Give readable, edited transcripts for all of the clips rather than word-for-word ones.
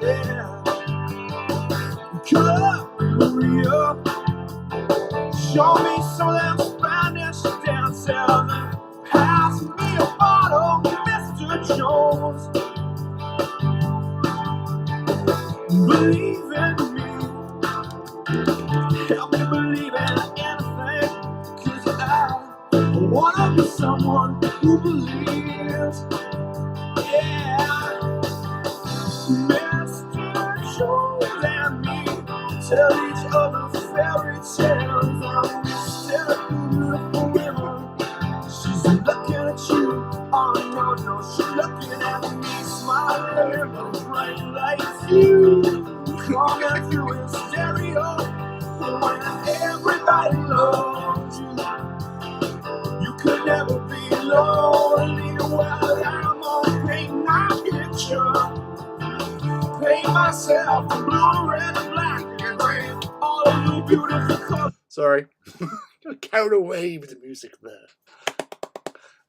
Yeah. Hurry up. Show me some of them Spanish dancers. Pass me a bottle, Mr. Jones. Believe in me. Help me believe in anything. 'Cause I wanna be someone who believes. Yeah. Mr. Jones and me tell each other fairy tales. And we stare at the beautiful river. She's looking at you. Oh no, no, she's looking at me, smiling bright like you. Coming through in stereo. When everybody loves you, you could never be lonely. Well, I'm gonna paint my picture. Paint myself in blue, red, and black, and gray. All of you beautiful colors. Sorry, got carried away with the music there.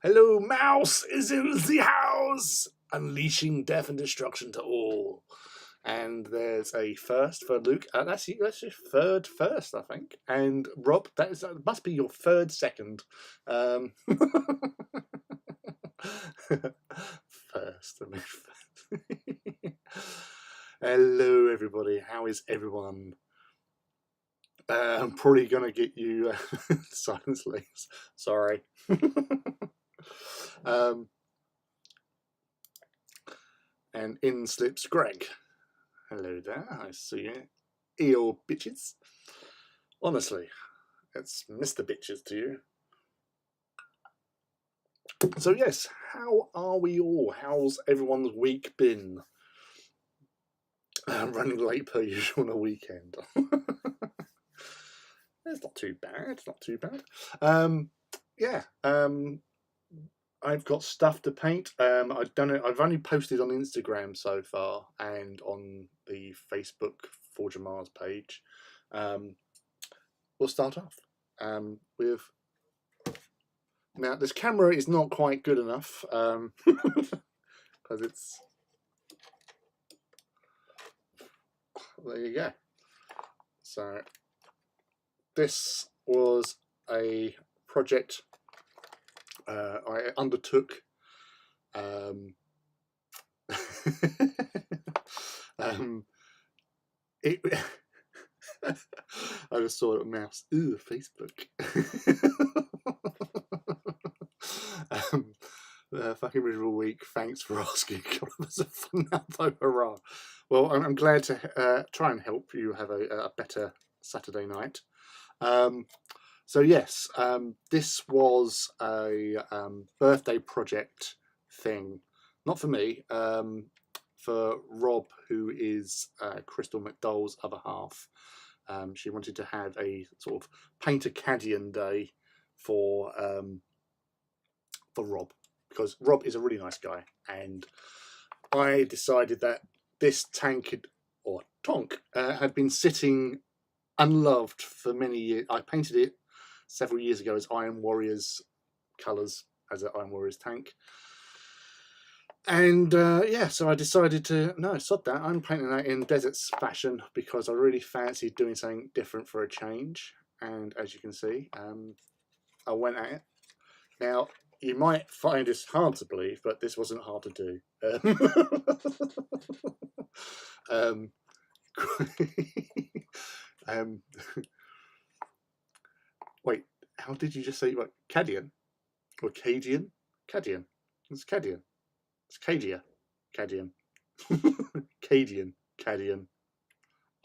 Hello, Mouse is in the house, unleashing death and destruction to all. And there's a first for Luke. That's your third first, I think. And Rob, that must be your third second. First, I mean, hello, everybody. How is everyone? I'm probably gonna get you silence leaves. Sorry. And in slips Greg. Hello there, I see you. Eel bitches. Honestly, it's Mr. Bitches to you. So yes, how are we all? How's everyone's week been? I'm running late per usual on a weekend. It's not too bad. It's not too bad. Yeah. I've got stuff to paint. I've done it. I've only posted on Instagram so far and on the Facebook Forge of Mars page. We'll start off with. Now this camera is not quite good enough because it's. There you go. So this was a project I undertook. It. I just saw a mouse. Ooh, Facebook. Fucking miserable week. Thanks for asking. God, it was a fun though. Hurrah! Well, I'm glad to try and help you have a better Saturday night. So yes, this was a birthday project thing, not for me, for Rob, who is Crystal McDowell's other half. She wanted to have a sort of paint a Cadian day for Rob, because Rob is a really nice guy, and I decided that this tank had been sitting unloved for many years. I painted it several years ago as Iron Warriors colours, as an Iron Warriors tank. And yeah, so I decided to, no, sod that. I'm painting that in Deserts fashion because I really fancied doing something different for a change. And as you can see, I went at it. Now, you might find this hard to believe, but this wasn't hard to do. Wait, how did you just say what? Cadian? Or Cadian? Cadian. It's Cadian. It's Cadia. Cadian. Cadian. Cadian.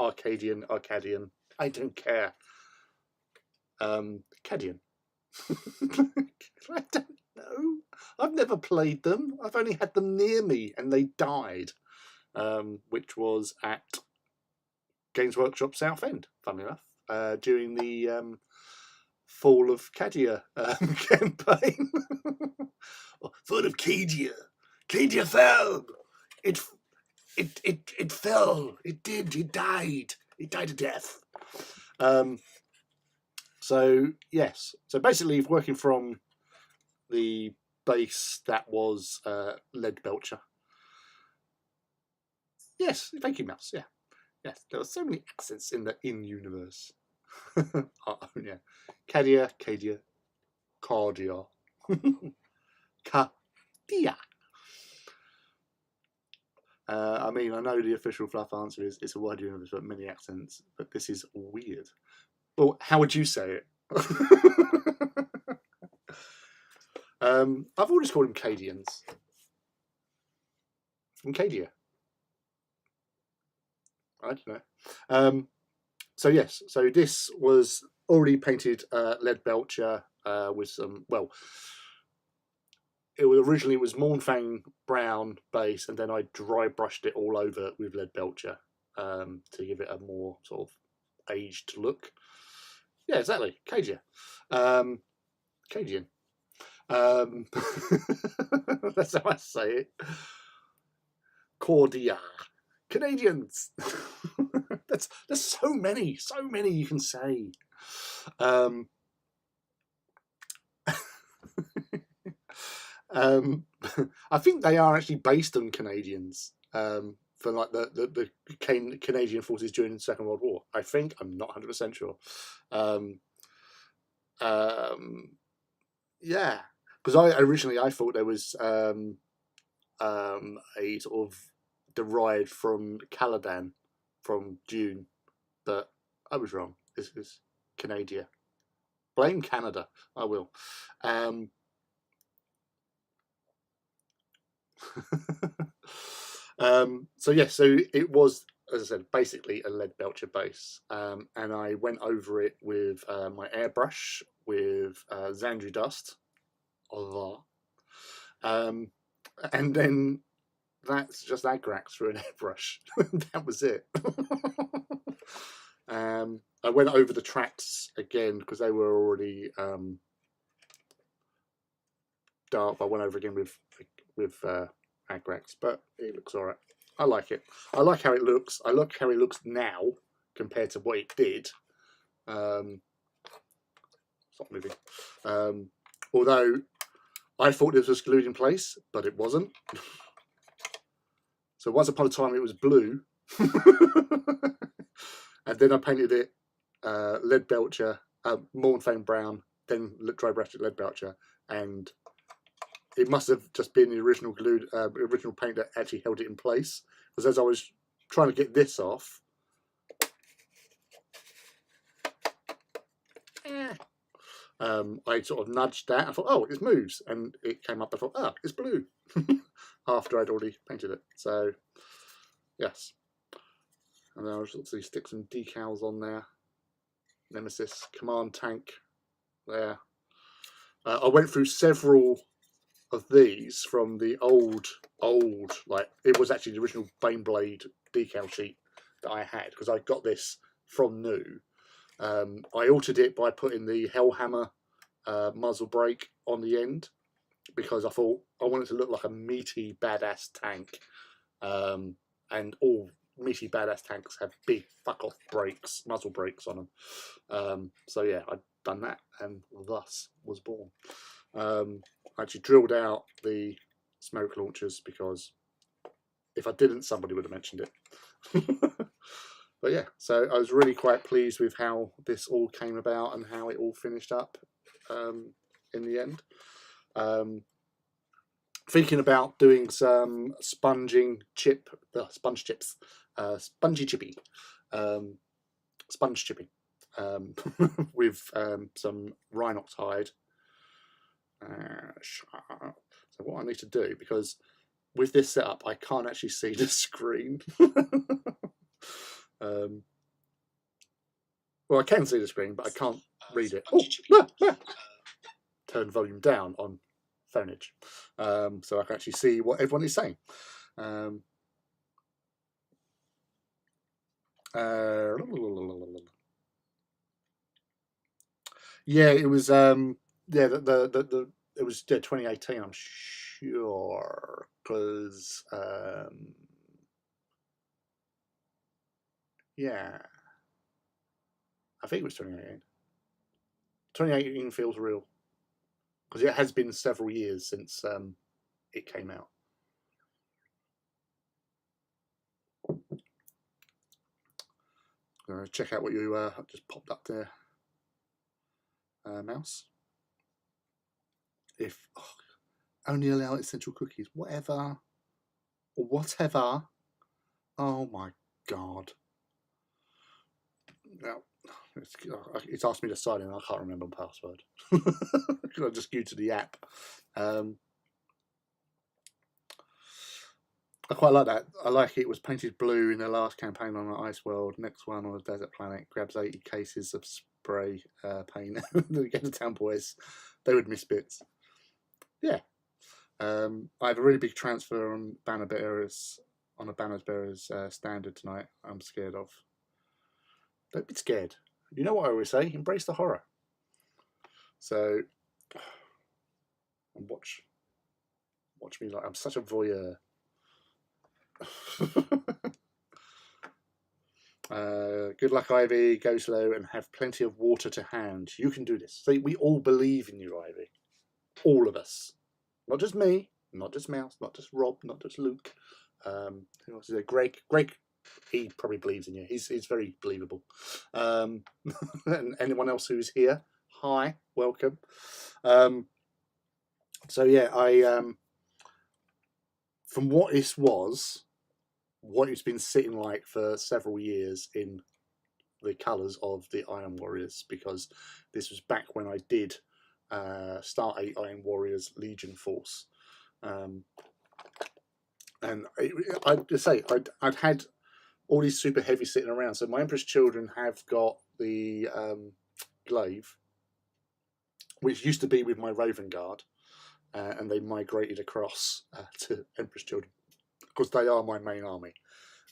Arcadian. Arcadian. I don't care. Cadian. I don't know. I've never played them. I've only had them near me and they died. Which was at Games Workshop Southend, funnily enough, during the Fall of Cadia campaign. Fall of Cadia. Cadia fell. It fell. It did. It died. It died of death. So yes. So basically, working from the base that was Lead Belcher. Yes, thank you, Mouse. Yeah, yes. There are so many accents in the universe. Oh, yeah, Cadia, Cadia, Cardia, Cadia. I mean, I know the official fluff answer is it's a wide universe, but many accents. But this is weird. Well, how would you say it? I've always called them Cadians. From Cadia. I don't know. So yes, so this was already painted lead belcher with some, well, it was originally Mornfang brown base, and then I dry brushed it all over with lead belcher to give it a more sort of aged look. Yeah, exactly, Cajun. Cajun. That's how I say it. Cordia. Canadians. There's so many you can say. I think they are actually based on Canadians for like the Canadian forces during the Second World War. I think, I'm not 100% sure. Yeah, because I originally thought there was a sort of derived from Caladan from Dune, but I was wrong. This is Canada. Blame Canada. I will. So yes, so it was, as I said, basically a lead belcher base, and I went over it with my airbrush with Xandri dust, and then that's just Agrax through an airbrush. That was it. I went over the tracks again because they were already dark. I went over again with Agrax, but it looks alright. I like it. I like how it looks. I like how it looks now compared to what it did. Stop moving. Although I thought this was glued in place, but it wasn't. So once upon a time it was blue, and then I painted it lead belcher, Mornfang brown, then dry brushed lead belcher, and it must have just been the original glued, original paint that actually held it in place. Because as I was trying to get this off, I sort of nudged that. I thought, oh, it moves, and it came up. I thought, oh, it's blue. After I'd already painted it. So yes, and then I'll just obviously stick some decals on there. Nemesis command tank there. I went through several of these from the old, like it was actually the original Baneblade decal sheet that I had, because I got this from new. I altered it by putting the Hellhammer muzzle brake on the end, because I thought I wanted to look like a meaty badass tank, and all meaty badass tanks have big fuck off brakes, muzzle brakes on them. So yeah, I'd done that, and thus was born. I actually drilled out the smoke launchers, because if I didn't, somebody would have mentioned it. But yeah, so I was really quite pleased with how this all came about and how it all finished up in the end. Thinking about doing some spongy chipping, sponge chipping with some Rhinox hide. So what I need to do, because with this setup I can't actually see the screen. Well, I can see the screen, but I can't read it. Oh, turn volume down on phonage, so I can actually see what everyone is saying. Yeah, it was. Yeah, it was 2018. I'm sure, because yeah, I think it was 2018. 2018 feels real, because it has been several years since it came out. Check out what you just popped up there, mouse. If only allow essential cookies, whatever. Oh my god. Now, it's asked me to sign in. I can't remember the password. I just go to the app. I quite like that. I like it. It was painted blue in the last campaign on the Ice World. Next one on the Desert Planet. Grabs 80 cases of spray paint. Then get the Town Boys. They would miss bits. Yeah. I have a really big transfer on banner bearers, on a banner bearers standard tonight. I'm scared of. Don't be scared. You know what I always say? Embrace the horror. So, watch me like I'm such a voyeur. Good luck, Ivy. Go slow and have plenty of water to hand. You can do this. See, we all believe in you, Ivy. All of us. Not just me, not just Mouse, not just Rob, not just Luke. Who else is there? Greg. He probably believes in you. He's very believable. And anyone else who's here, hi, welcome. So yeah, I from what this was, what it's been sitting like for several years in the colours of the Iron Warriors, because this was back when I did start a Iron Warriors Legion force, and I'd just say I'd had all these super heavy sitting around. So my Emperor's Children have got the glaive, which used to be with my Raven Guard, and they migrated across to Emperor's Children because they are my main army.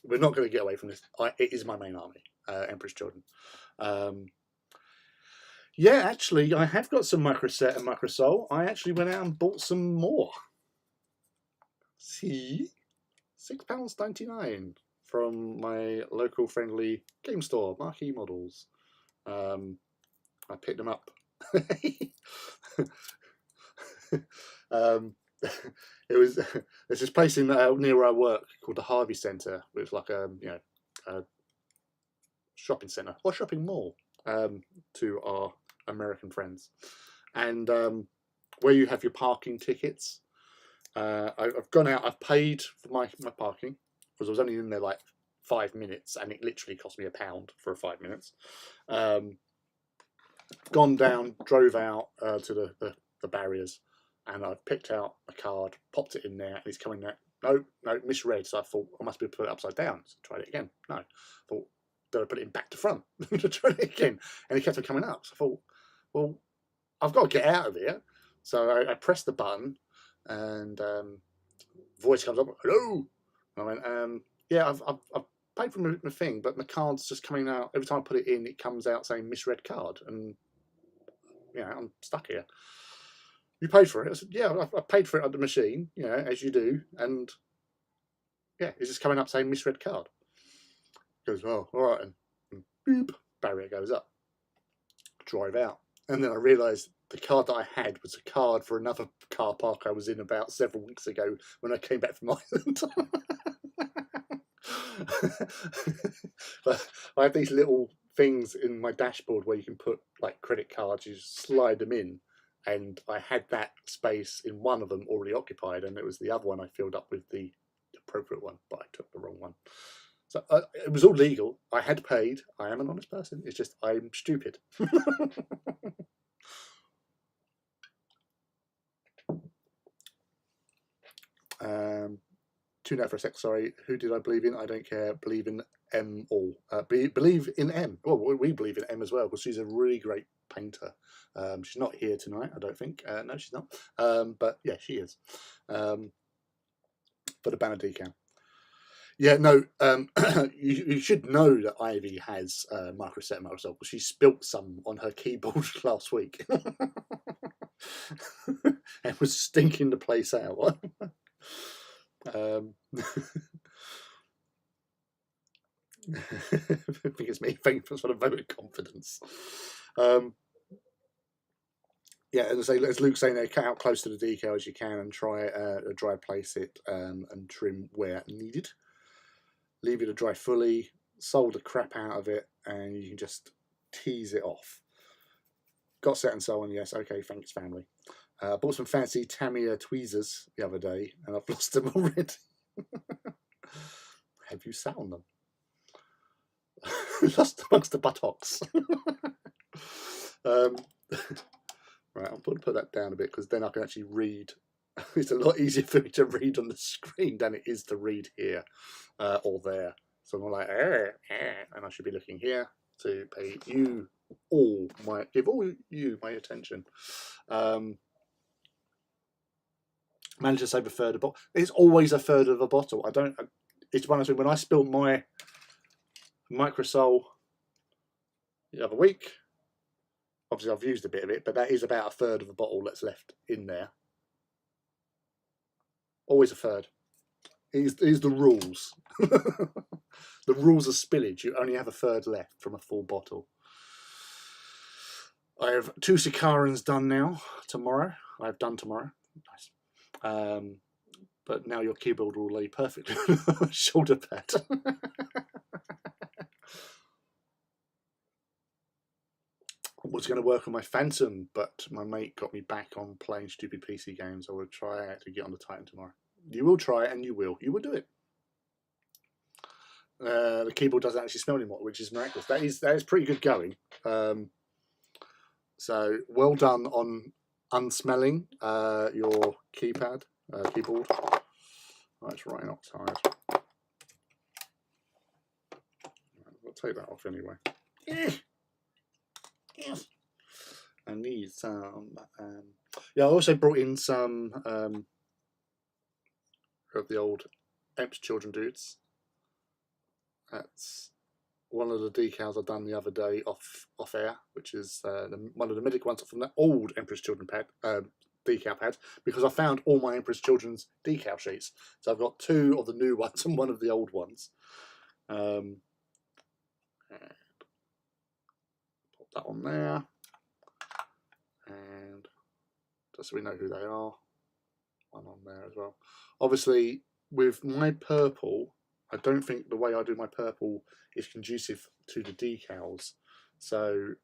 We're not going to get away from this. It is my main army, Emperor's Children. Yeah, actually, I have got some Microset and Microsol. I actually went out and bought some more. See? £6.99 from my local friendly game store, Marquee Models. I picked them up. There's this place in near where I work called the Harvey Centre, which is like a shopping centre or shopping mall to our American friends, and where you have your parking tickets. I've gone out. I've paid for my parking because I was only in there like 5 minutes, and it literally cost me £1 for 5 minutes. Gone down, drove out to the barriers, and I've picked out a card, popped it in there, and it's coming out. No, misread. So I thought I must be put it upside down. So I tried it again. No, I thought, did I put it in back to front? To try it again, and it kept on coming up. So I thought, well, I've got to get out of here. So I pressed the button, and voice comes up. Hello. And I went, yeah, I've paid for my thing, but my card's just coming out. Every time I put it in, it comes out saying misread card, and I'm stuck here. You paid for it? I said, yeah, I paid for it at the machine, as you do, and yeah, it's just coming up saying misread card. He goes, oh, all right, and boop, barrier goes up. Drive out, and then I realised the card that I had was a card for another car park I was in about several weeks ago when I came back from Ireland. But I have these little things in my dashboard where you can put like credit cards, you just slide them in, and I had that space in one of them already occupied, and it was the other one I filled up with the appropriate one, but I took the wrong one. So it was all legal. I had paid. I am an honest person. It's just I'm stupid. Tune out for a sec. Sorry. Who did I believe in? I don't care. Believe in M all. Believe in M. Well, we believe in M as well because she's a really great painter. She's not here tonight, I don't think. No, she's not. But yeah, she is. For the banner decal. Yeah, no, you should know that Ivy has Microset and Microsoft because she spilt some on her keyboard last week and was stinking the place out. I think it's me. Thank you for sort of vote of confidence. Yeah, as Luke's saying, cut out close to the decal as you can and try dry place it and trim where needed. leave it to dry fully, solder the crap out of it, and you can just tease it off. Got set and so on, yes, okay, thanks family. Bought some fancy Tamiya tweezers the other day, and I've lost them already. Have you sat on them? Lost amongst the buttocks. Right, I'm going to put that down a bit because then I can actually read. It's a lot easier for me to read on the screen than it is to read here or there. So I'm like, and I should be looking here to pay you give all you my attention. Managed to save a third of a bottle. It's always a third of a bottle. It's one of those, when I spilled my Microsol the other week, obviously I've used a bit of it, but that is about a third of the bottle that's left in there. Always a third. It is the rules. The rules of spillage. You only have a third left from a full bottle. I have 2 Sicarans done now. Tomorrow. I've done tomorrow. Nice. But now your keyboard will lay perfectly on a shoulder pad. I was going to work on my Phantom, but my mate got me back on playing stupid PC games. I will try to get on the Titan tomorrow. You will try it, and you will do it. The keyboard doesn't actually smell anymore, which is miraculous. That is pretty good going. So well done on unsmelling your keyboard. That's right, not tired. I'll take that off anyway. Yes. I need some. Yeah, I also brought in some of the old Emps Children dudes. That's one of the decals I've done the other day off air, which is one of the mythic ones from that old Emperor's Children pad, decal pad, because I found all my Emperor's Children's decal sheets. So I've got 2 of the new ones and 1 of the old ones. Pop that on there, and just so we know who they are, 1 on there as well. Obviously, with my purple, I don't think the way I do my purple is conducive to the decals. So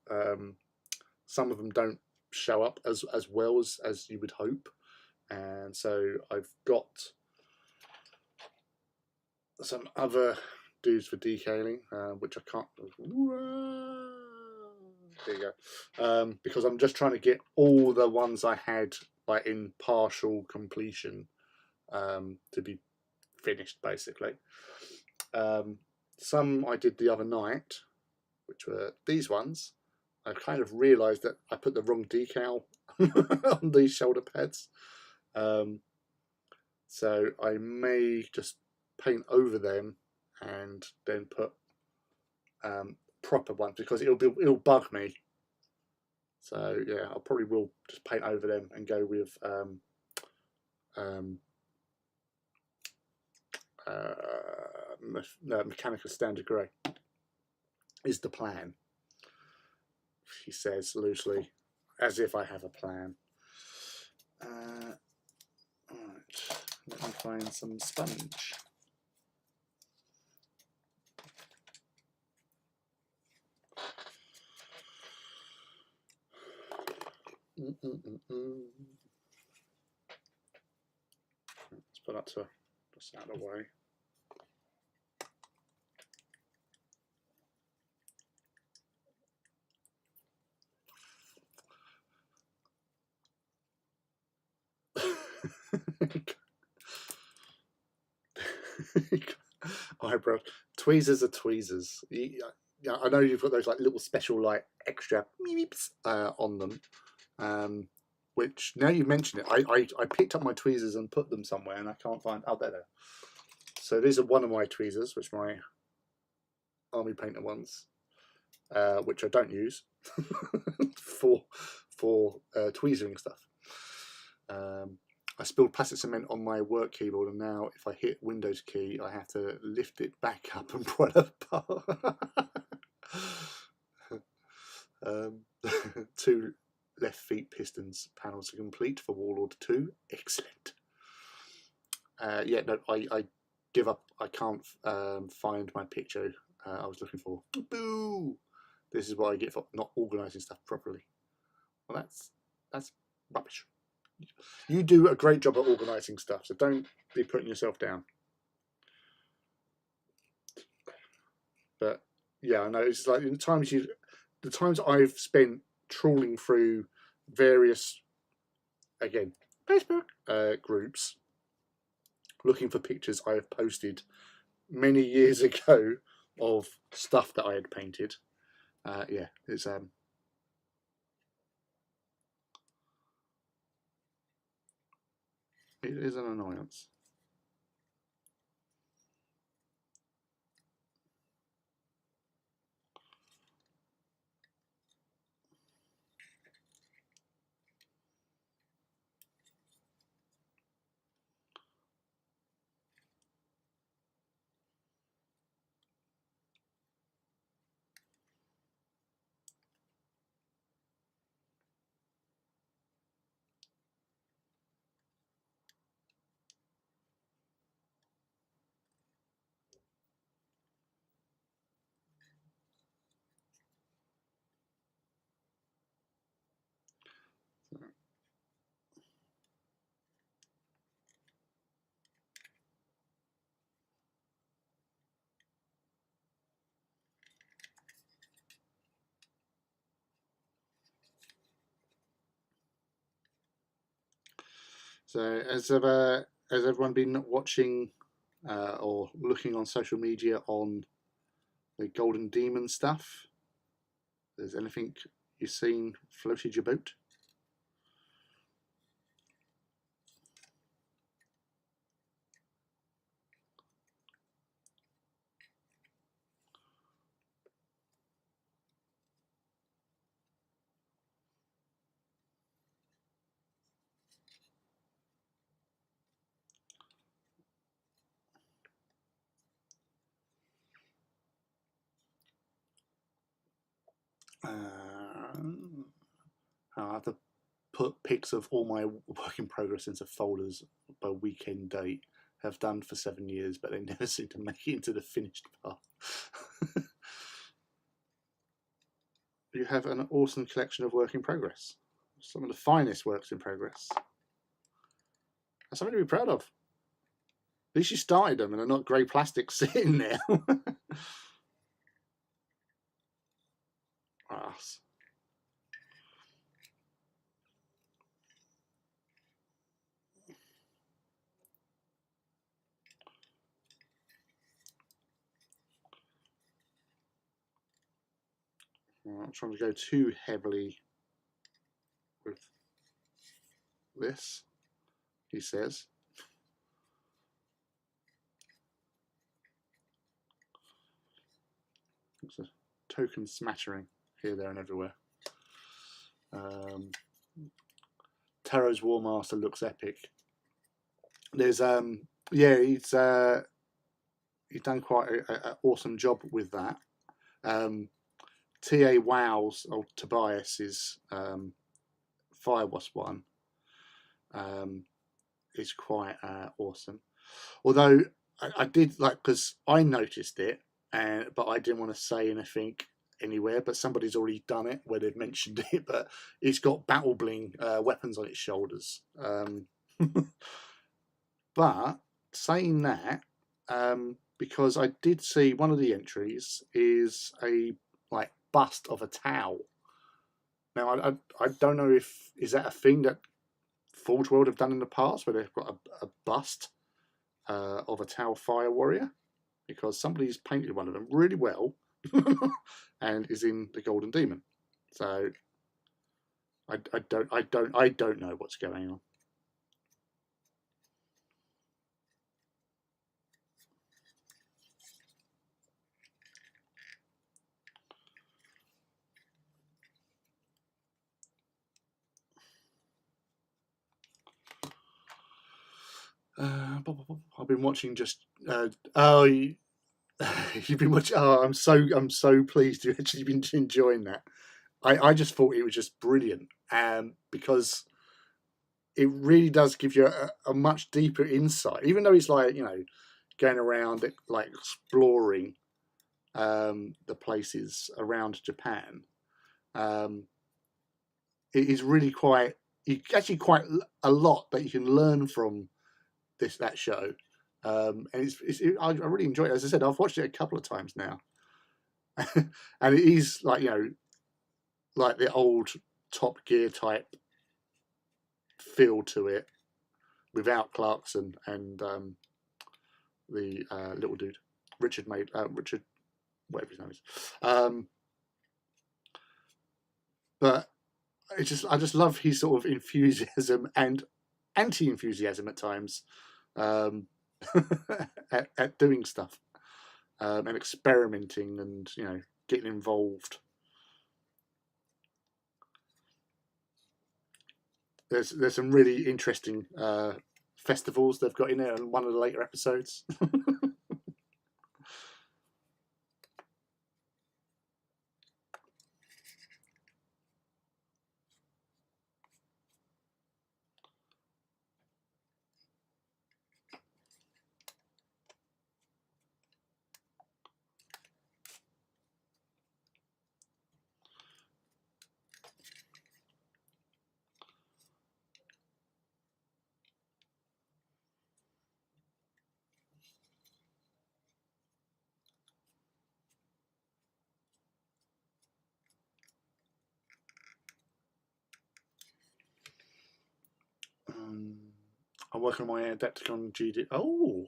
some of them don't show up as well as you would hope. And so I've got some other dudes for decaling, which I can't. There you go. Because I'm just trying to get all the ones I had like in partial completion to be finished, basically. Some I did the other night, which were these ones. I kind of realised that I put the wrong decal on these shoulder pads. So I may just paint over them and then put proper ones, because it'll bug me. So yeah, I probably will just paint over them and go with mechanical standard grey is the plan. He says loosely, as if I have a plan. Right, let me find some sponge. Let's put that to just out of the way. Eyebrows. Tweezers are tweezers. Yeah, I know you've got those like little special like extra on them. Which now you mention it, I picked up my tweezers and put them somewhere, and I can't find. Oh, there. So these are one of my tweezers, which my army painter ones, which I don't use for tweezering stuff. I spilled plastic cement on my work keyboard, and now if I hit Windows key, I have to lift it back up and pull it apart. 2 left feet pistons panels are complete for Warlord 2. Excellent. Yeah, no, I give up. I can't find my picture I was looking for. Boo! This is what I get for not organising stuff properly. Well, that's rubbish. You do a great job at organising stuff, so don't be putting yourself down. But yeah, I know it's like the times I've spent trawling through various, again, Facebook groups, looking for pictures I have posted many years ago of stuff that I had painted. Yeah, it's it is an annoyance. So has everyone been watching or looking on social media on the Golden Demon stuff? Is anything you've seen floated your boat? I have to put pics of all my work in progress into folders by weekend date. Have done for 7 years, but they never seem to make it into the finished part. You have an awesome collection of work in progress. Some of the finest works in progress. That's something to be proud of. At least you started them and they're not grey plastic sitting there. Ass. I'm not trying to go too heavily with this, he says. It's a token smattering here, there, and everywhere. Taro's War Master looks epic. There's yeah, he's done quite an awesome job with that. TA Wow's or Tobias's Fire Wasp one is quite awesome. Although I did like, because I noticed it, but I didn't want to say anything anywhere. But somebody's already done it where they've mentioned it. But it's got battle bling weapons on its shoulders. But saying that, because I did see one of the entries is a like bust of a Tau. Now I don't know if is that a thing that Forge World have done in the past where they've got a bust of a Tau Fire Warrior, because somebody's painted one of them really well and is in the Golden Demon. So I don't know what's going on. I've been watching just oh you've been watching. Oh, I'm so pleased you've actually been enjoying that. I just thought it was just brilliant, because it really does give you a much deeper insight. Even though it's like, you know, going around like exploring the places around Japan. It is really quite a lot that you can learn from that show, and I really enjoy it. As I said, I've watched it a couple of times now, and it is like, you know, like the old Top Gear type feel to it, without Clarkson and the little dude, Richard, whatever his name is. But I just love his sort of enthusiasm and anti-enthusiasm at times, at doing stuff, and experimenting, and, you know, getting involved. There's some really interesting festivals they've got in there in one of the later episodes. I'm working on my Adepticon GD. Oh,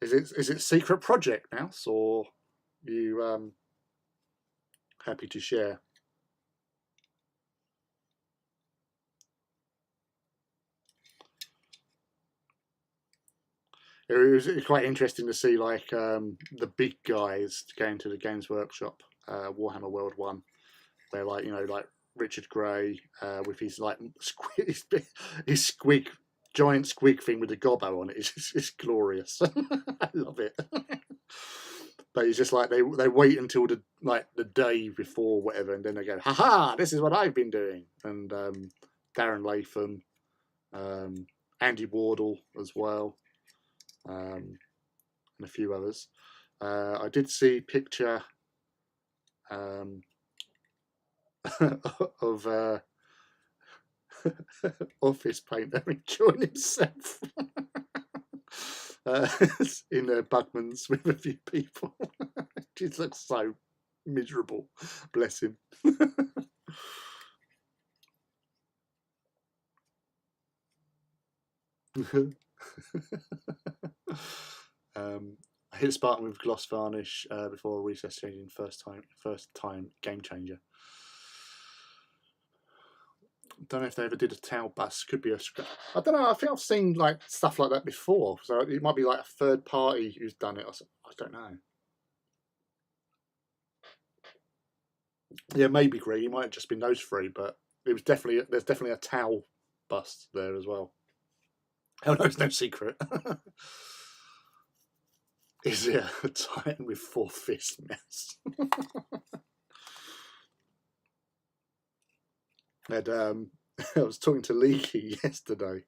is it secret project now, or you happy to share? It was quite interesting to see, like, the big guys going to the Games Workshop, Warhammer World 1, where, like, you know, like Richard Gray, with his like his giant squig thing with the gobbo on it. It's glorious. I love it. But it's just like they wait until the day before, whatever, and then they go, "Ha ha! This is what I've been doing." And Darren Latham, Andy Wardle as well, and a few others. I did see a picture of Office Painter enjoying himself in Bugman's with a few people. He looks so miserable. Bless him. I hit Spartan with gloss varnish before recess changing first time game changer. Don't know if they ever did a towel bus. Could be a scrap. I don't know. I think I've seen like stuff like that before. So it might be like a third party who's done it. I don't know. Yeah, maybe Greg. It might have just been those three, but there's definitely a towel bust there as well. Hell no, it's no secret. Is it a Titan with 4 fists mess? And I was talking to Leaky yesterday,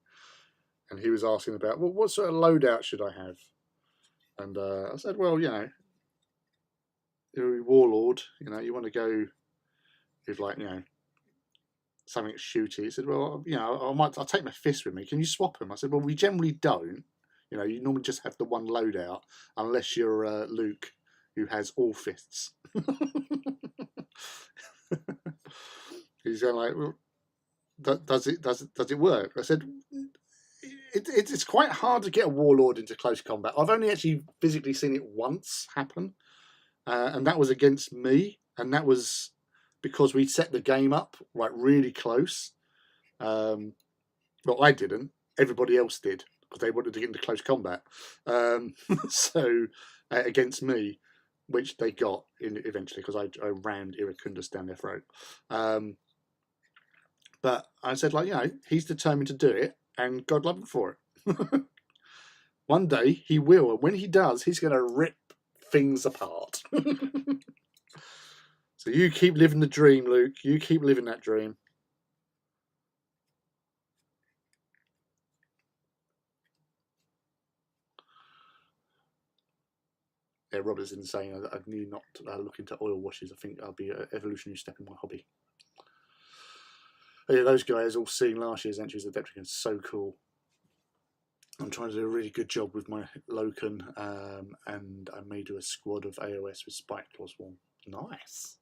and he was asking about, well, what sort of loadout should I have? And I said, well, you know, you're a warlord, you know, you want to go with, like, you know, something shooty. He said, well, you know, I'll take my fist with me. Can you swap them? I said, well, we generally don't. You know, you normally just have the one loadout, unless you're Luke, who has all fists. He's going like, well, does it work? I said, it's quite hard to get a warlord into close combat. I've only actually physically seen it once happen, and that was against me, and that was because we set the game up like really close. Well, I didn't. Everybody else did, because they wanted to get into close combat. So against me, which they got eventually, because I rammed Iracundus down their throat. But I said, like, you know, he's determined to do it, and God love him for it. One day he will, and when he does, he's going to rip things apart. So you keep living the dream, Luke. You keep living that dream. yeah, Robert's insane. I knew not to look into oil washes. I think I'll be an evolutionary step in my hobby. But yeah, those guys all seeing last year's entries of Deprecons, so cool. I'm trying to do a really good job with my Loken, and I may do a squad of AOS with Spike Claws Swarm. Nice.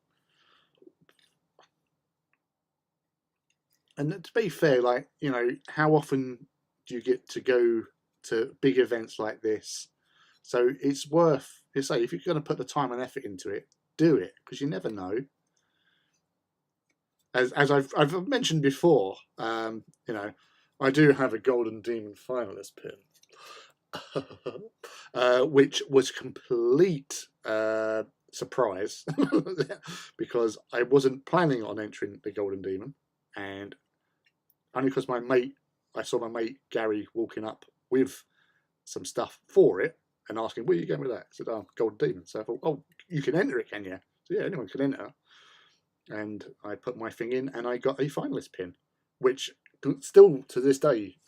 And to be fair, like, you know, how often do you get to go to big events like this? So it's worth, you say, if you're going to put the time and effort into it, do it, because you never know. As I've mentioned before, you know, I do have a Golden Demon finalist pin, which was complete surprise because I wasn't planning on entering the Golden Demon, and only because I saw my mate Gary walking up with some stuff for it and asking, "Where are you going with that?" I said, "Oh, Golden Demon." So I thought, "Oh, you can enter it, can you?" So yeah, anyone can enter. And I put my thing in, and I got a finalist pin, which still to this day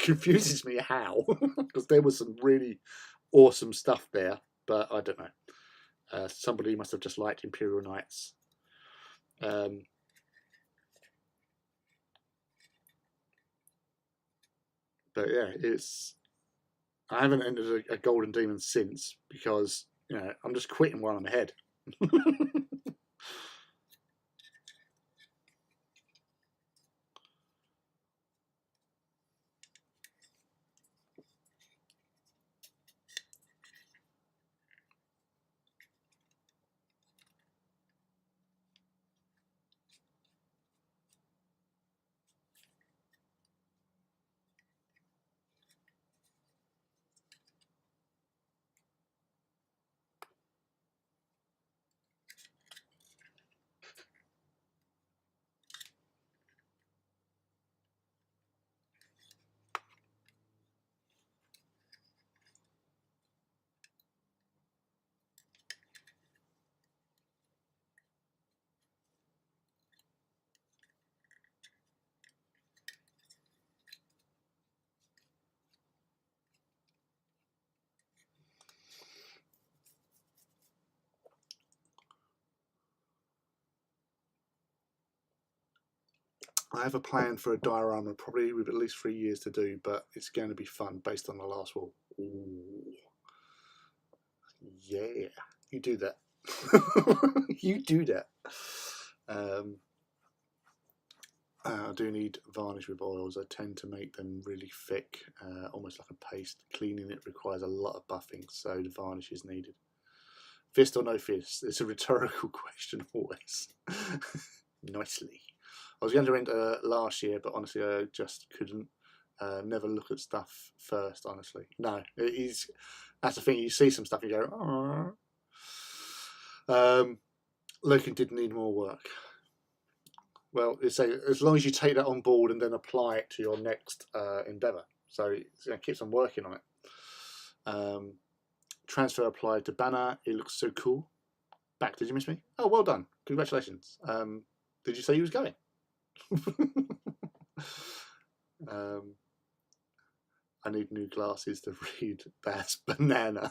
confuses me how, because there was some really awesome stuff there, but I don't know. Somebody must have just liked Imperial Knights. But yeah, I haven't entered a Golden Demon since because, you know, I'm just quitting while I'm ahead. I have a plan for a diorama, probably with at least 3 years to do, but it's going to be fun based on the last wall. Ooh. Yeah, you do that. You do that. I do need varnish with oils. I tend to make them really thick, almost like a paste. Cleaning it requires a lot of buffing, so the varnish is needed. Fist or no fist? It's a rhetorical question always. Nicely. I was going to enter last year, but honestly, I just couldn't. Never look at stuff first, honestly. No, that's the thing. You see some stuff, and you go, oh. Loken did need more work. Well, it's as long as you take that on board and then apply it to your next endeavour. So it keeps on working on it. Transfer applied to banner. It looks so cool. Back, did you miss me? Oh, well done. Congratulations. Did you say you was going? I need new glasses to read That's Banana.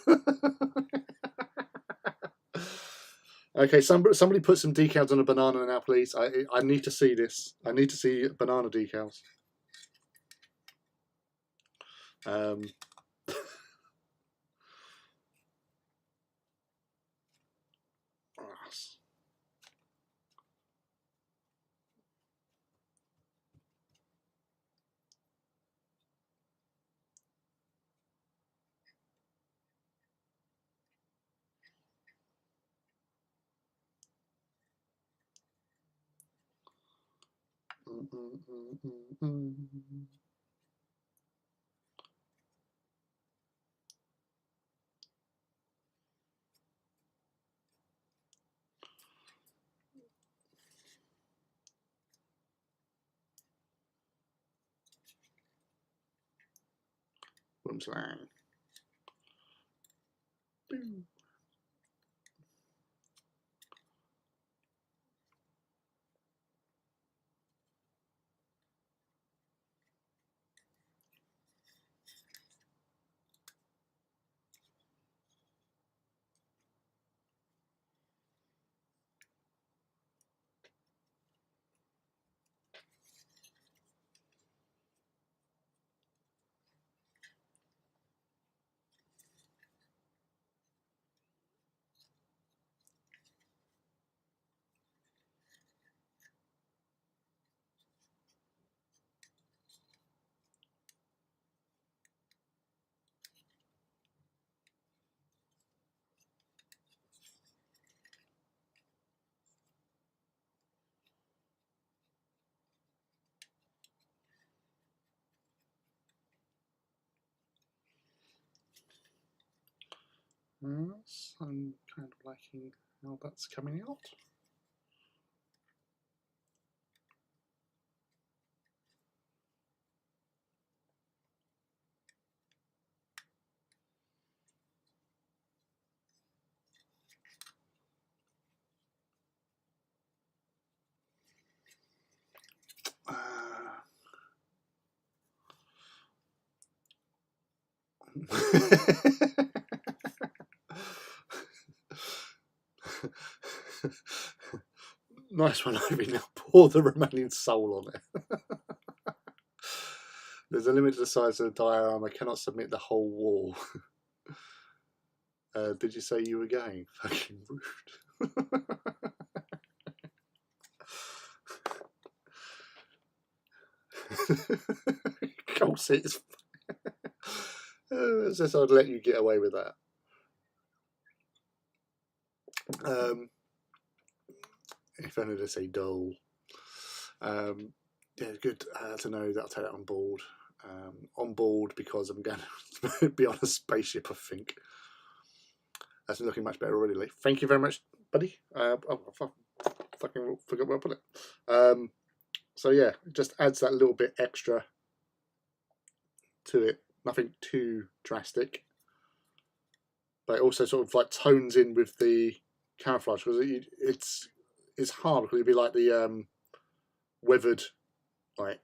Okay, somebody put some decals on a banana now, please. I need to see this. I need to see banana decals. Boomslang. Boom. Yes, I'm kind of liking how that's coming out. Nice one, Ivy. Now pour the remaining soul on it. There's a limit to the size of the diorama. I cannot submit the whole wall. Did you say you were going? Fucking rude. Of course it is. Says I'd let you get away with that. If only to say dull. Yeah, good to know that I'll take that on board. On board because I'm going to be on a spaceship, I think. That's looking much better already, Lee. Thank you very much, buddy. I fucking forgot where I put it. So yeah, it just adds that little bit extra to it. Nothing too drastic, but it also sort of like tones in with the camouflage because it's hard because it'd be like the weathered like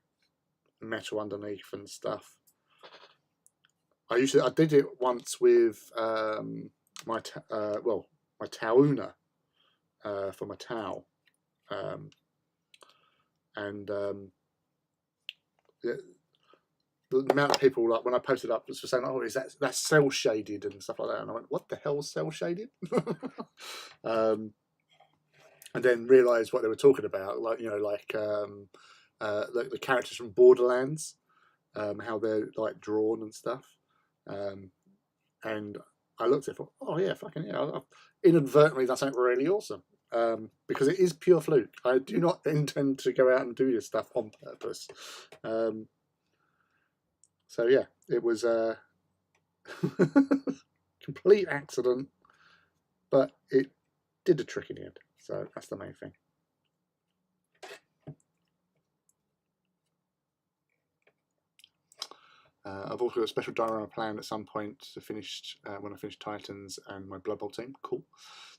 metal underneath and stuff. I did it once with my Tauna for my Tau, and the amount of people like when I posted up was saying, "Oh, is that's cell shaded and stuff like that?" And I went, "What the hell's cell shaded?" And then realised what they were talking about, like the characters from Borderlands, how they're like drawn and stuff. And I looked at it, thought, "Oh yeah, fucking yeah!" Inadvertently, that's something really awesome. Because it is pure fluke. I do not intend to go out and do this stuff on purpose. So yeah, it was a complete accident, but it did a trick in the end. So that's the main thing. I've also got a special diorama plan at some point to finish when I finish Titans and my Blood Bowl team. Cool.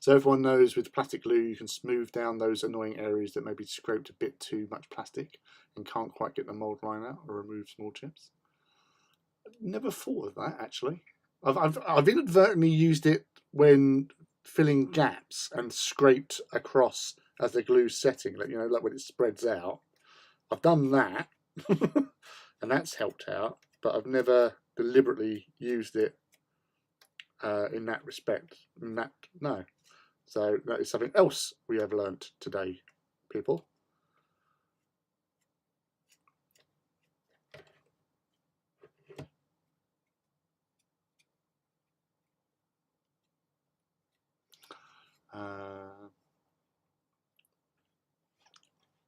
So everyone knows with plastic glue you can smooth down those annoying areas that maybe scraped a bit too much plastic and can't quite get the mold line out or remove small chips. Never thought of that actually. I've inadvertently used it when filling gaps and scraped across as the glue's setting, like like when it spreads out. I've done that, and that's helped out. But I've never deliberately used it in that respect. No. So that is something else we have learnt today, people.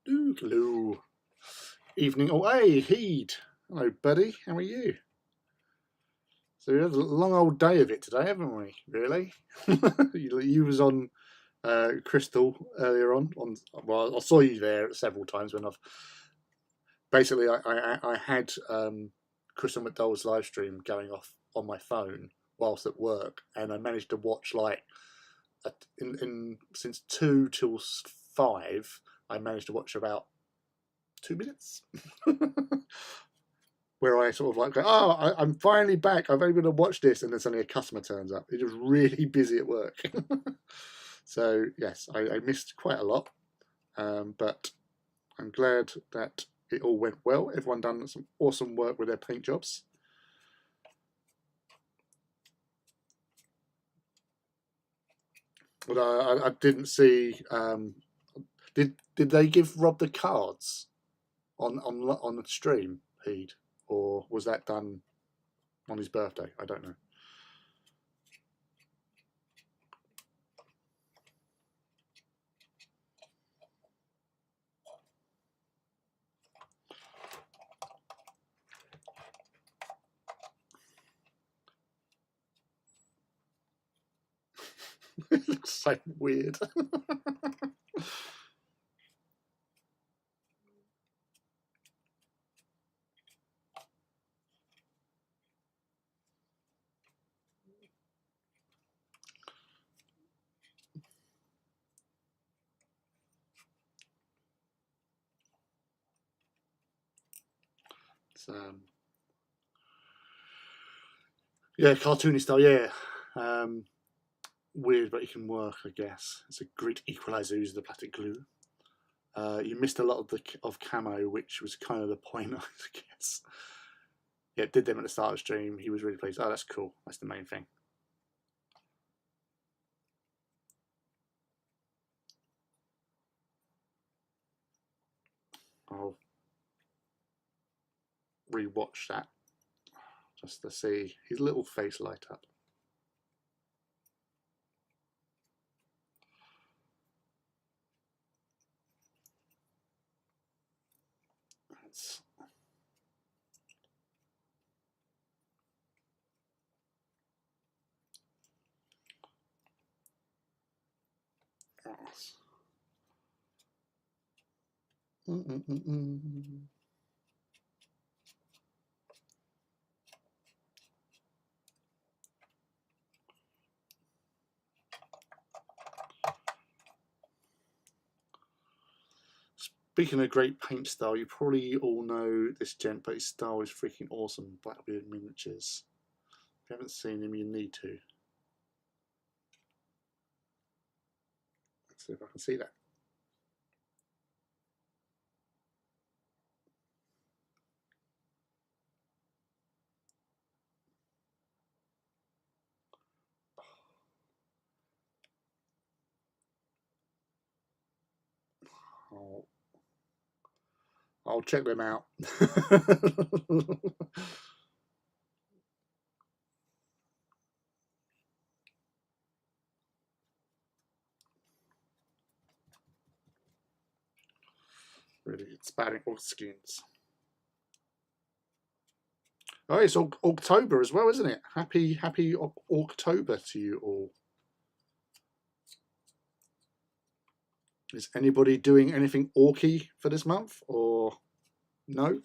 Hello. Evening. Oh, hey, Heed. Hello, buddy. How are you? So we had a long old day of it today, haven't we? Really? You was on Crystal earlier on. Well, I saw you there several times when I've basically I had Crystal McDowell's live stream going off on my phone whilst at work, and I managed to watch like since 2 till 5. I managed to watch about 2 minutes. Where I sort of like go, oh, I'm finally back. I'm able to watch this, and then suddenly a customer turns up. It was really busy at work. So yes, I missed quite a lot, but I'm glad that it all went well. Everyone done some awesome work with their paint jobs. But I didn't see. Did they give Rob the cards on the stream, Heed, or was that done on his birthday? I don't know. It looks so weird. It's, yeah, cartoony style. Yeah, weird, but it can work, I guess. It's a great equalizer. Uses the plastic glue. You missed a lot of camo, which was kind of the point, I guess. Yeah, did them at the start of the stream. He was really pleased. Oh, that's cool. That's the main thing. I'll rewatch that just to see his little face light up. That's, that's, Speaking of great paint style, you probably all know this gent, but his style is freaking awesome. Blackbeard Miniatures. If you haven't seen him, you need to. Let's see if I can see that. I'll check them out. Really inspiring all skins. Oh, it's October as well, isn't it? Happy October to you all. Is anybody doing anything orky for this month, or no?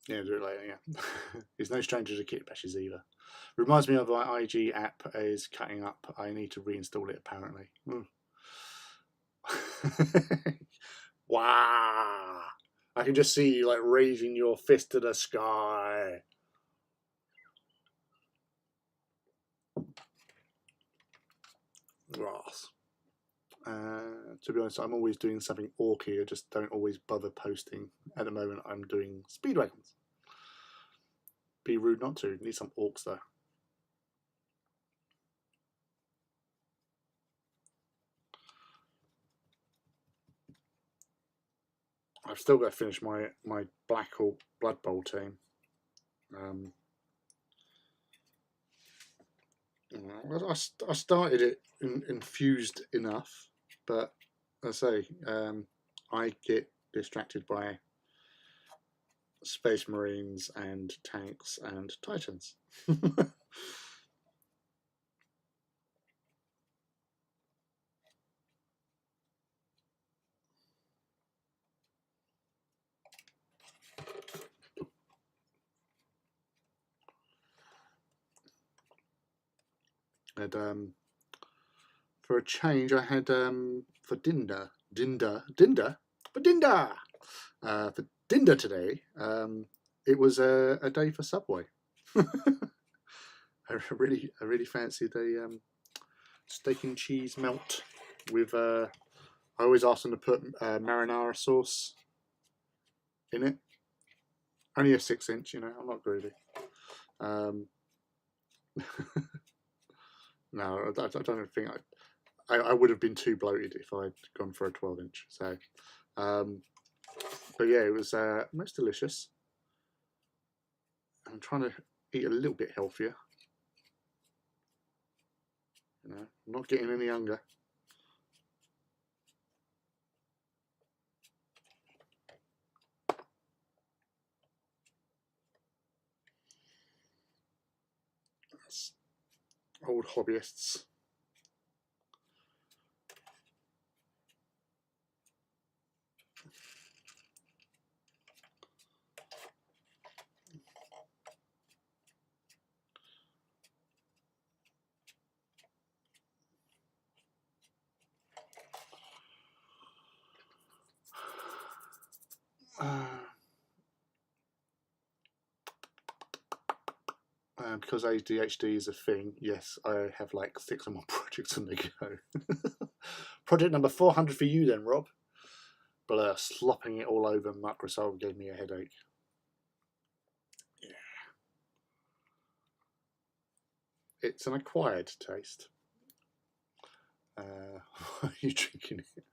Yeah, do it later, yeah. He's no stranger to kit bashes either. Reminds me of my IG app is cutting up. I need to reinstall it apparently. Wow. I can just see you like raising your fist to the sky. Grass. To be honest, I'm always doing something orky. I just don't always bother posting. At the moment, I'm doing speedwagons. Be rude not to. Need some orcs though. I've still got to finish my Black Hawk Blood Bowl team. I started it infused enough, but as I say, I get distracted by Space Marines and tanks and Titans. And for a change, I had for dinner today. It was a day for Subway. I really fancied a steak and cheese melt with. I always ask them to put marinara sauce in it. Only a 6-inch, you know. I'm not greedy. No, I don't think I would have been too bloated if I'd gone for a 12-inch. So, but yeah, it was most delicious. I'm trying to eat a little bit healthier. You know, I'm not getting any younger. That's old hobbyists. Because ADHD is a thing, yes, I have like 6 or more projects on the go. Project number 400 for you then, Rob. But slopping it all over Microsoft gave me a headache. Yeah. It's an acquired taste. Why are you drinking it?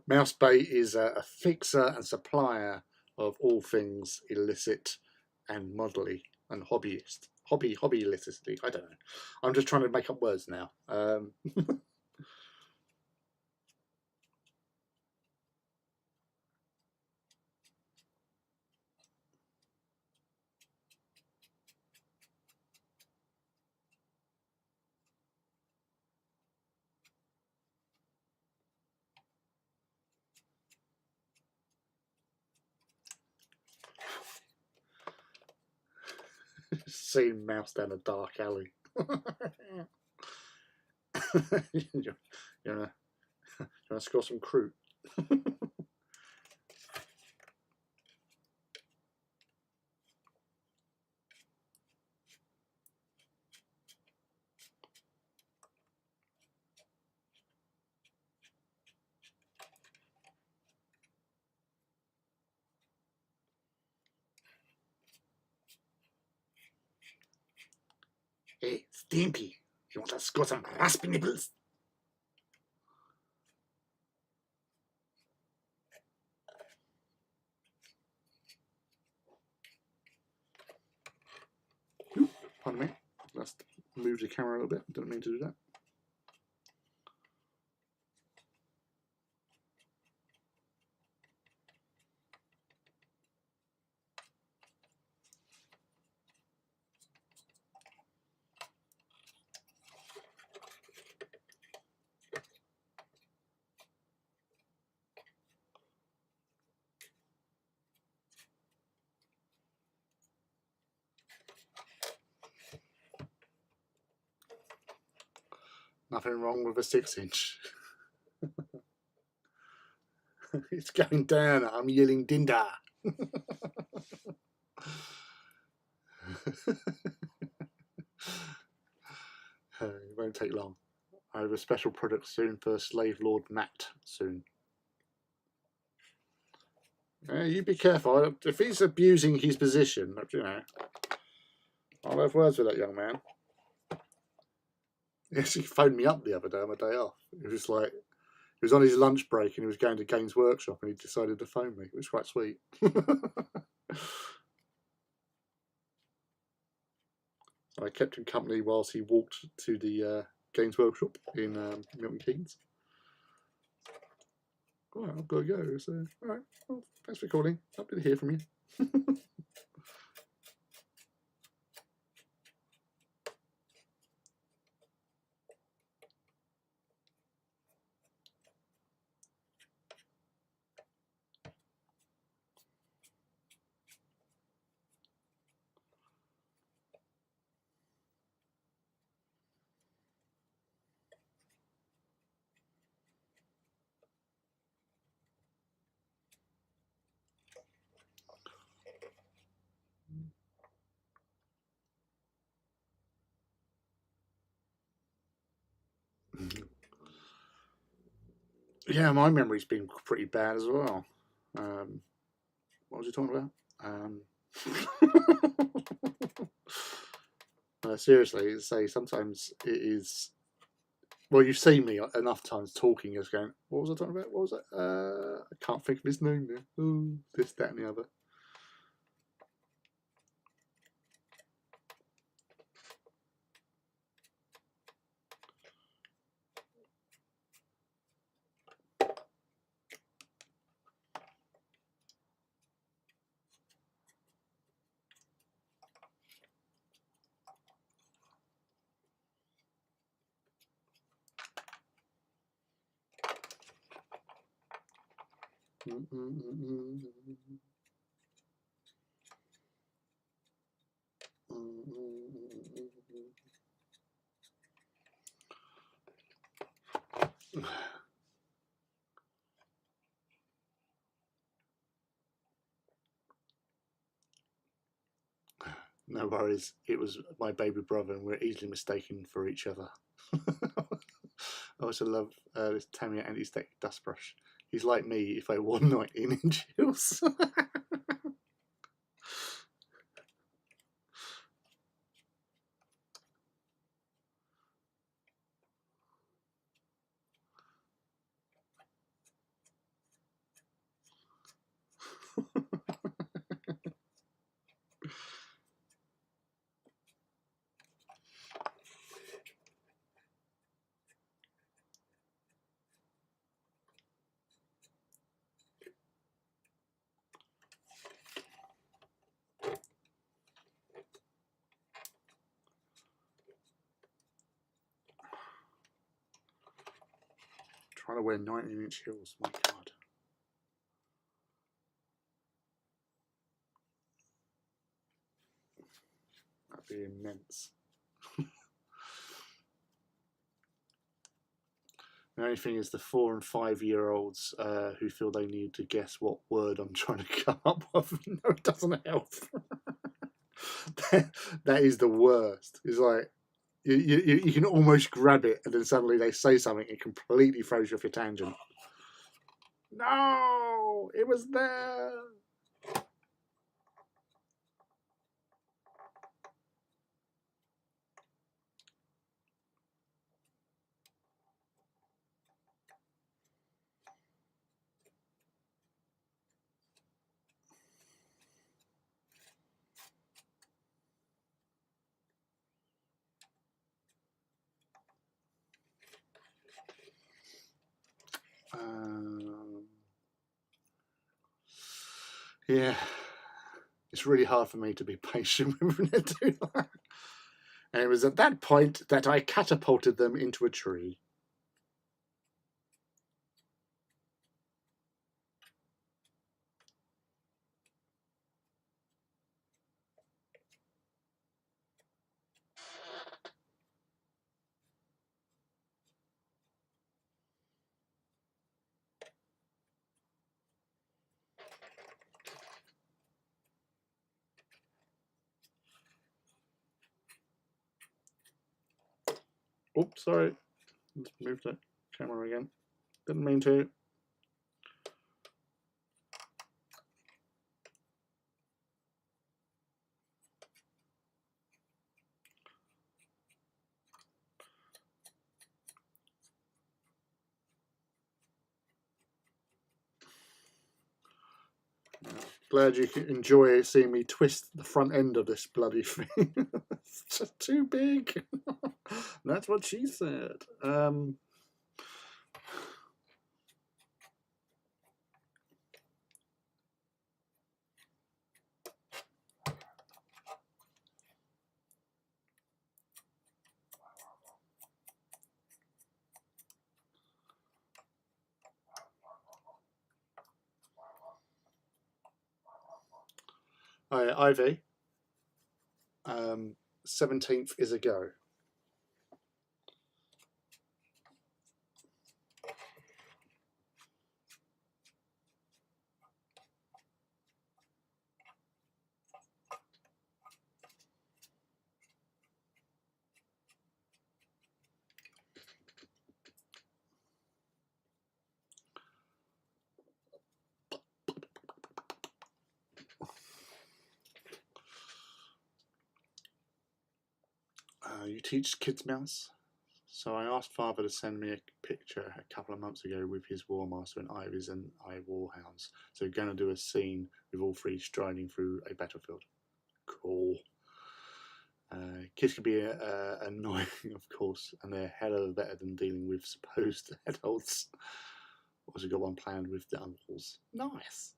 Mouse Bait is a fixer and supplier of all things illicit and modelly and hobbyist. Hobby illicitly. I don't know. I'm just trying to make up words now. Seeing mouse down a dark alley. you wanna score some crew? Hey, Stimpy, you want to score some raspy nipples? Ooh, pardon me. Let's move the camera a little bit. Didn't mean to do that. Nothing wrong with a 6-inch. It's going down. I'm yelling Dinda. It won't take long. I have a special product soon for Slave Lord Matt soon. You be careful. If he's abusing his position, you know, I'll have words with that young man. He actually phoned me up the other day on my day off. It was like, he was on his lunch break and he was going to Games Workshop and he decided to phone me. It was quite sweet. I kept him company whilst he walked to the Games Workshop in Milton Keynes. Oh, I've got to go. So, all right. Well, thanks for calling. Happy to hear from you. Yeah, my memory's been pretty bad as well. What was he talking about? Seriously, say sometimes it is. Well, you've seen me enough times talking, as going, "What was I talking about? What was it? I can't think of his name now. Oh, this, that, and the other." No worries. It was my baby brother, and we're easily mistaken for each other. I also love this Tamiya anti-static dust brush. He's like me if I wore 19-inch heels. Trying to wear 19-inch heels, my God. That'd be immense. The only thing is the 4 and 5-year-olds who feel they need to guess what word I'm trying to come up with. No, it doesn't help. That is the worst. It's like you can almost grab it, and then suddenly they say something and completely throws you off your tangent. No, it was there. Yeah, it's really hard for me to be patient when they do that. And it was at that point that I catapulted them into a tree. Oops, sorry. Let's move the camera again. Didn't mean to. Glad you can enjoy seeing me twist the front end of this bloody thing. It's just too big. That's what she said. Ivy, 17th is a go. You teach kids mouse? So I asked Father to send me a picture a couple of months ago with his War Master and Ivies and Warhounds. So we're going to do a scene with all three striding through a battlefield. Cool. Kids can be annoying, of course, and they're hell of better than dealing with supposed adults. Also got one planned with the uncles. Nice.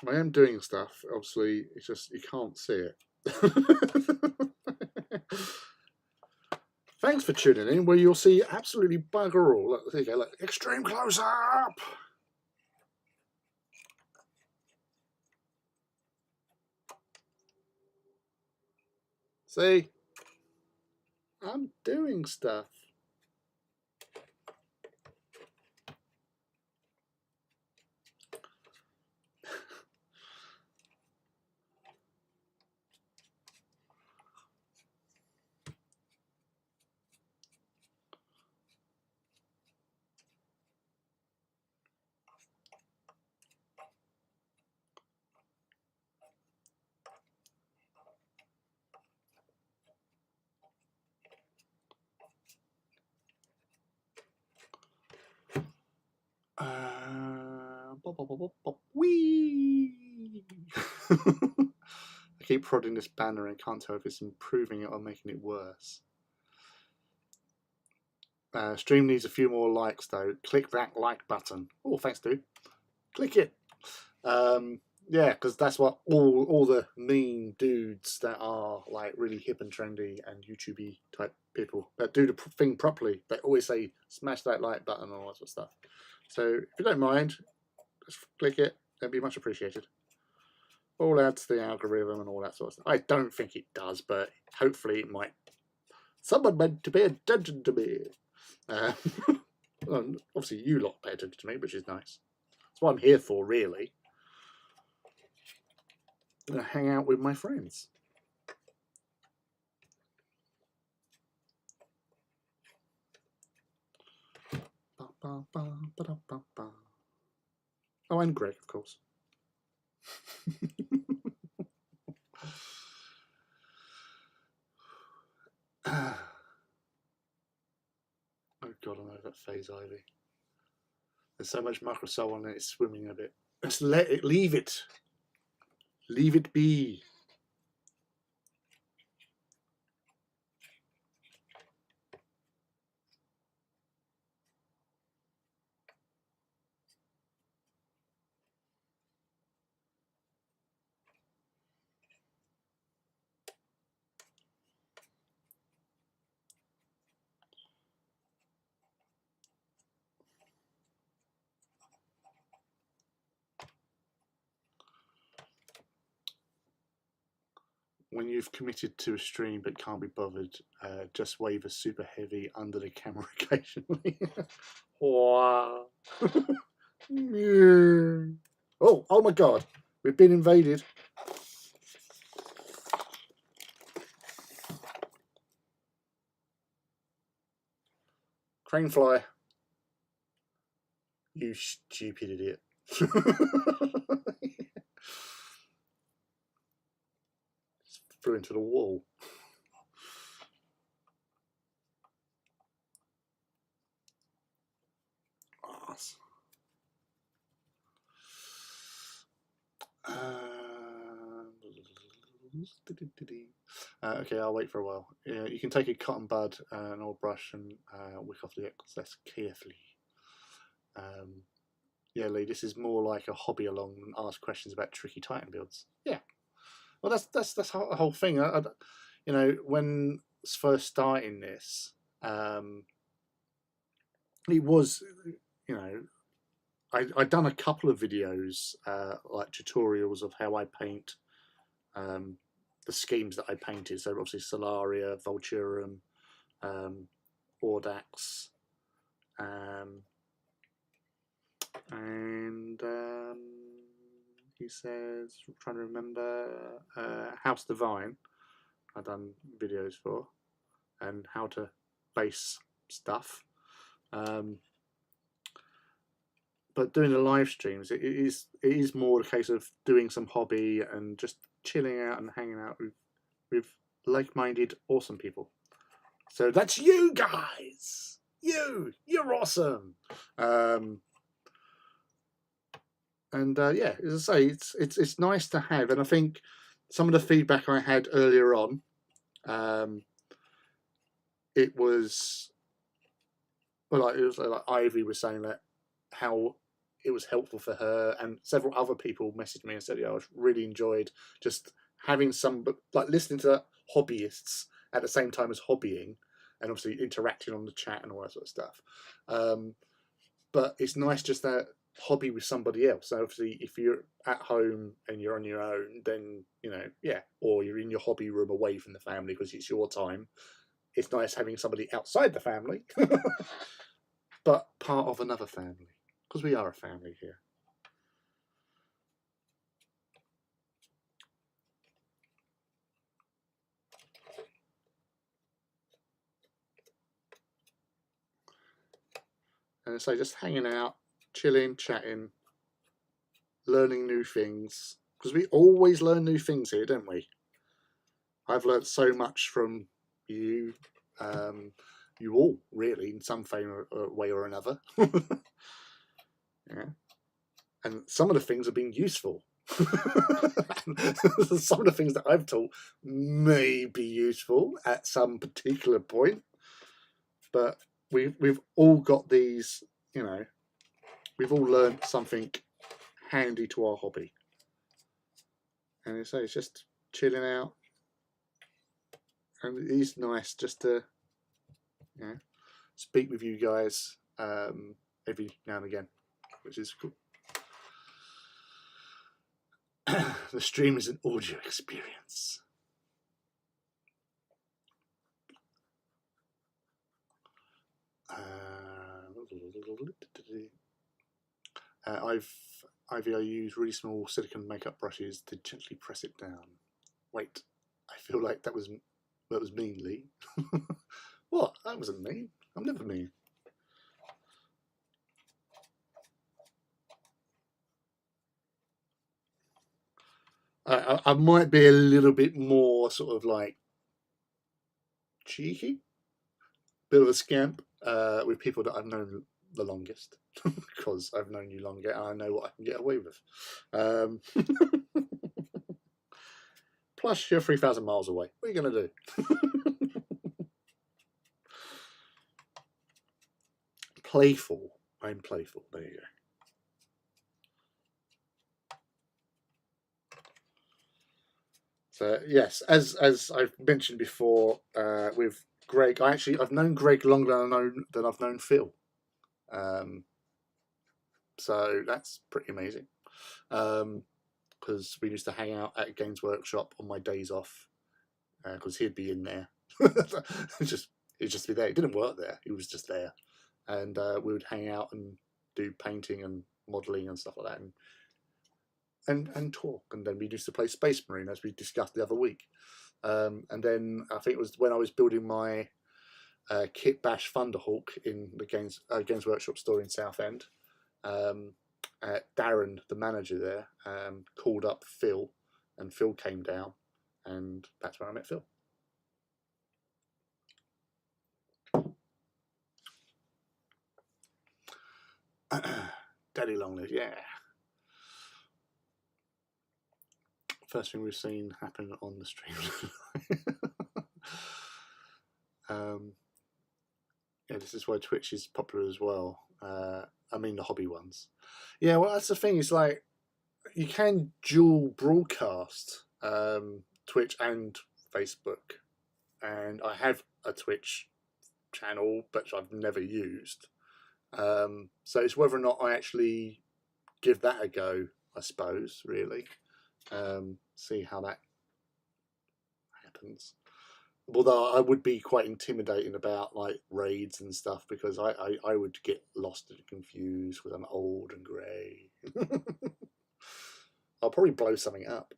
I am doing stuff, obviously, it's just you can't see it. Thanks for tuning in, where you'll see absolutely bugger all. Look, there you go, look, extreme close up. See? I'm doing stuff. Whee! I keep prodding this banner and can't tell if it's improving it or making it worse. Stream needs a few more likes though. Click that like button. Oh, thanks, dude. Click it. Yeah, because that's what all the mean dudes that are like really hip and trendy and YouTubey type people that do the thing properly, they always say smash that like button and all that sort of stuff. So if you don't mind, just click it. That'd be much appreciated. All adds to the algorithm and all that sort of stuff. I don't think it does, but hopefully it might. Someone meant to pay attention to me. Well, obviously you lot pay attention to me, which is nice. That's what I'm here for, really. I'm going to hang out with my friends. Oh, and Greg, of course. Oh God, I know that phase Ivy. There's so much Microsoft on it, it's swimming a bit. Just let it, leave it. Leave it be. When you've committed to a stream but can't be bothered, just wave a super heavy under the camera occasionally. Wow. Oh my God, we've been invaded. Crane fly. You stupid idiot. Flew into the wall. Arse. Okay, I'll wait for a while. Yeah, you can take a cotton bud, an old brush, and wick off the excess carefully. Yeah, Lee, this is more like a hobby along than ask questions about tricky Titan builds. Yeah, well, that's the whole thing. You know, when first starting this, it was, you know, I'd done a couple of videos, like tutorials of how I paint the schemes that I painted. So obviously Solaria, Vulturum, Audax, and he says, I'm trying to remember, House Divine, I've done videos for, and how to base stuff. But doing the live streams, it is more a case of doing some hobby and just chilling out and hanging out with like-minded, awesome people. So that's you guys. You're awesome. Yeah, as I say, it's nice to have, and I think some of the feedback I had earlier on, it was like Ivy was saying that how it was helpful for her, and several other people messaged me and said, "Yeah, I really enjoyed just having some like listening to hobbyists at the same time as hobbying, and obviously interacting on the chat and all that sort of stuff." But it's nice just that hobby with somebody else. So obviously, if you're at home and you're on your own, then or you're in your hobby room away from the family because it's your time. It's nice having somebody outside the family, but part of another family, because we are a family here. And so just hanging out, chilling, chatting, learning new things, because we always learn new things here, don't we? I've learned so much from you, you all, really, in some way or another. Yeah. And some of the things have been useful. Some of the things that I've taught may be useful at some particular point, but we've all got these, we've all learned something handy to our hobby. And so it's just chilling out, and it is nice just to speak with you guys every now and again, which is cool. The stream is an audio experience. I use really small silicone makeup brushes to gently press it down. Wait, I feel like that was mean, Lee. What? That wasn't mean. I'm never mean. I might be a little bit more sort of like cheeky, bit of a scamp with people that I've known the longest, because I've known you longer and I know what I can get away with. Plus, you're 3,000 miles away. What are you going to do? Playful. I'm playful. There you go. So yes, as I've mentioned before, with Greg, I've known Greg longer than I've known Phil. So that's pretty amazing. Because we used to hang out at Games Workshop on my days off, because he'd be in there. He'd just be there. He didn't work there. He was just there, and we would hang out and do painting and modelling and stuff like that, and talk. And then we used to play Space Marine, as we discussed the other week. And then I think it was when I was building my Kit Bash Thunderhawk in the Games Workshop store in Southend. Darren, the manager there, called up Phil, and Phil came down, and that's where I met Phil. Daddy Longlive, yeah. First thing we've seen happen on the stream. Yeah, this is why Twitch is popular as well. I mean, the hobby ones. Yeah, well, that's the thing. It's like you can dual broadcast Twitch and Facebook, and I have a Twitch channel, but I've never used. So it's whether or not I actually give that a go, I suppose, really. See how that happens. Although I would be quite intimidating about like raids and stuff, because I would get lost and confused because I'm old and grey. I'll probably blow something up.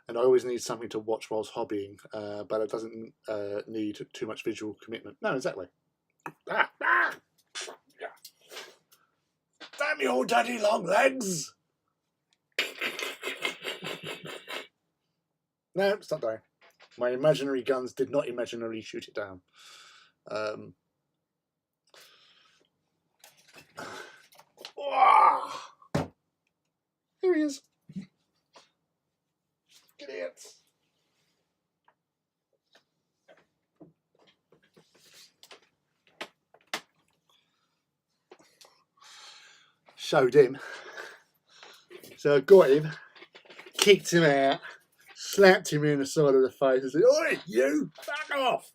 And I always need something to watch whilst hobbying, but it doesn't need too much visual commitment. No, exactly. Yeah. Damn your daddy long legs! No, it's not dying. My imaginary guns did not imaginarily shoot it down. Here he is. Idiots. Showed him. So I got him, kicked him out, slapped him in the side of the face and said, "Oi, you, back off!"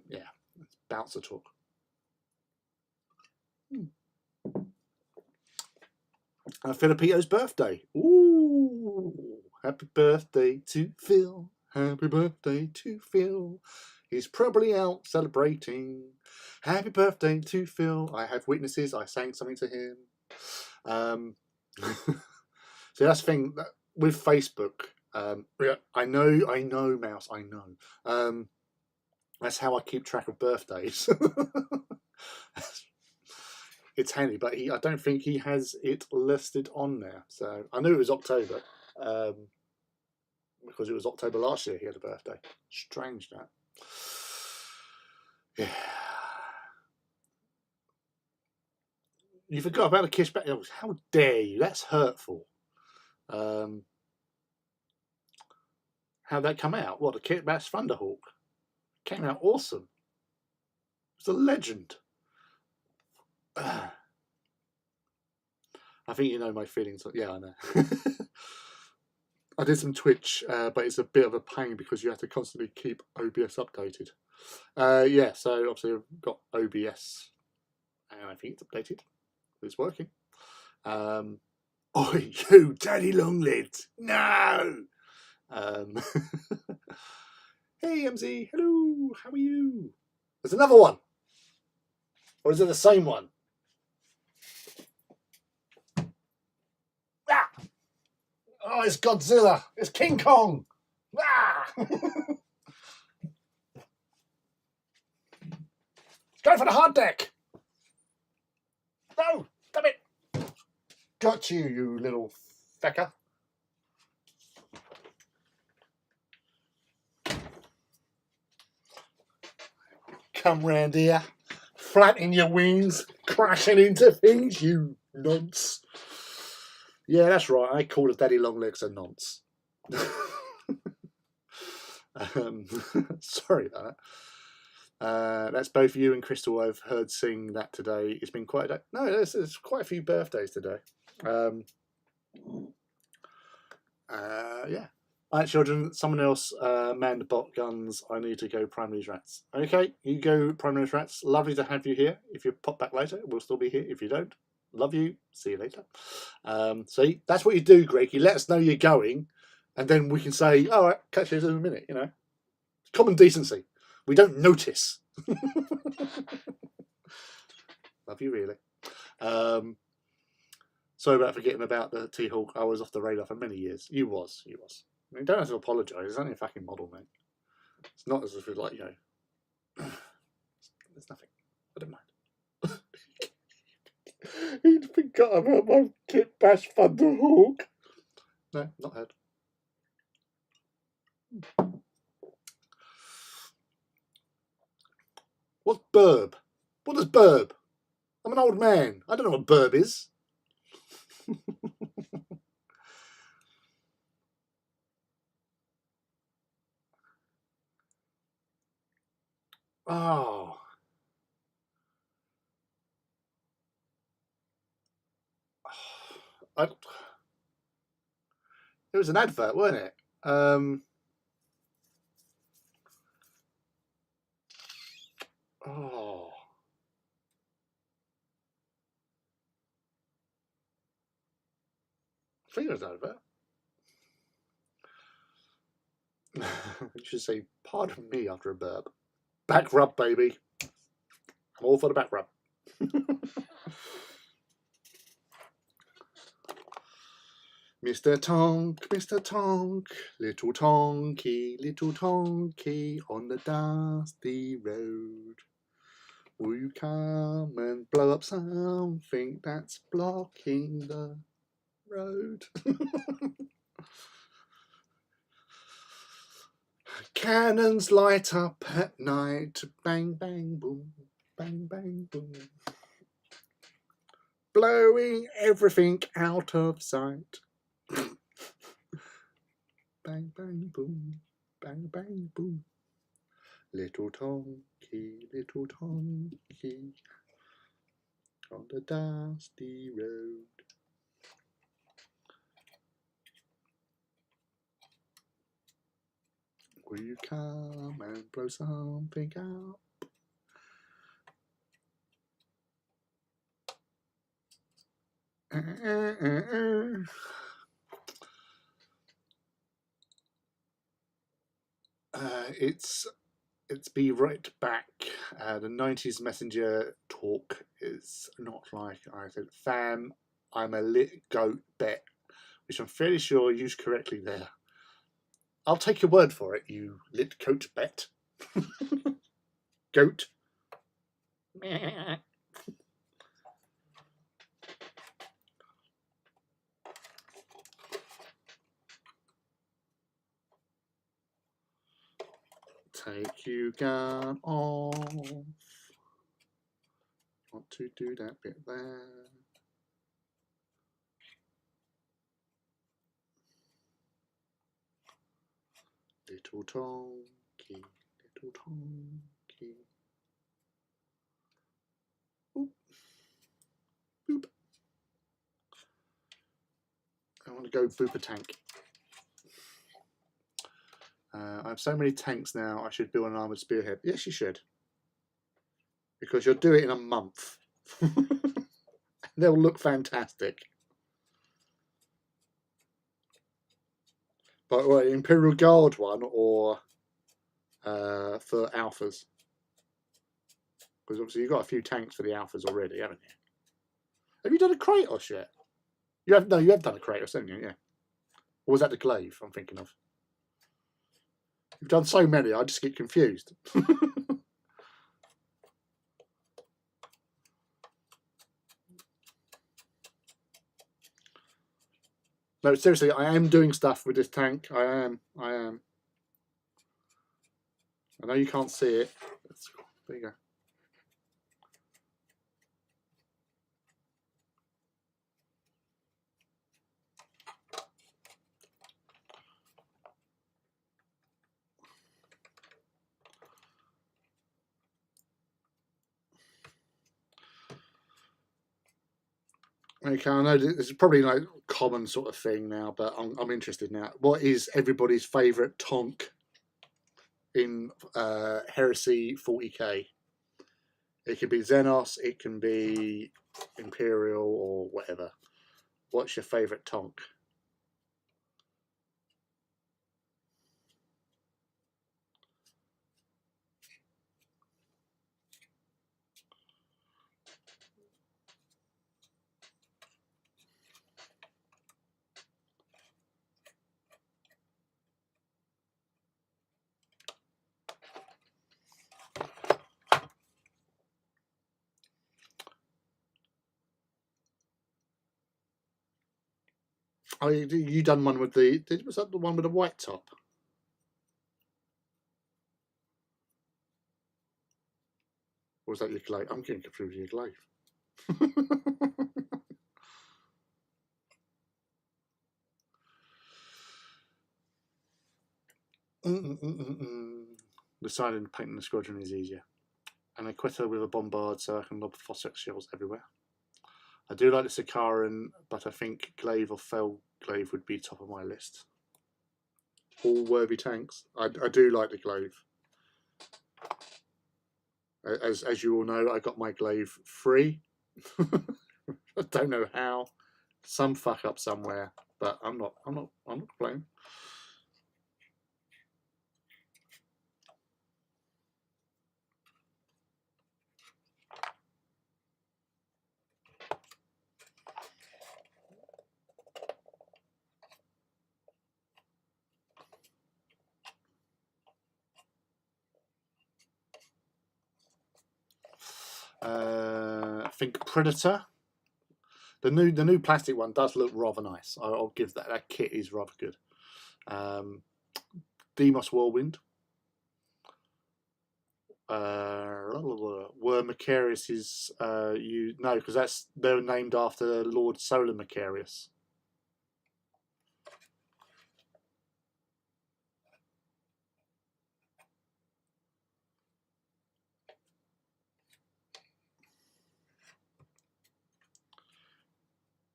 Yeah, bouncer talk. Filipito's birthday. Ooh, happy birthday to Phil. Happy birthday to Phil. He's probably out celebrating. Happy birthday to Phil. I have witnesses. I sang something to him. So that's the thing with Facebook. I know, Mouse. I know. That's how I keep track of birthdays. It's handy, but I don't think he has it listed on there. So I knew it was October, because it was October last year he had a birthday. Strange that. Yeah. You forgot about the kiss back. How dare you? That's hurtful. How'd that come out? What, the Kit Bash Thunderhawk? Came out awesome. It's a legend. I think you know my feelings. Yeah, I know. I did some Twitch, but it's a bit of a pain because you have to constantly keep OBS updated. Yeah, so obviously I've got OBS, and I think it's updated. It's working. Oi, you daddy long legs! No. Hey, MZ. Hello. How are you? There's another one. Or is it the same one? Ah! Oh, it's Godzilla. It's King Kong. Ah! Go for the hard deck. No, damn it. Got you, you little fecker. Come round here, flapping your wings, crashing into things, you nonce. Yeah, that's right. I call a daddy long legs a nonce. Sorry about that. That's both you and Crystal I've heard sing that today. It's been quite a day. No, there's quite a few birthdays today. Yeah. Alright, children, someone else manned the bot guns. I need to go primary rats. Okay, you go primary rats. Lovely to have you here. If you pop back later, we'll still be here. If you don't, love you. See you later. See, that's what you do, Greg. You let us know you're going, and then we can say, all right, catch you in a minute, you know. Common decency. We don't notice. Love you, really. Sorry about forgetting about the T-Hawk. I was off the radar for many years. You was. I mean, don't have to apologise. It's only a fucking model, mate. It's not as if it's like, you know, there's nothing. I don't mind. He'd forgot about my Kit Bash Thunderhawk. No, not heard. What's burb? What is burb? I'm an old man. I don't know what burb is. Oh. It was an advert, wasn't it? Oh. I think it was an advert. You should say, pardon me after a burp. Back rub, baby. I'm all for the back rub. Mr. Tonk, little Tonky, on the dusty road. Will you come and blow up something that's blocking the road? Cannons light up at night, bang, bang, boom, bang, bang, boom. Blowing everything out of sight. Bang, bang, boom, bang, bang, boom. Little Tonky, on the dusty road. Will you come and blow something out? It's be right back. The 90s Messenger talk is not like I said. Fam, I'm a lit goat bet, which I'm fairly sure I used correctly there. I'll take your word for it, you lit goat bet. Goat. Take you gun off. Want to do that bit there. Little Tonky, little Tonky. Boop. Boop. I want to go boop a tank. I have so many tanks now, I should build an armoured spearhead. Yes, you should. Because you'll do it in a month. They'll look fantastic. But what, Imperial Guard one or for alphas? Because obviously you've got a few tanks for the alphas already, haven't you? Have you done a Kratos yet? You have. No, you have done a Kratos, haven't you? Yeah. Or was that the glaive I'm thinking of? You've done so many, I just get confused. No, seriously, I am doing stuff with this tank. I am. I know you can't see it. There you go. Okay, I know this is probably like a common sort of thing now, but I'm interested now. What is everybody's favourite tonk in Heresy 40k? It can be Xenos, it can be Imperial, or whatever. What's your favourite tonk? Oh, you done one with the? Was that the one with the white top? Or was that your glaive? I'm getting confused with your glaive. Deciding painting the squadron is easier. And a quitter with a bombard so I can lob Phosphex shells everywhere. I do like the Sikaran, but I think glaive or fell glaive would be top of my list. All worthy tanks. I do like the glaive. As you all know, I got my glaive free. I don't know how. Some fuck up somewhere, but I'm not playing. I think Predator. The new plastic one does look rather nice. I'll give that. That kit is rather good. Demos Whirlwind. Were Macarius is because they're named after Lord Solar Macarius.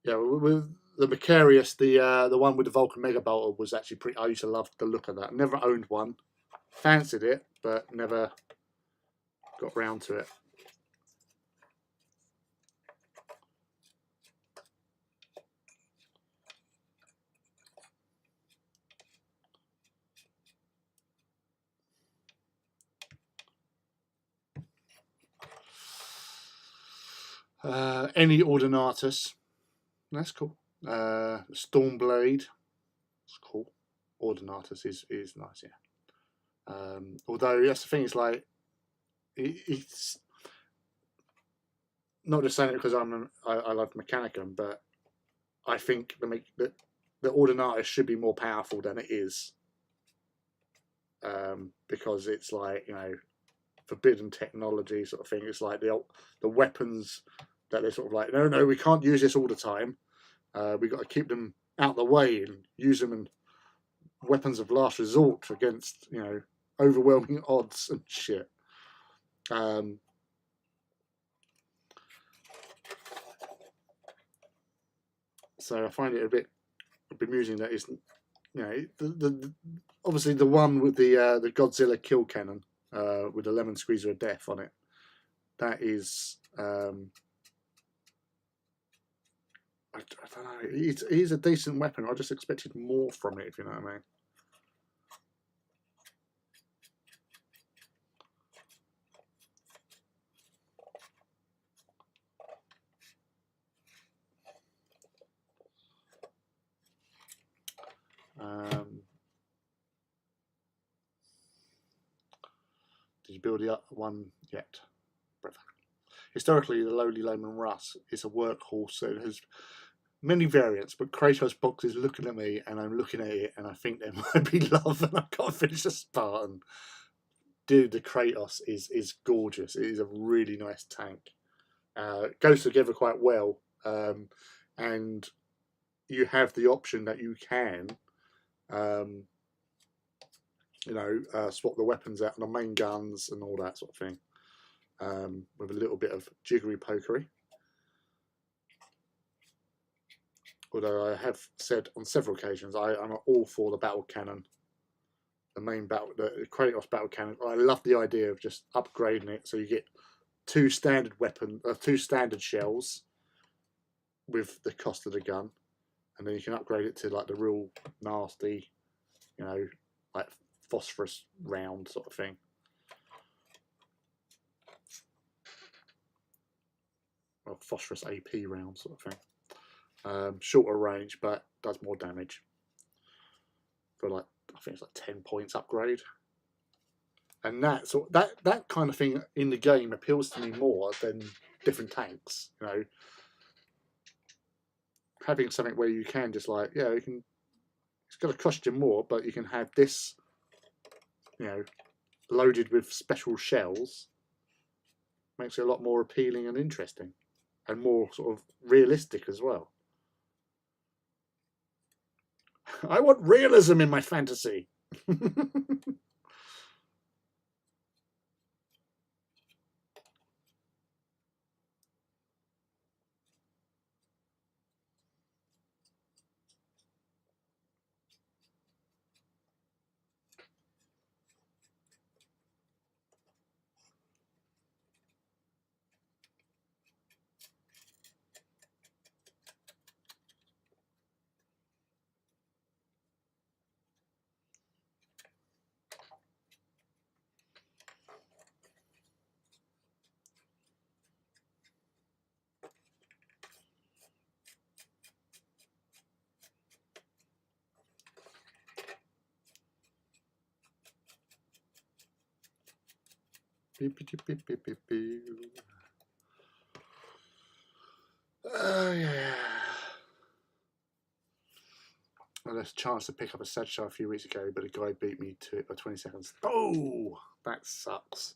Yeah, with the Macarius, the one with the Vulcan Mega Bolter was actually pretty. I used to love the look of that. Never owned one, fancied it, but never got round to it. Any Ordinatus, that's cool. Stormblade, it's cool. Ordinatus is nice, yeah. Although that's the thing, it's like it's not just saying it because I love Mechanicum, but I think the Ordinatus should be more powerful than it is, because it's like, you know, forbidden technology sort of thing. It's like the weapons that they're sort of like, no, we can't use this all the time. We've got to keep them out of the way and use them in weapons of last resort against, you know, overwhelming odds and shit. So I find it a bit bemusing that it's, you know, obviously the one with the Godzilla kill cannon with the lemon squeezer of death on it. That is, I don't know. It is a decent weapon. I just expected more from it, if you know what I mean. Did you build the one yet? Historically, the lowly Lehman Russ is a workhorse that has many variants, but Kratos box is looking at me and I'm looking at it and I think there might be love and I can't finish a Spartan. Dude, the Kratos is gorgeous. It is a really nice tank. Goes together quite well, and you have the option that you can, swap the weapons out on the main guns and all that sort of thing, with a little bit of jiggery pokery. Although I have said on several occasions I'm all for the battle cannon, the Kratos battle cannon. I love the idea of just upgrading it so you get two standard shells with the cost of the gun, and then you can upgrade it to like the real nasty, you know, like phosphorus round sort of thing. Or phosphorus AP round sort of thing. Shorter range, but does more damage. For like, I think it's like 10 points upgrade. And that kind of thing in the game appeals to me more than different tanks. You know, having something where you can just like, yeah, you can. It's going to cost you more, but you can have this, you know, loaded with special shells. Makes it a lot more appealing and interesting, and more sort of realistic as well. I want realism in my fantasy. Yeah. I had a chance to pick up a Sagittarius a few weeks ago, but a guy beat me to it by 20 seconds. Oh, that sucks.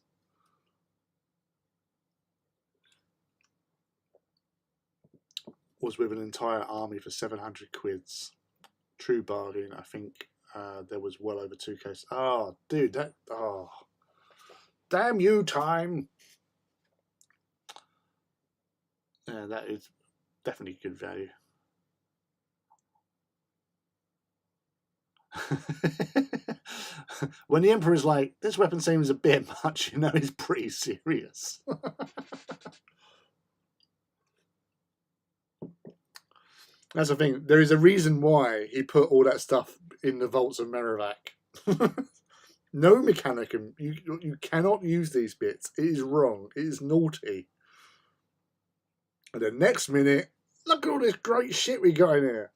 Was with an entire army for 700 quids. True bargain. I think there was well over 2K. Oh, dude, that. Oh. Damn you, time. Yeah, that is definitely good value. When the Emperor's like, this weapon seems a bit much, you know, he's pretty serious. That's the thing. There is a reason why he put all that stuff in the vaults of Merrivac. No mechanicum. You cannot use these bits. It is wrong. It is naughty. And the next minute, look at all this great shit we got in here.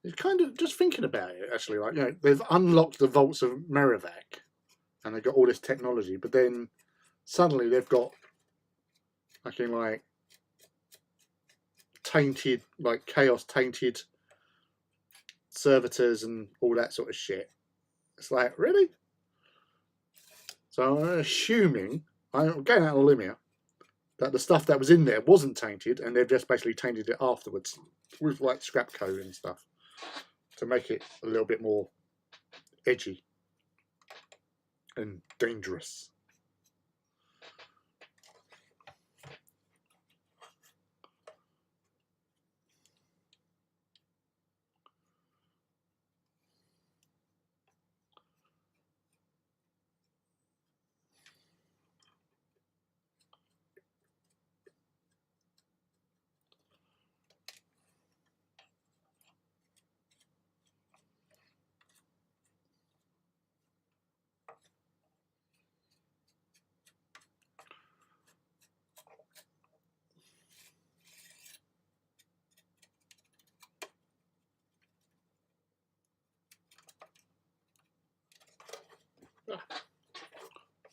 It's kind of just thinking about it, actually. Like, you know, they've unlocked the vaults of Merrivac, and they've got all this technology, but then suddenly they've got fucking like tainted, like chaos tainted servitors and all that sort of shit. It's like, really? So I'm assuming, I'm going out on a limb here, that the stuff that was in there wasn't tainted, and they've just basically tainted it afterwards with like scrap code and stuff to make it a little bit more edgy and dangerous.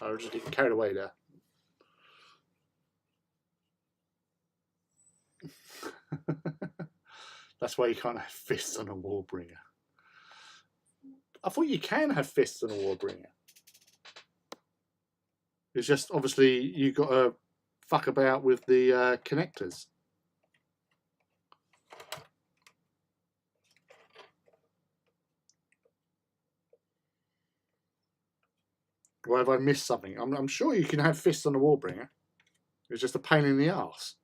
I was just getting carried away there. That's why you can't have fists on a Warbringer. I thought you can have fists on a Warbringer. It's just obviously you got to fuck about with the connectors. Why have I missed something? I'm sure you can have fists on a Warbringer. It's just a pain in the arse.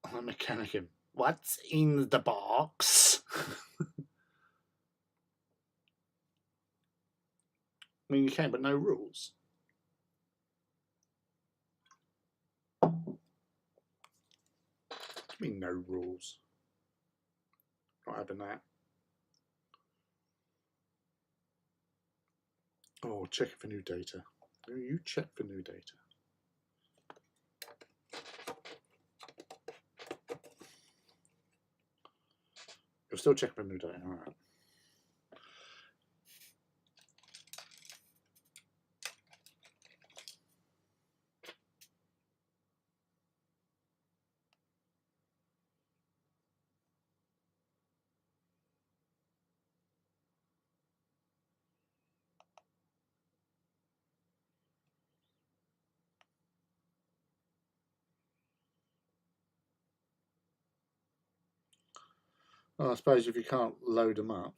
I'm a mechanicum. What's in the box? I mean, you can, but no rules. What do you mean, no rules? Not having that. Oh, check for new data. You check for new data. You'll still check for new data, all right. Well, I suppose if you can't load them up.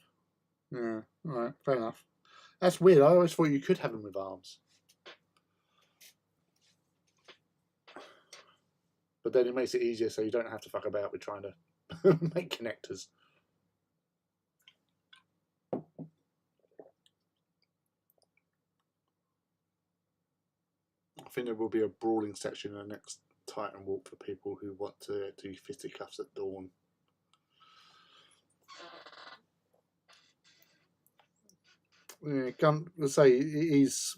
Yeah, all right, fair enough. That's weird. I always thought you could have them with arms. But then it makes it easier so you don't have to fuck about with trying to make connectors. I think there will be a brawling section in the next Titan Walk for people who want to do fisticuffs at dawn. Yeah, gun. Let's say it is.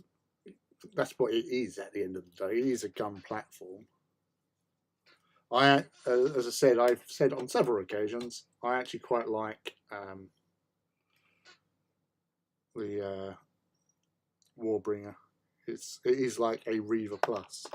That's what it is at the end of the day. It is a gun platform. As I said, I've said on several occasions, I actually quite like the Warbringer. It is like a Reaver Plus.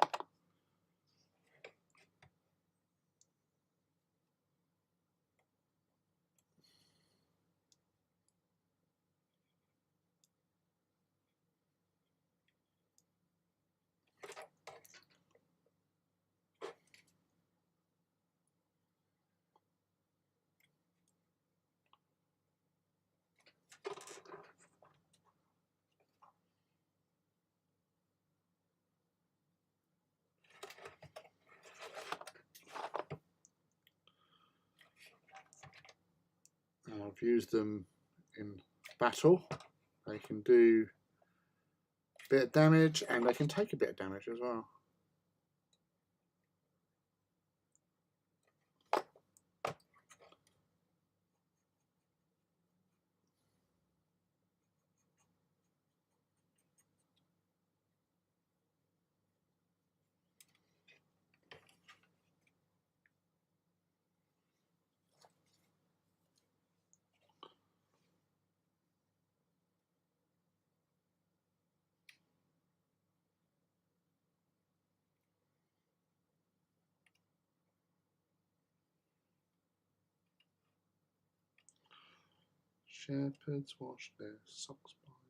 And I've used them in battle. They can do a bit of damage and they can take a bit of damage as well. Shepherds wash their socks by night.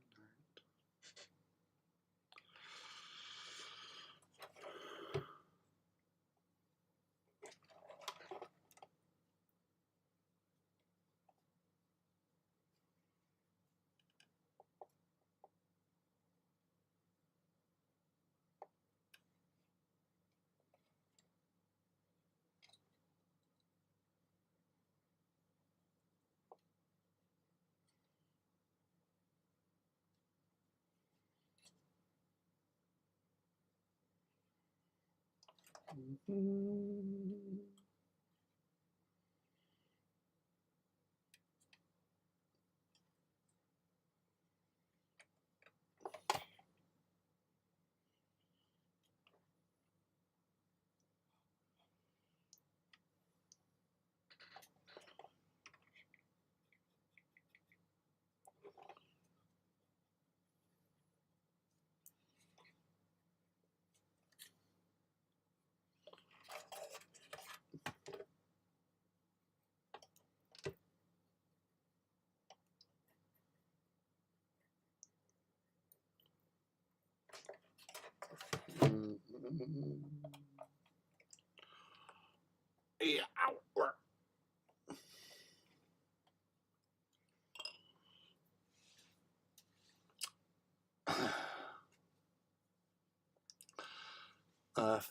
Yeah.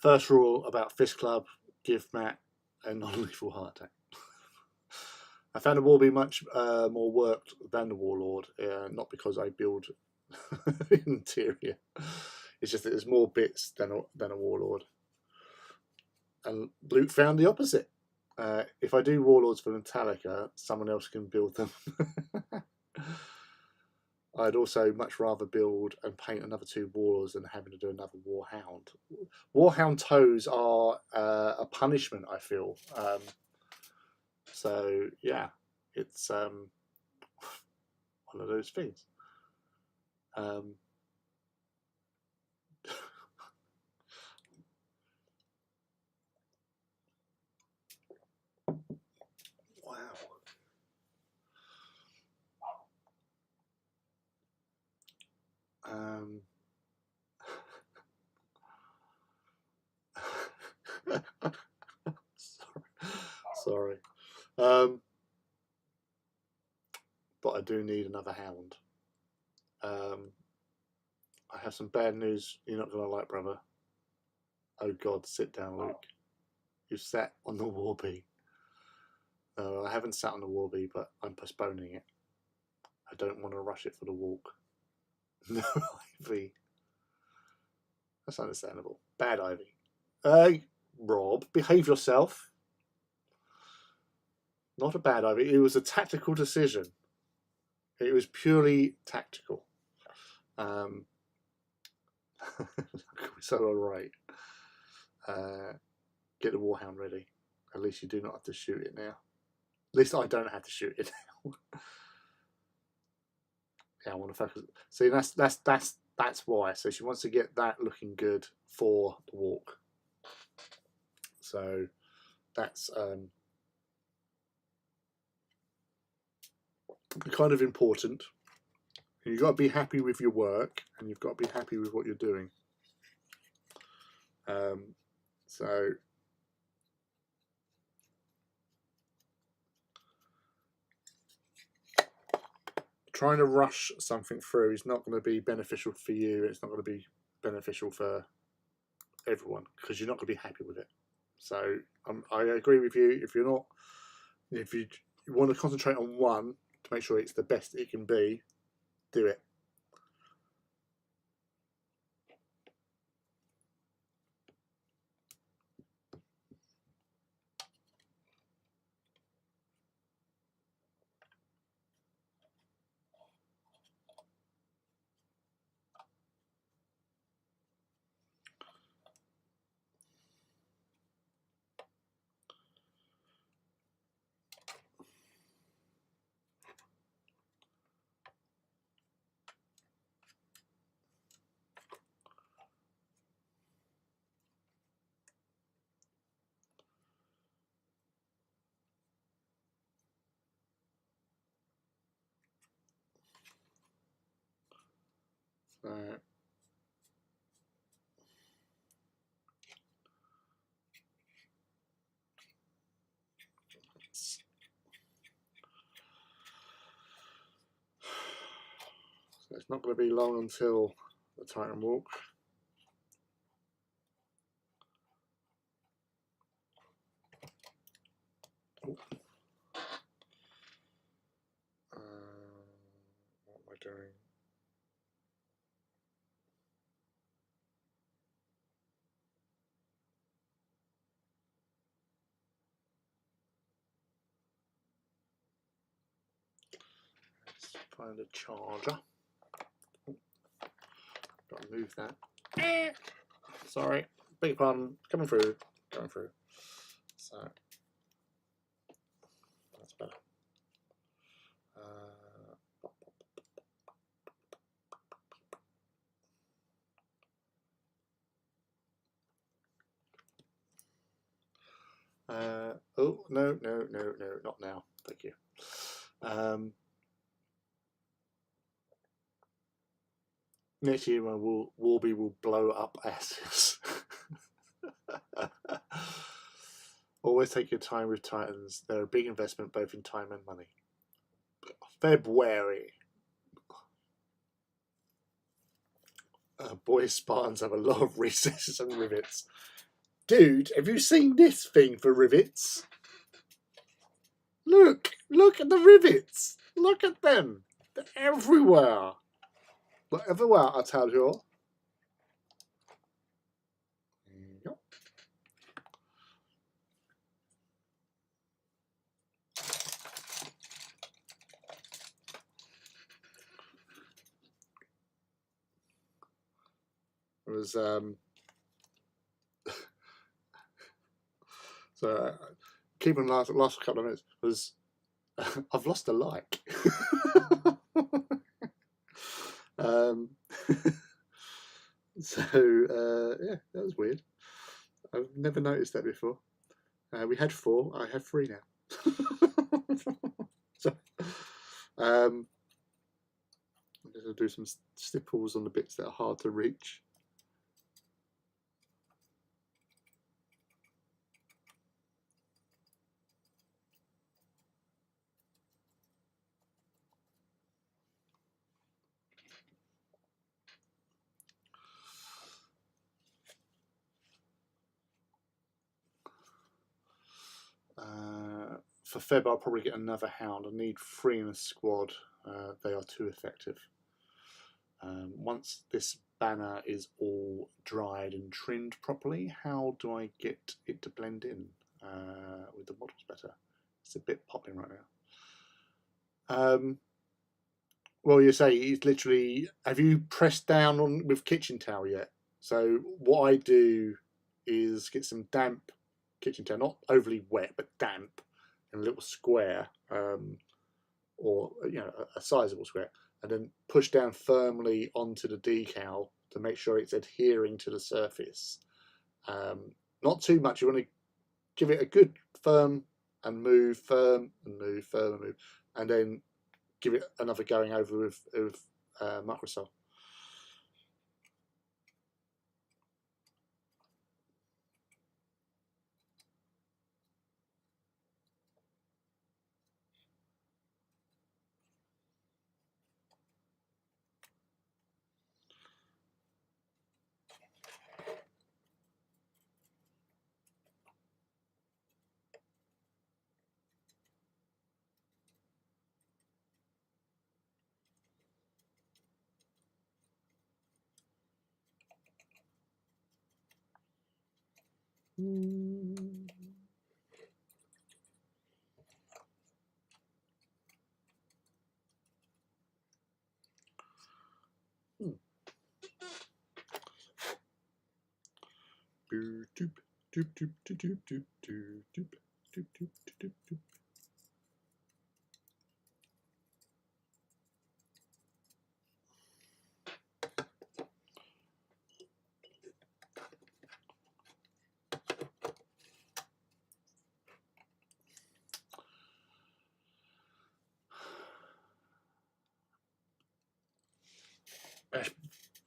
First rule about Fist Club: give Matt a non-lethal heart attack. I found the war be much more worked than the Warlord, not because I build interior. It's just that there's more bits than a Warlord. And Luke found the opposite. If I do Warlords for Metallica, someone else can build them. I'd also much rather build and paint another 2 Warlords than having to do another Warhound. Warhound toes are a punishment, I feel. So yeah, it's one of those things. Wow. Sorry. But I do need another hound. I have some bad news you're not going to like, brother. Oh God, sit down, Luke. You sat on the Warby. I haven't sat on the Warby, but I'm postponing it. I don't want to rush it for the walk. No, Ivy. That's understandable. Bad Ivy. Rob, behave yourself. Not a bad Ivy. It was a tactical decision. It was purely tactical. So all right. Get the Warhound ready. At least you do not have to shoot it now. At least I don't have to shoot it now. Yeah, I want to focus. See, that's why. So she wants to get that looking good for the walk. So that's kind of important. You've got to be happy with your work, and you've got to be happy with what you're doing. So trying to rush something through is not going to be beneficial for you. It's not going to be beneficial for everyone because you're not going to be happy with it. So I agree with you. If you want to concentrate on one to make sure it's the best it can be, do it. So it's not going to be long until the Titan walk. What am I doing? Let's find a charger. Got to move that. Sorry, beg your pardon. Coming through. So that's better. Oh no, not now. Thank you. Next year, when Warby will blow up asses. Always take your time with Titans. They're a big investment both in time and money. February. Boy, Spartans have a lot of recesses and rivets. Dude, have you seen this thing for rivets? Look at the rivets. Look at them. They're everywhere. But everywhere, I tell you. Yep. It was so keeping last couple of minutes was I've lost a like. So yeah, that was weird. I've never noticed that before. We had 4. I have 3 now. So I'm going to do some stipples on the bits that are hard to reach. for Feb, I'll probably get another hound. I need 3 in a squad. They are too effective. Once this banner is all dried and trimmed properly, how do I get it to blend in with the models better? It's a bit popping right now. Well, you say it's literally. Have you pressed down on with kitchen towel yet? So what I do is get some damp kitchen towel, not overly wet, but damp, in a little square, or a sizable square, and then push down firmly onto the decal to make sure it's adhering to the surface. Not too much. You want to give it a good firm and move, firm and move, firm and move, and then give it another going over with Microsol.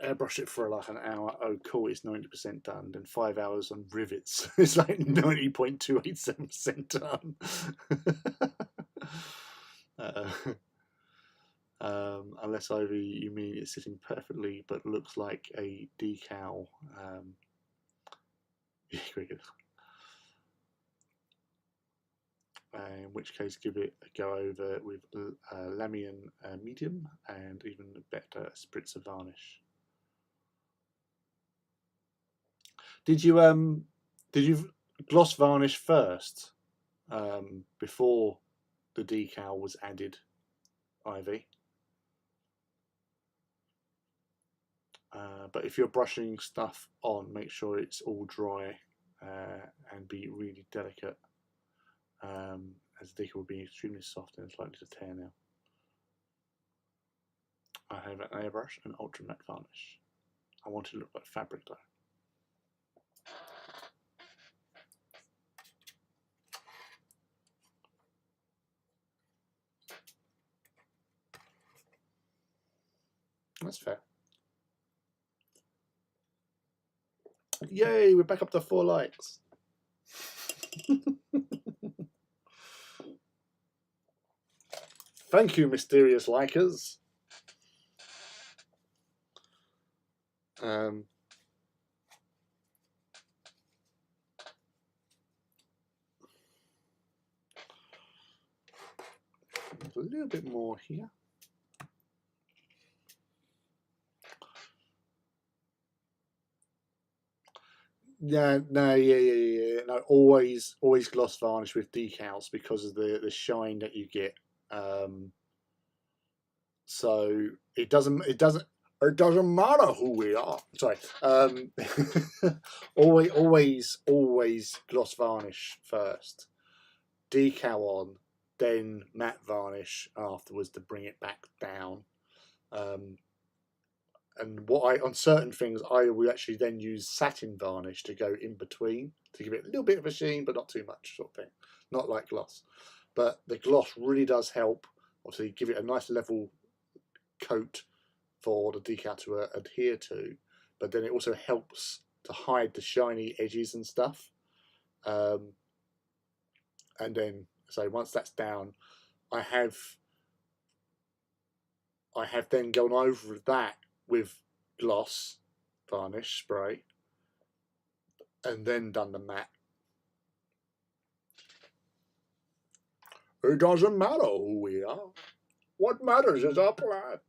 Airbrush it for like an hour. Oh, cool! It's 90% done. Then 5 hours on rivets. It's like 90.287% done. Unless either you mean it's sitting perfectly, but looks like a decal. Yeah, cricket. In which case, give it a go over with Lamian medium and even better spritz of varnish. Did you gloss varnish first before the decal was added, Ivy? But if you're brushing stuff on, make sure it's all dry and be really delicate, as the decal will be extremely soft and it's likely to tear now. I have an airbrush and ultra matte varnish. I want it to look like fabric though. That's fair. Yay, we're back up to 4 likes. Thank you, mysterious likers. A little bit more here. Yeah, no, yeah. No, always gloss varnish with decals because of the shine that you get. So it doesn't matter who we are. Sorry. always gloss varnish first, decal on, then matte varnish afterwards to bring it back down. And on certain things, I will actually then use satin varnish to go in between to give it a little bit of a sheen, but not too much, sort of thing. Not like gloss, but the gloss really does help. Obviously, give it a nice level coat for the decal to adhere to, but then it also helps to hide the shiny edges and stuff. And then, so once that's down, I have then gone over that with gloss varnish spray and then done the matte. It doesn't matter who we are. What matters is our plan.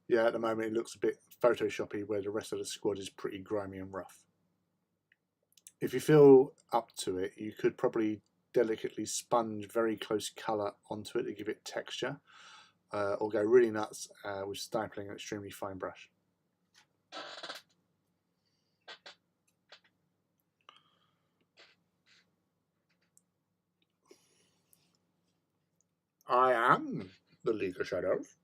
Yeah, at the moment it looks a bit photoshoppy where the rest of the squad is pretty grimy and rough. If you feel up to it, you could probably delicately sponge very close colour onto it to give it texture, or go really nuts with stipling an extremely fine brush. I am the League of Shadows.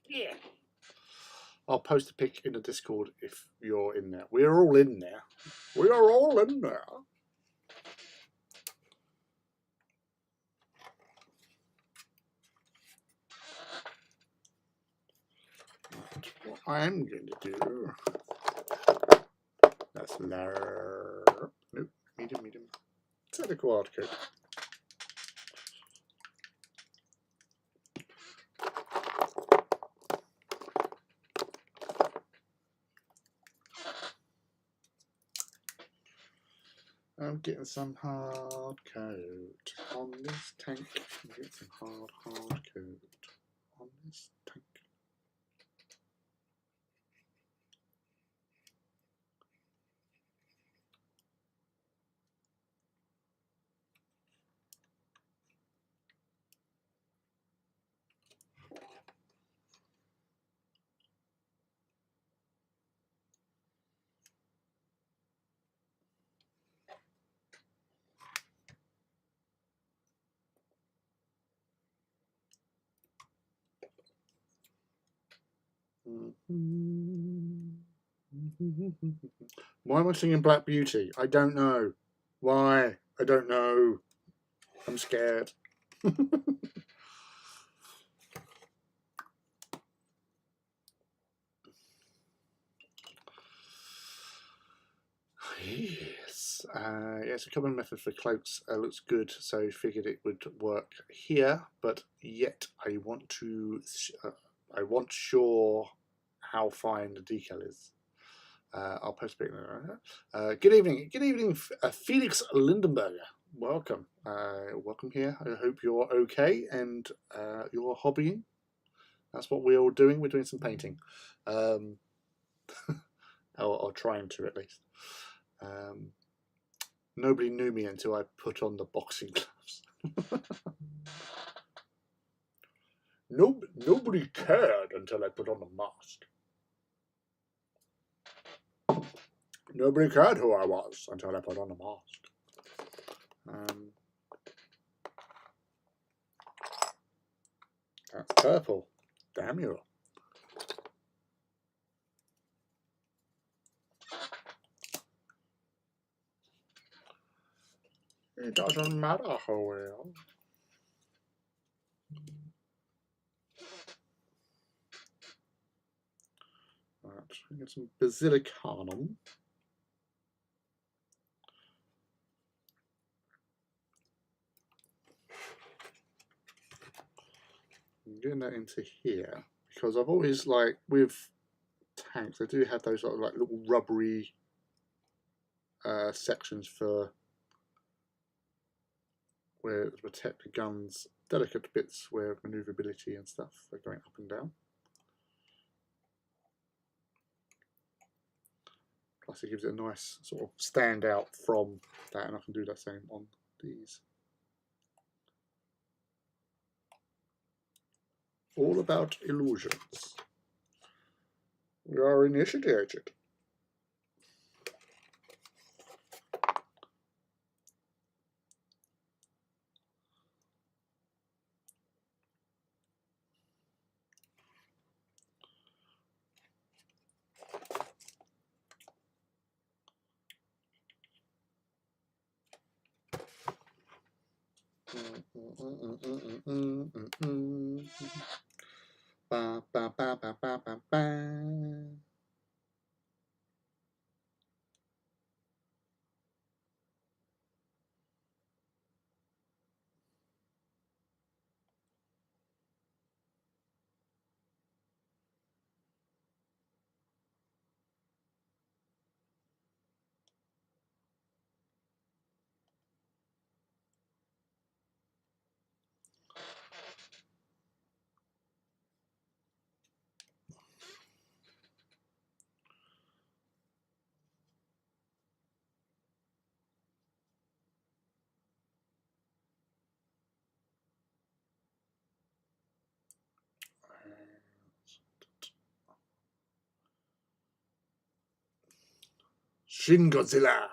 Yeah. I'll post a pic in the Discord if you're in there. We're all in there. We are all in there. What I am going to do. That's low. Nope. Medium. Technical art code. I'm getting some hard coat on this tank. I'm getting some hard coat on this tank. Why am I singing Black Beauty? I don't know. Why? I don't know. I'm scared. Yes. Yes, a common method for cloaks looks good, so figured it would work here, but yet I want sure how fine the decal is. I'll post a bit. Good evening, Felix Lindenberger. Welcome, welcome here. I hope you're okay and you're hobbying. That's what we're all doing. We're doing some painting, or trying to at least. Nobody knew me until I put on the boxing gloves. Nobody cared until I put on the mask. Nobody cared who I was until I put on the mask. That's purple. Damn you. It doesn't matter who we are. Right, we get some basilicanum. I'm getting that into here because I've always, like, with tanks, they do have those sort of like little rubbery sections for where to protect the guns delicate bits where manoeuvrability and stuff are going up and down. Plus it gives it a nice sort of stand out from that, and I can do that same on these. All about illusions. We are initiated. Ba, ba, ba, ba, ba, ba, ba. Shin Godzilla.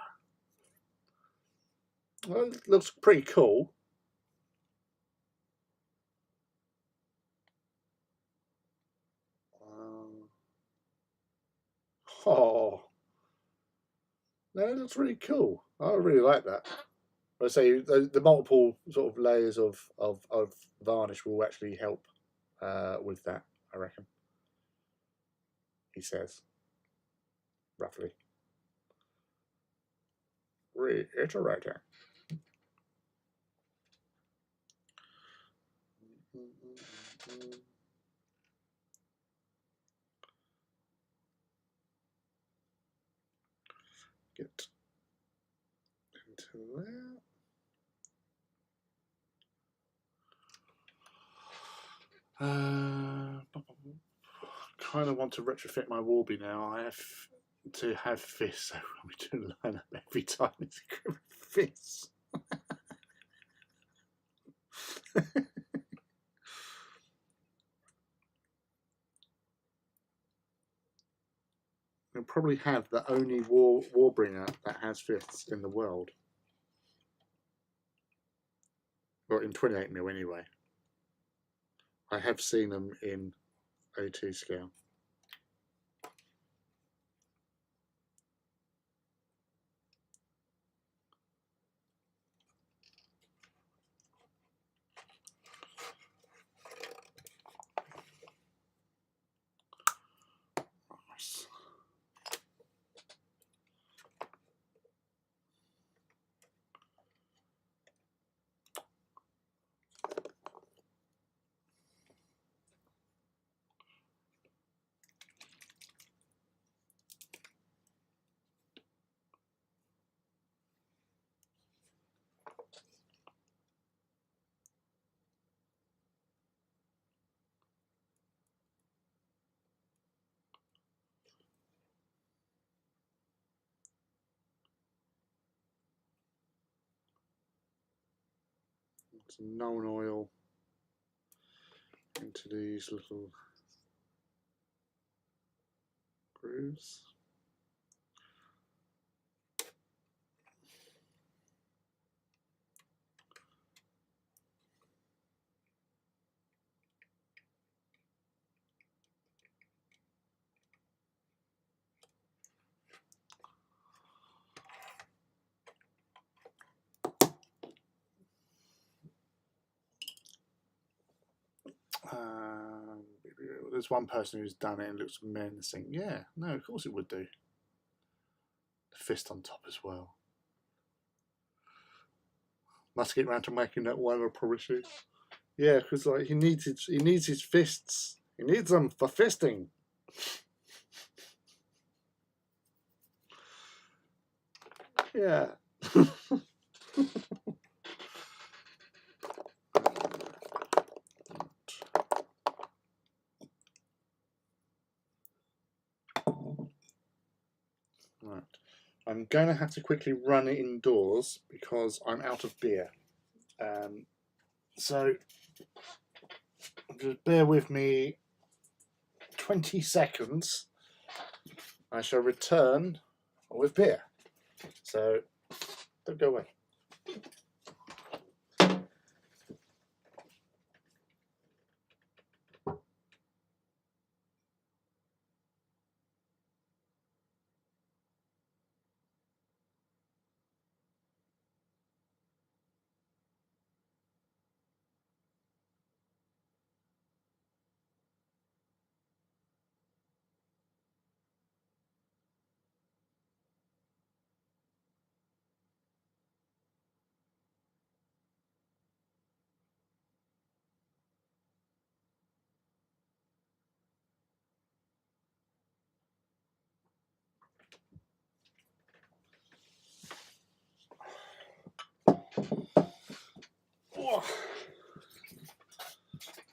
Well, it looks pretty cool. Oh, no, it looks really cool. I really like that. I say the multiple sort of layers of varnish will actually help with that, I reckon. He says, roughly. Reiterating. Get into that. Kind of want to retrofit my Warby now. I have to have fists, so we do line up every time it's a fists. You'll probably have the only Warbringer that has fists in the world. Well, in 28mm anyway. I have seen them in A2 scale. Nice. Some known oil into these little grooves. There's one person who's done it and looks menacing. Yeah, no, of course it would do. The fist on top as well. Must get round to making that one, I promise you. Yeah, because like he needs his fists. He needs them for fisting. Yeah. going to have to quickly run it indoors because I'm out of beer. So just bear with me 20 seconds. I shall return with beer. So don't go away.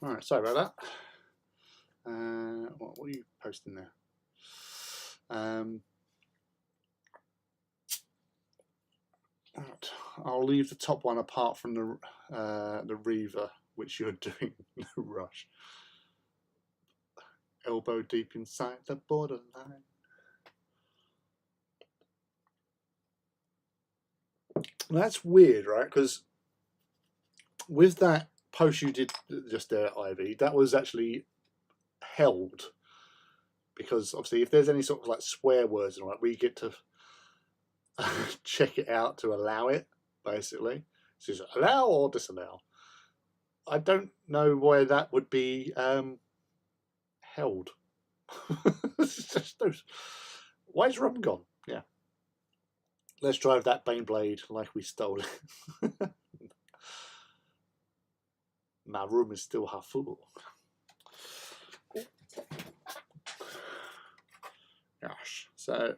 All right, sorry about that. What are you posting there? I'll leave the top one apart from the Reaver, which you're doing. No rush. Elbow deep inside the borderline. That's weird, right? Because with that post you did just there, Ivy, that was actually held. Because obviously, if there's any sort of like swear words and all that, we get to check it out to allow it, basically. So it's allow or disallow. I don't know why that would be held. Why's rum gone? Yeah. Let's drive that Baneblade like we stole it. My room is still half full. Gosh. So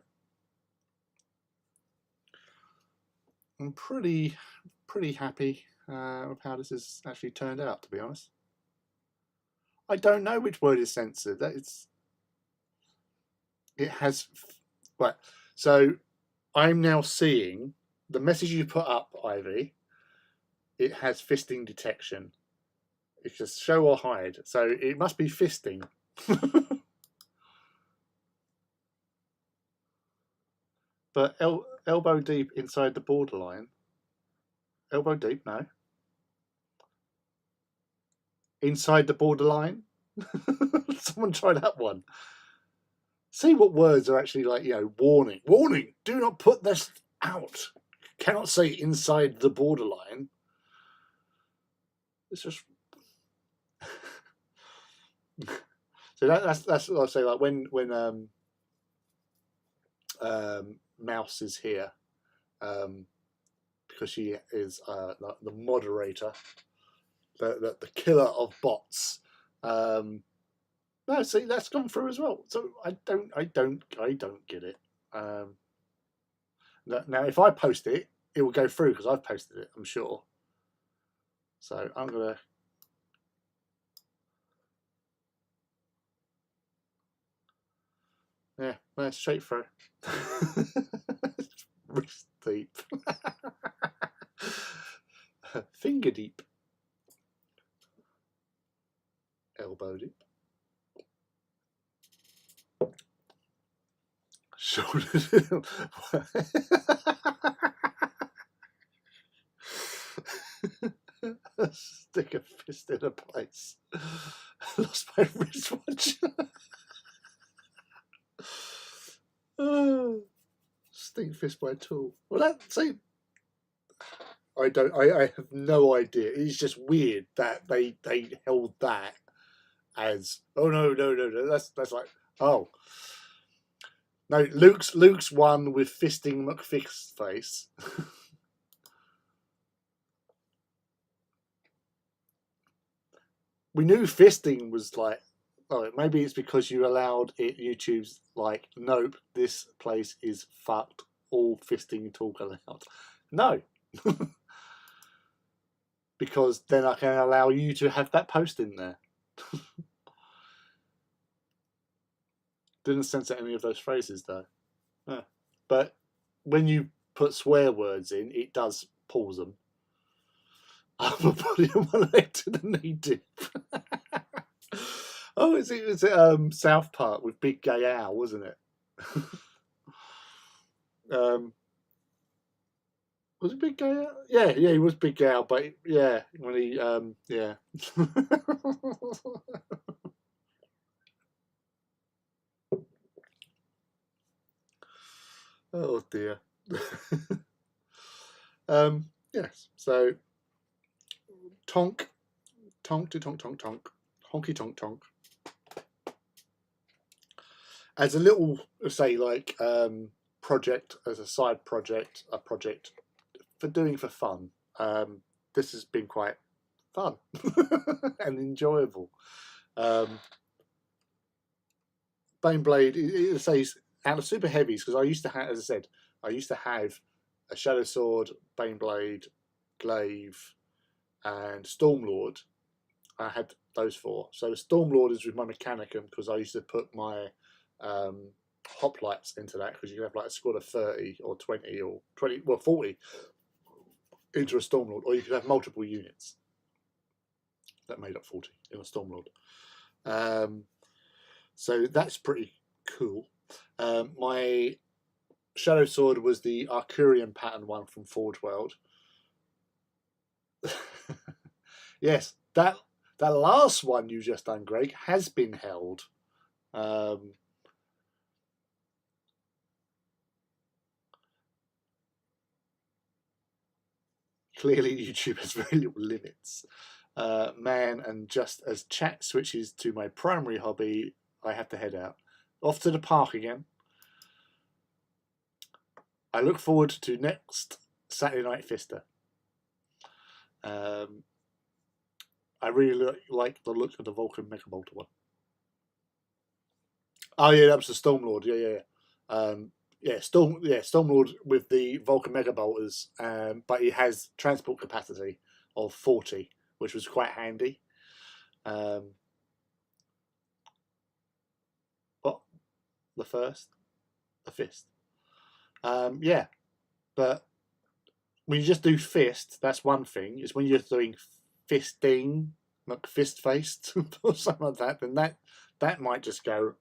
I'm pretty happy with how this has actually turned out, to be honest. I don't know which word is censored. It has, right. So I'm now seeing the message you put up, Ivy. It has fisting detection. It's just show or hide. So it must be fisting. But elbow deep inside the borderline. Elbow deep, no. Inside the borderline. Someone try that one. See what words are actually like, warning. Warning, do not put this out. Cannot say inside the borderline. It's just so that's what I say. Like when Mouse is here, because she is like the moderator, the killer of bots. No, see, that's gone through as well. So I don't get it. Now, if I post it, it will go through because I've posted it, I'm sure. So I'm gonna. Yeah, no, straight through. Wrist deep. Finger deep. Elbow deep. Shoulder deep. Stick a fist in a place. Lost my wristwatch. Stink fist by a tool. Well, I have no idea. It's just weird that they held that as no. That's like no. Luke's one with fisting McFix face. We knew fisting was like, maybe it's because you allowed it. YouTube's like, nope, this place is fucked. All fisting talk allowed. No. Because then I can allow you to have that post in there. Didn't censor any of those phrases though. Yeah. But when you put swear words in, it does pause them. I'm putting my leg to the knee dip. Oh, it was South Park with Big Gay Al, wasn't it? Was it Big Gay Al? Yeah, he was Big Gay Al, but yeah, when he yeah. Oh dear. Yes. So tonk, tonk to tonk tonk tonk, honky tonk tonk. As a little, say, like project, as a side project, a project for doing for fun. This has been quite fun and enjoyable. Baneblade, it says out of super heavies, because I used to have, as I said, I used to have a Shadow Sword, Baneblade, Glaive, and Stormlord. I had those 4. So Stormlord is with my Mechanicum, because I used to put my hoplites into that, because you can have like a squad of 30 or 20 or 20, well 40 into a Stormlord, or you could have multiple units that made up 40 in a Stormlord. So that's pretty cool. My Shadow Sword was the Arcurian pattern one from Forge World. Yes, that last one you just done, Greg, has been held. Clearly, YouTube has very little limits. Man, and just as chat switches to my primary hobby, I have to head out. Off to the park again. I look forward to next Saturday Night Fister. I really like the look of the Vulcan Megabolter one. Oh yeah, that was the Stormlord. Yeah. Stormlord with the Vulcan Megabolters, but it has transport capacity of 40, which was quite handy. What? The fist. Yeah, but when you just do fist, that's one thing. It's when you're doing fisting, like fist faced or something like that, then that might just go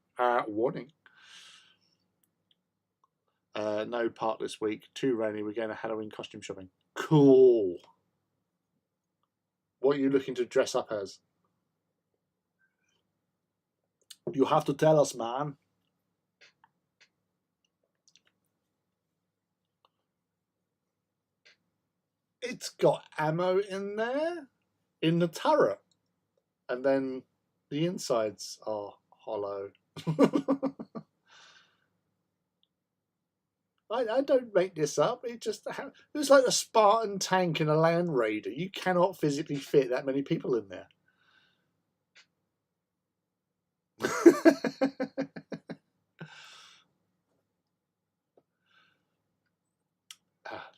warning. No park this week. Too rainy. We're going to Halloween costume shopping. Cool. What are you looking to dress up as? You have to tell us, man. It's got ammo in there, in the turret, and then the insides are hollow. I don't make this up. It's like a Spartan tank in a Land Raider. You cannot physically fit that many people in there.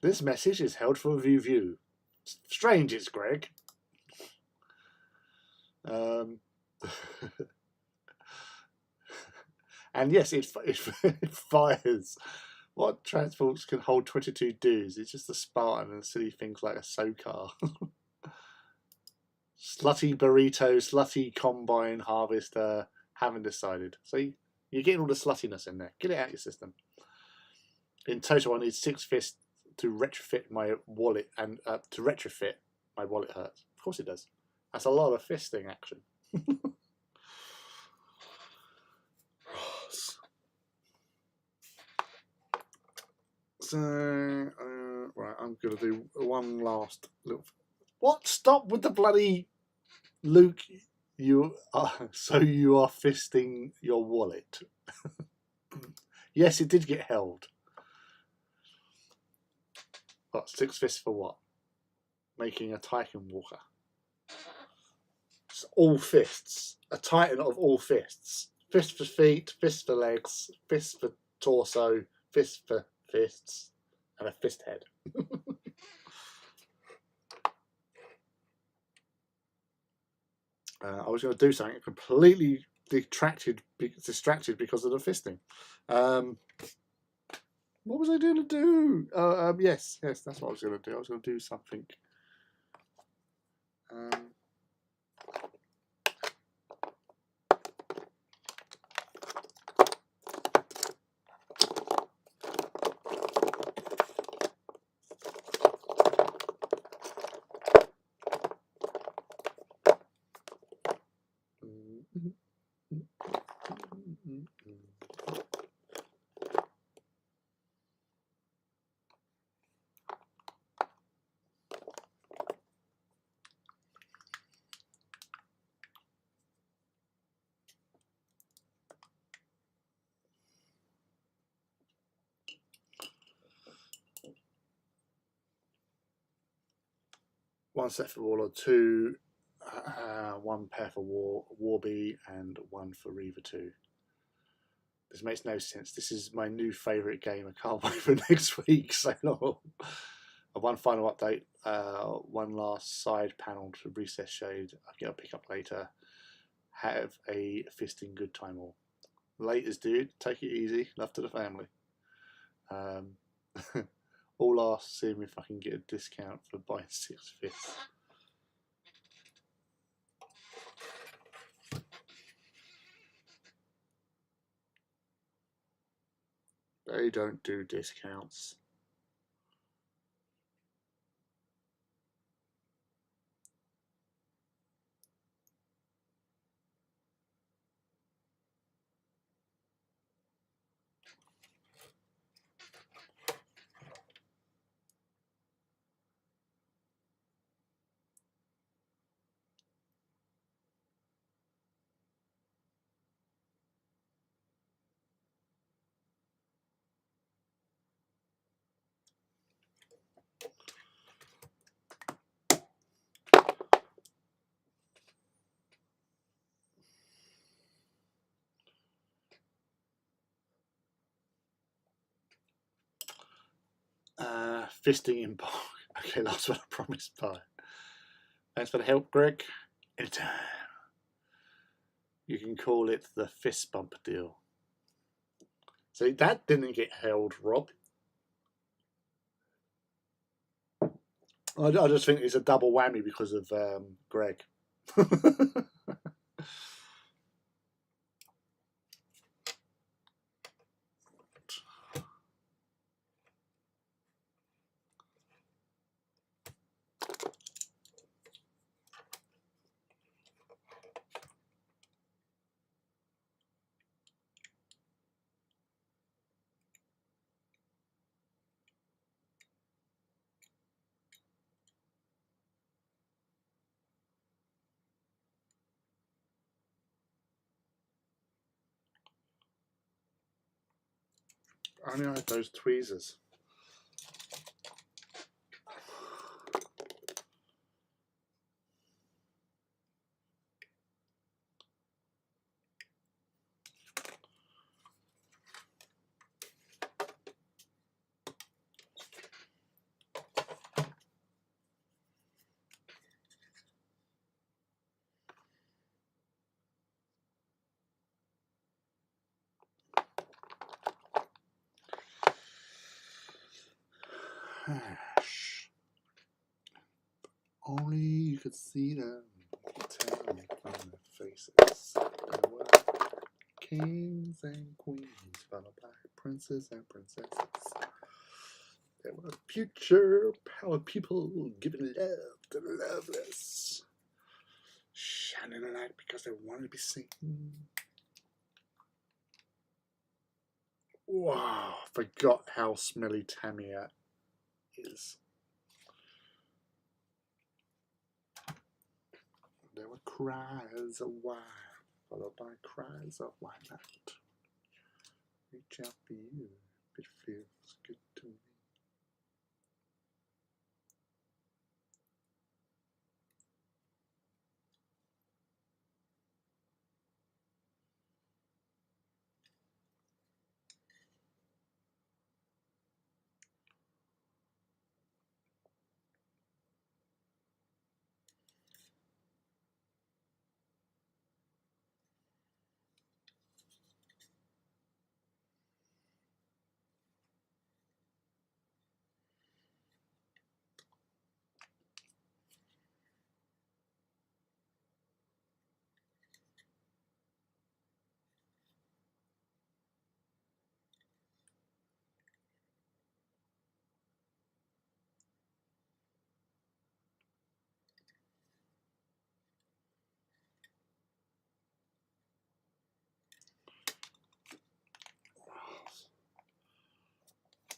This message is held for view. Strange, it's Greg. And yes, it fires. What transports can hold 22 dudes? It's just a Spartan and silly things like a SOCAR. Slutty burrito, slutty combine harvester. Haven't decided. So you're getting all the sluttiness in there. Get it out of your system. In total, I need 6 fists to retrofit my wallet, and to retrofit my wallet hurts. Of course it does. That's a lot of fisting action. So, right, I'm going to do one last little... What? Stop with the bloody... Luke, you are fisting your wallet. Yes, it did get held. What, 6 fists for what? Making a Titan Walker. It's all fists. A Titan of all fists. Fist for feet, fist for legs, fist for torso, fist for fists, and a fist head. I was going to do something completely distracted because of the fisting. What was I going to do? Yes, that's what I was going to do. I was going to do something. One set for Warlord 2, one pair for Warbie, and one for Reaver 2. This makes no sense. This is my new favourite game. I can't wait for next week. So long. One final update. One last side panel to Recess Shade. I'll pick up later. Have a fisting good time all. Laters, dude. Take it easy. Love to the family. All ask, seeing if I can get a discount for buying 6 fists. They don't do discounts. Fisting in bulk. Okay, that's what I promised. Bye. Thanks for the help, Greg. Anytime. You can call it the fist bump deal. So that didn't get held, Rob. I just think it's a double whammy because of Greg. I only like those tweezers. Only you could see them, tell me from their faces. They were kings and queens, fellow black princes and princesses. They were future power people giving love to the loveless, shining a light because they wanted to be seen. Wow, forgot how smelly Tamiya is. There were cries of why, followed by cries of why not. Reach out for you, it feels good to me.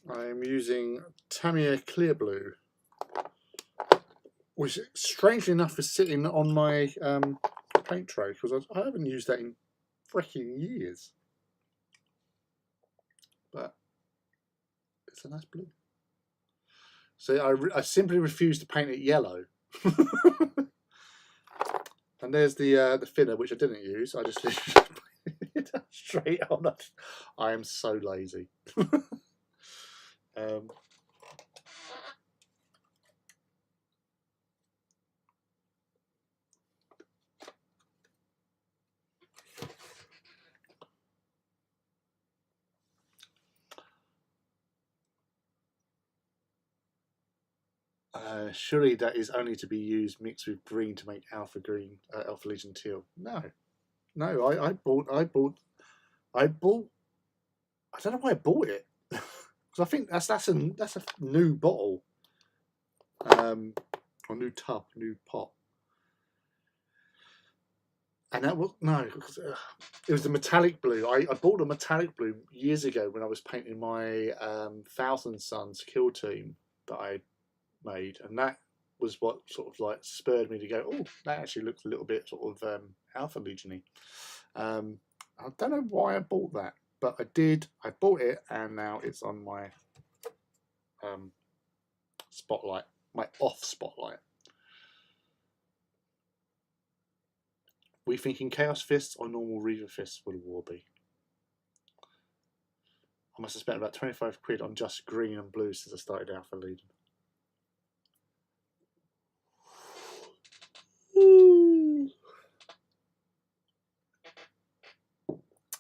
I'm using Tamiya Clear Blue, which strangely enough is sitting on my paint tray because I haven't used that in freaking years. But it's a nice blue. So I simply refuse to paint it yellow. And there's the thinner, which I didn't use. I just it straight on. I am so lazy. Surely that is only to be used mixed with green to make Alpha Green, Alpha Legion Teal. No, no. I bought. I don't know why I bought it because I think that's a new bottle, or new tub, new pot. And that was no, it was the metallic blue. I bought a metallic blue years ago when I was painting my Thousand Suns kill team that I made, and that was what sort of like spurred me to go, oh, that actually looks a little bit sort of Alpha Legion-y. I don't know why I bought that, but I did. I bought it, and now it's on my spotlight, my off spotlight. We thinking Chaos Fists or normal Reaver Fists for the war be? I must have spent about 25 quid on just green and blue since I started Alpha Legion.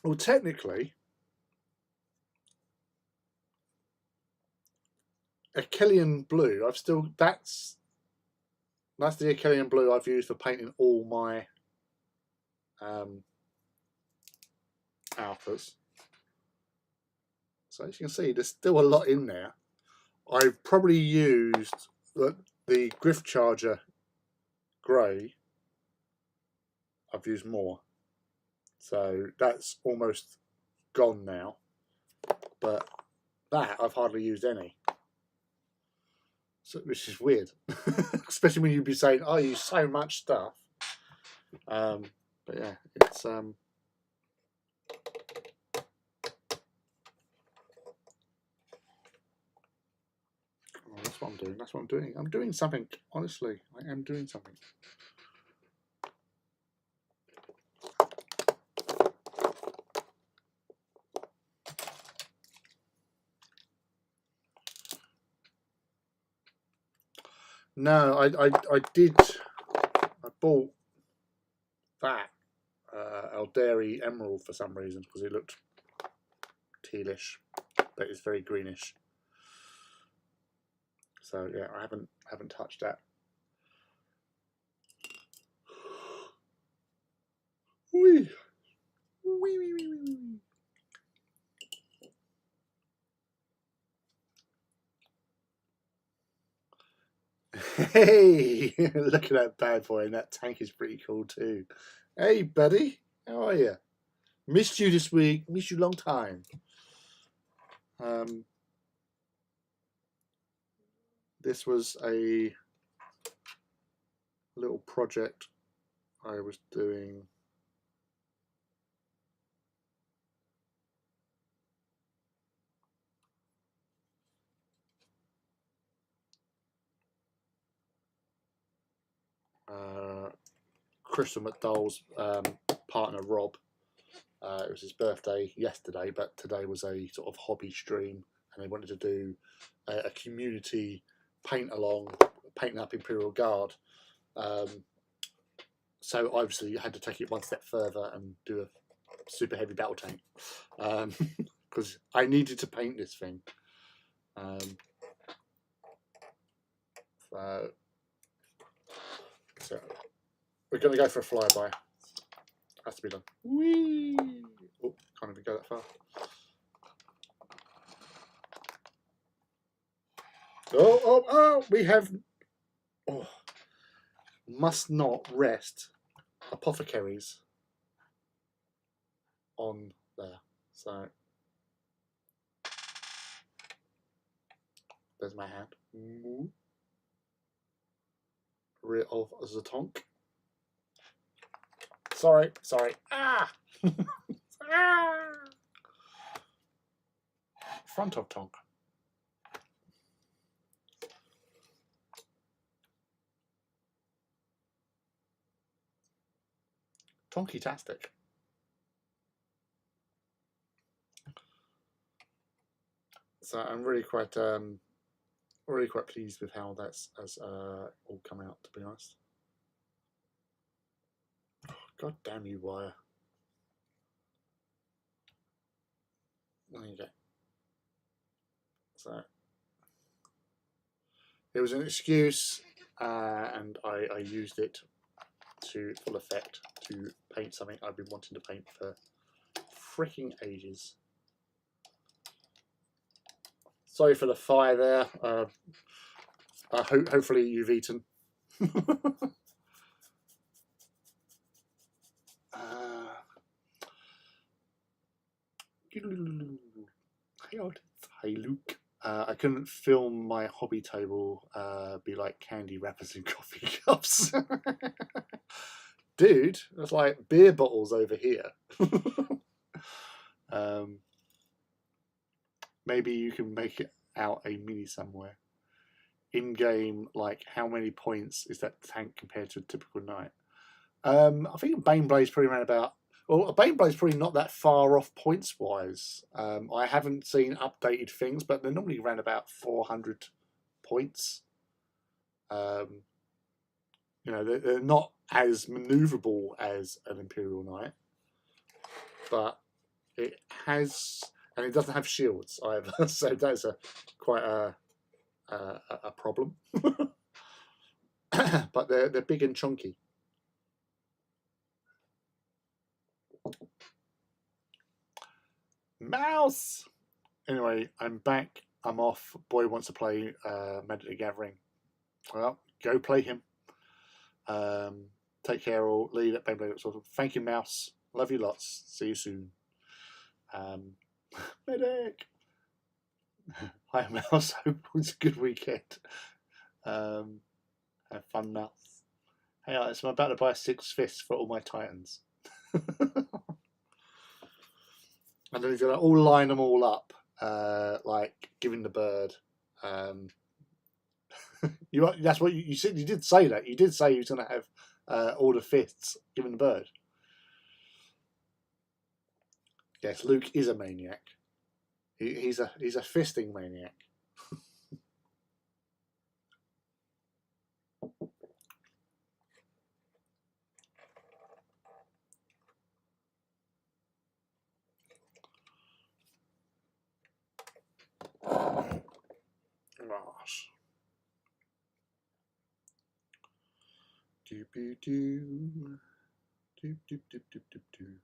Well, technically, Achillean blue. That's the Achillean blue I've used for painting all my alphas. So as you can see, there's still a lot in there. I've probably used the Griff Charger grey. I've used more, so that's almost gone now. But that I've hardly used any, so, which is weird, especially when you'd be saying, "Oh, I use so much stuff." But yeah, it's oh, that's what I'm doing. That's what I'm doing. I'm doing something. Honestly, I am doing something. No, I did. I bought that Eldari Emerald for some reason because it looked tealish, but it's very greenish. So yeah, I haven't touched that. Wee. Wee, wee, wee, wee. Hey, look at that bad boy, and that tank is pretty cool too. Hey, buddy, how are you? Missed you this week. Missed you long time. This was a little project I was doing. Crystal McDowell's partner Rob. It was his birthday yesterday, but today was a sort of hobby stream, and they wanted to do a community paint along, painting up Imperial Guard. So obviously, I had to take it one step further and do a super heavy battle tank because I needed to paint this thing. So we're going to go for a flyby. Has to be done. Whee! Oh, can't even go that far. Oh! We have. Oh, must not rest apothecaries on there. So There's my hand. Rear of the tonk. Sorry. Ah! Ah! Front of tonk. Tonky-tastic. So I'm really quite pleased with how that's has all come out, to be honest. Oh, God damn you, wire. There you go. So it was an excuse, and I used it to full effect to paint something I've been wanting to paint for freaking ages. Sorry for the fire there. Hopefully you've eaten. Hey Luke. I couldn't film my hobby table be like candy wrappers and coffee cups. Dude, there's like beer bottles over here. Maybe you can make it out a mini somewhere. In game, like how many points is that tank compared to a typical knight? I think Baneblade's probably around about. Well, Baneblade's probably not that far off points wise. I haven't seen updated things, but they're normally around about 400 points. You know, they're not as maneuverable as an Imperial Knight, but it has, and it doesn't have shields either, so that's quite a problem. But they're big and chunky. Mouse. Anyway, I'm back. I'm off. Boy wants to play Magic the Gathering. Well, go play him. Take care, all. Lead at Beyblade. Sort of. Thank you, Mouse. Love you lots. See you soon. Medic. Hi, Mouse. Hope it was a good weekend. Have fun, Mouse. Hey, Alex, I'm about to buy 6 fists for all my Titans. And then he's gonna all line them all up, like giving the bird. That's what you said. You did say that. You did say he was going to have all the fists given the bird. Yes, Luke is a maniac. He's a fisting maniac. Gosh. Doop doop doop doop doop doop doop doop doop.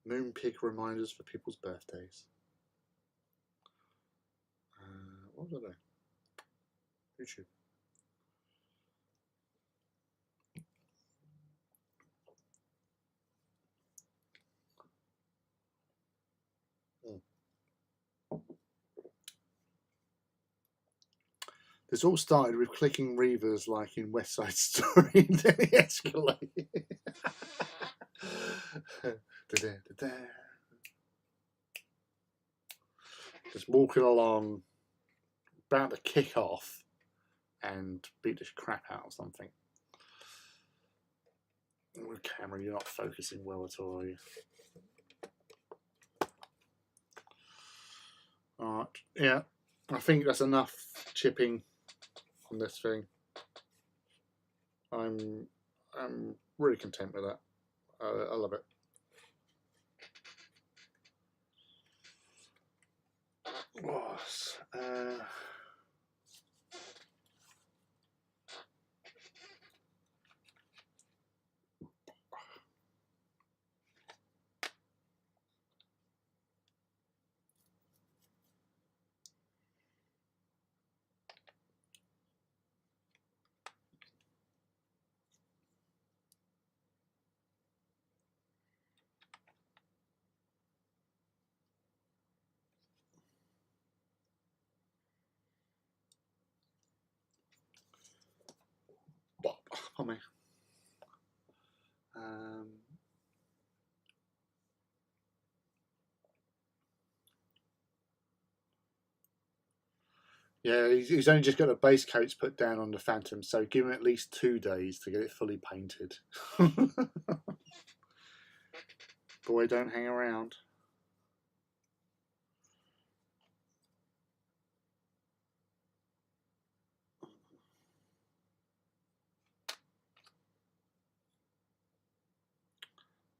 Moon Pig reminders for people's birthdays. What was I doing? YouTube. This all started with clicking Reavers like in West Side Story, and then it escalated. Just walking along, about to kick off and beat the crap out of something. Oh, camera, you're not focusing well at all, are you? Alright, yeah, I think that's enough chipping on this thing. I'm really content with that. I love it. Tommy. Yeah, he's only just got the base coats put down on the Phantom, so give him at least 2 days to get it fully painted. Boy, don't hang around.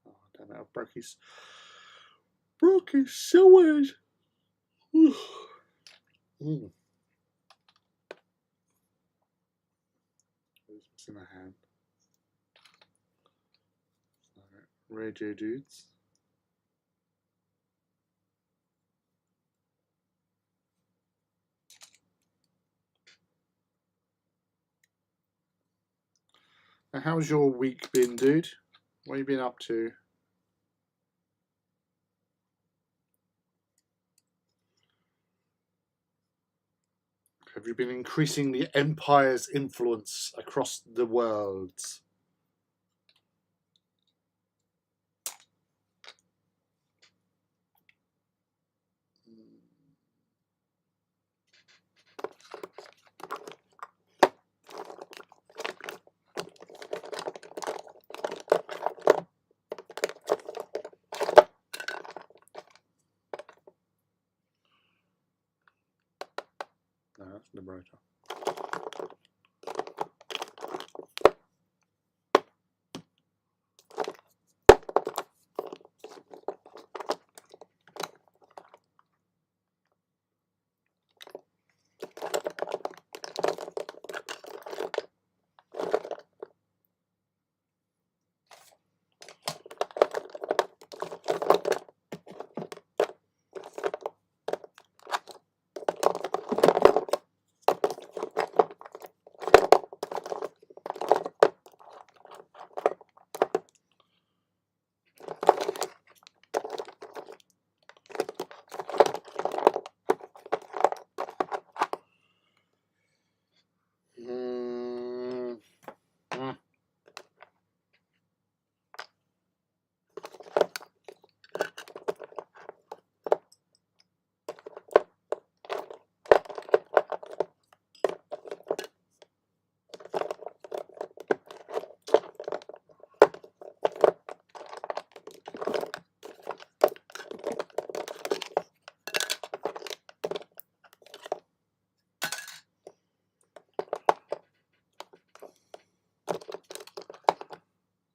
Oh, damn it, I broke his sword. Mm. It's in the hand. Radio dudes. Now, how's your week been, dude? What have you been up to? Have you been increasing the Empire's influence across the world? No, that's Liberator.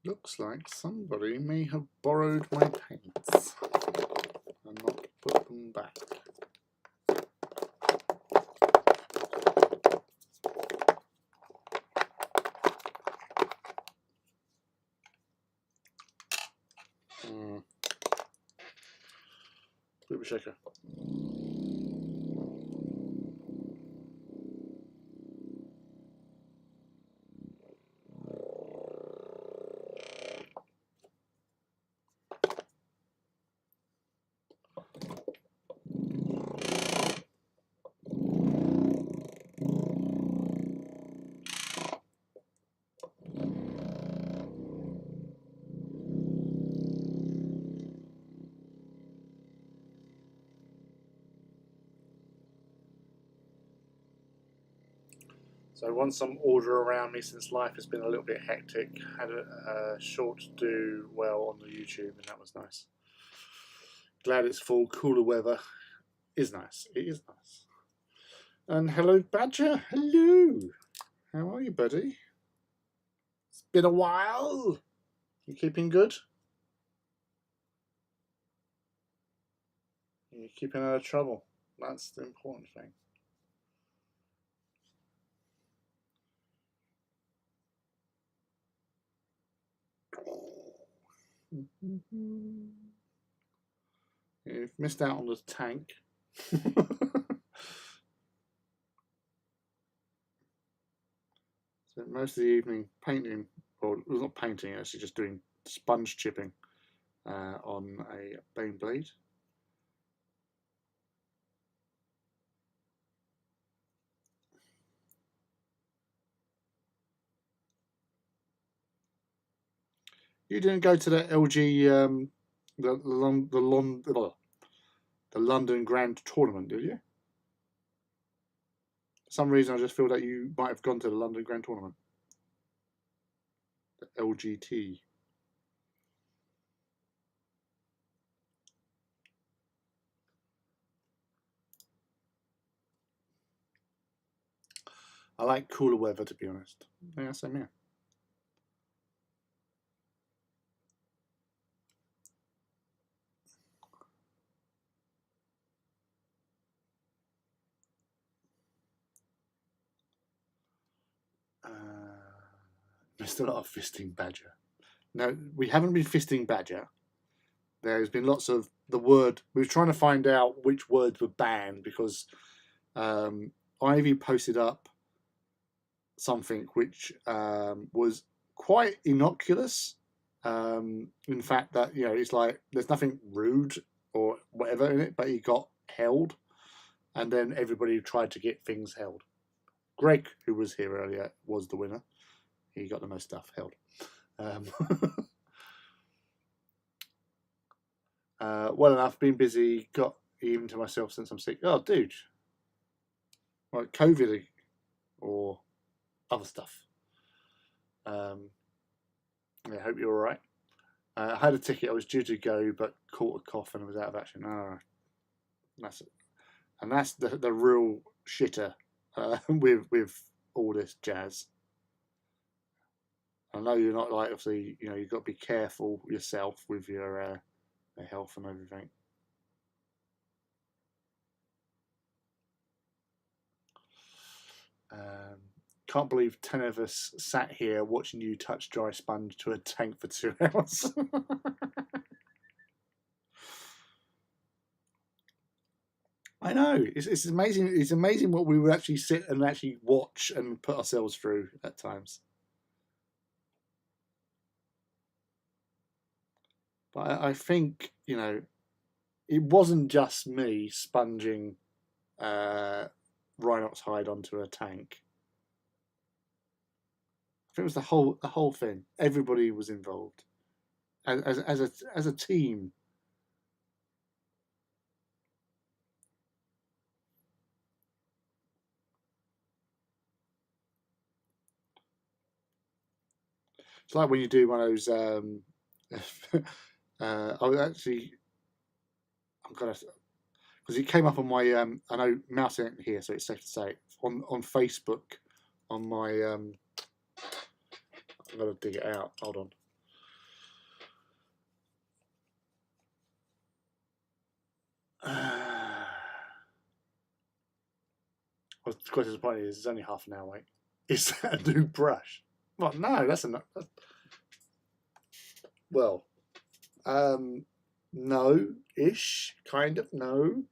Looks like somebody may have borrowed my paints and not put them back. Bit of a shaker. So I won some order around me since life has been a little bit hectic. Had a short do well on the YouTube, and that was nice. Glad it's full. Cooler weather is nice. It is nice. And hello, Badger. Hello. How are you, buddy? It's been a while. You keeping good? You're keeping out of trouble. That's the important thing. You've missed out on the tank. So most of the evening painting, or well, not painting, actually just doing sponge chipping on a Bane blade. You didn't go to the LG, the London Grand Tournament, did you? For some reason, I just feel that you might have gone to the London Grand Tournament. The LGT. I like cooler weather, to be honest. Yeah, same here. Missed a lot of fisting badger. No, we haven't been fisting badger. There's been lots of the word. We were trying to find out which words were banned because Ivy posted up something which was quite innocuous. In fact, that it's like there's nothing rude or whatever in it, but he got held, and then everybody tried to get things held. Greg, who was here earlier, was the winner. He got the most stuff held. Well enough, been busy, got even to myself since I'm sick. Oh, dude. Like COVID or other stuff. I hope you're all right. I had a ticket. I was due to go, but caught a cough and was out of action. No. That's the real shitter with all this jazz. I know you're not like, obviously, you've got to be careful yourself with your health and everything. Can't believe 10 of us sat here watching you touch dry sponge to a tank for 2 hours. I know, it's amazing. It's amazing what we would actually sit and actually watch and put ourselves through at times. But I think it wasn't just me sponging Rhinox hide onto a tank. I think it was the whole thing. Everybody was involved as a team. It's like when you do one of those. I'm gonna, because it came up on my. I know Mouse isn't here, so it's safe to say on Facebook on my. I'm gonna dig it out. Hold on. What's quite disappointing is it's only half an hour late. Is that a new brush? Well, no, that's enough. Well, no-ish, kind of, no.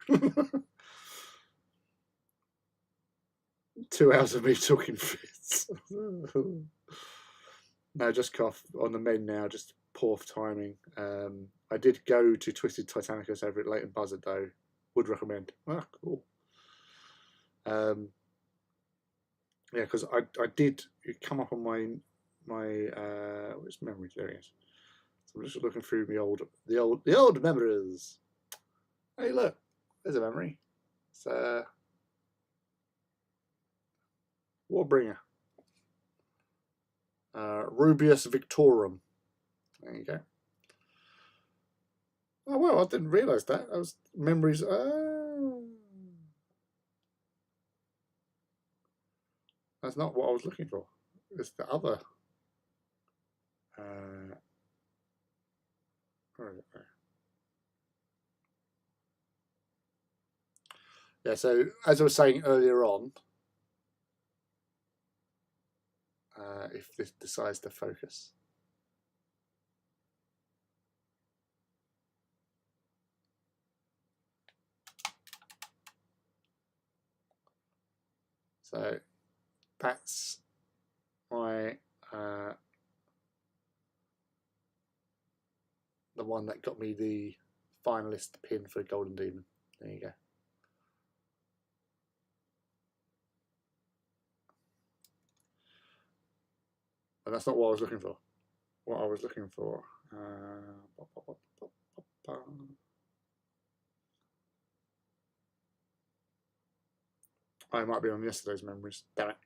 2 hours of me talking fits. No, just cough on the mend now, just poor timing. I did go to Twisted Titanicus over at Leighton Buzzard though. Would recommend. Ah, cool. Yeah, because I did come up on my which memory there it is. So I'm just looking through the old memories. Hey, look, there's a memory. It's Warbringer. Rubius Victorum. There you go. Oh well, I didn't realise that. That was memories. That's not what I was looking for. It's the other. Where is it? Yeah. So as I was saying earlier on, if this decides to focus. So that's my the one that got me the finalist pin for Golden Demon. There you go. And that's not what I was looking for. what I was looking for. I might be on yesterday's memories. Damn it.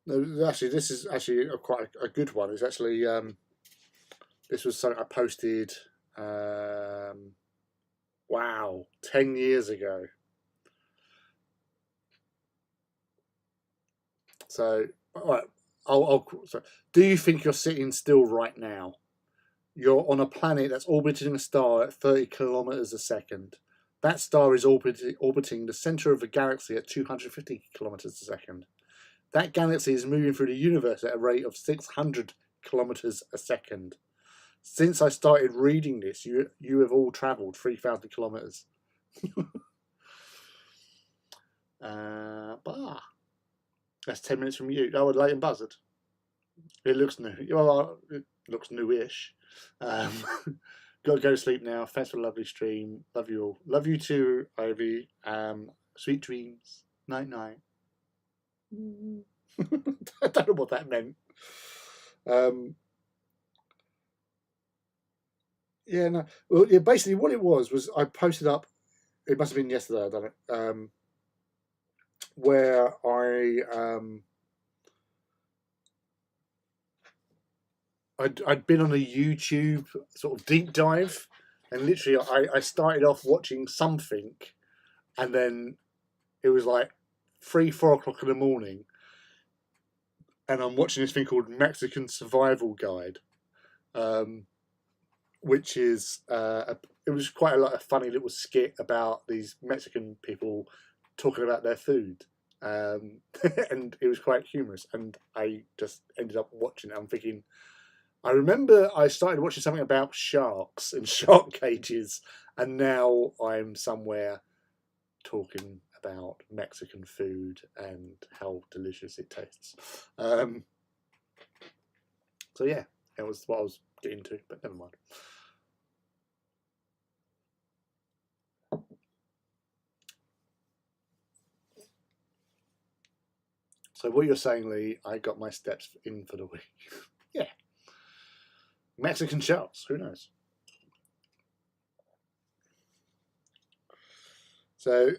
No, actually, this is actually quite a good one. It's actually this was something I posted. Wow, 10 years ago. So, all right, so, do you think you're sitting still right now? You're on a planet that's orbiting a star at 30 kilometers a second. That star is orbiting the center of a galaxy at 250 kilometers a second. That galaxy is moving through the universe at a rate of 600 kilometers a second. Since I started reading this, you have all traveled 3,000 kilometers. Bah. That's 10 minutes from you. Oh, Leighton Buzzard. It looks new. Well, it looks newish. Got to go to sleep now. Thanks for a lovely stream. Love you all. Love you too, Ivy. Sweet dreams. Night night. I don't know what that meant. Yeah, no. Well, yeah. Basically, what it was I posted up. It must have been yesterday. I done it. Where I'd been on a YouTube sort of deep dive, and literally I started off watching something, and then it was like 3-4 o'clock in the morning, and I'm watching this thing called Mexican Survival Guide, which is it was quite a funny little skit about these Mexican people talking about their food. And it was quite humorous, and I just ended up watching it. I'm thinking, I remember I started watching something about sharks and shark cages, and now I'm somewhere talking about Mexican food and how delicious it tastes. So yeah, that was what I was getting to, but never mind. So what you're saying, Lee, I got my steps in for the week. Yeah. Mexican sharks, who knows? So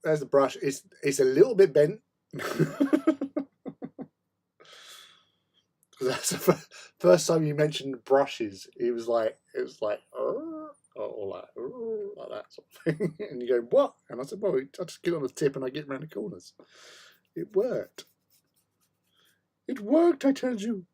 there's the brush. It's a little bit bent. That's the first time you mentioned brushes. It was like or like that sort of thing. And you go, what? And I said, well, I just get on the tip and I get around the corners. It worked. It worked, I tell you.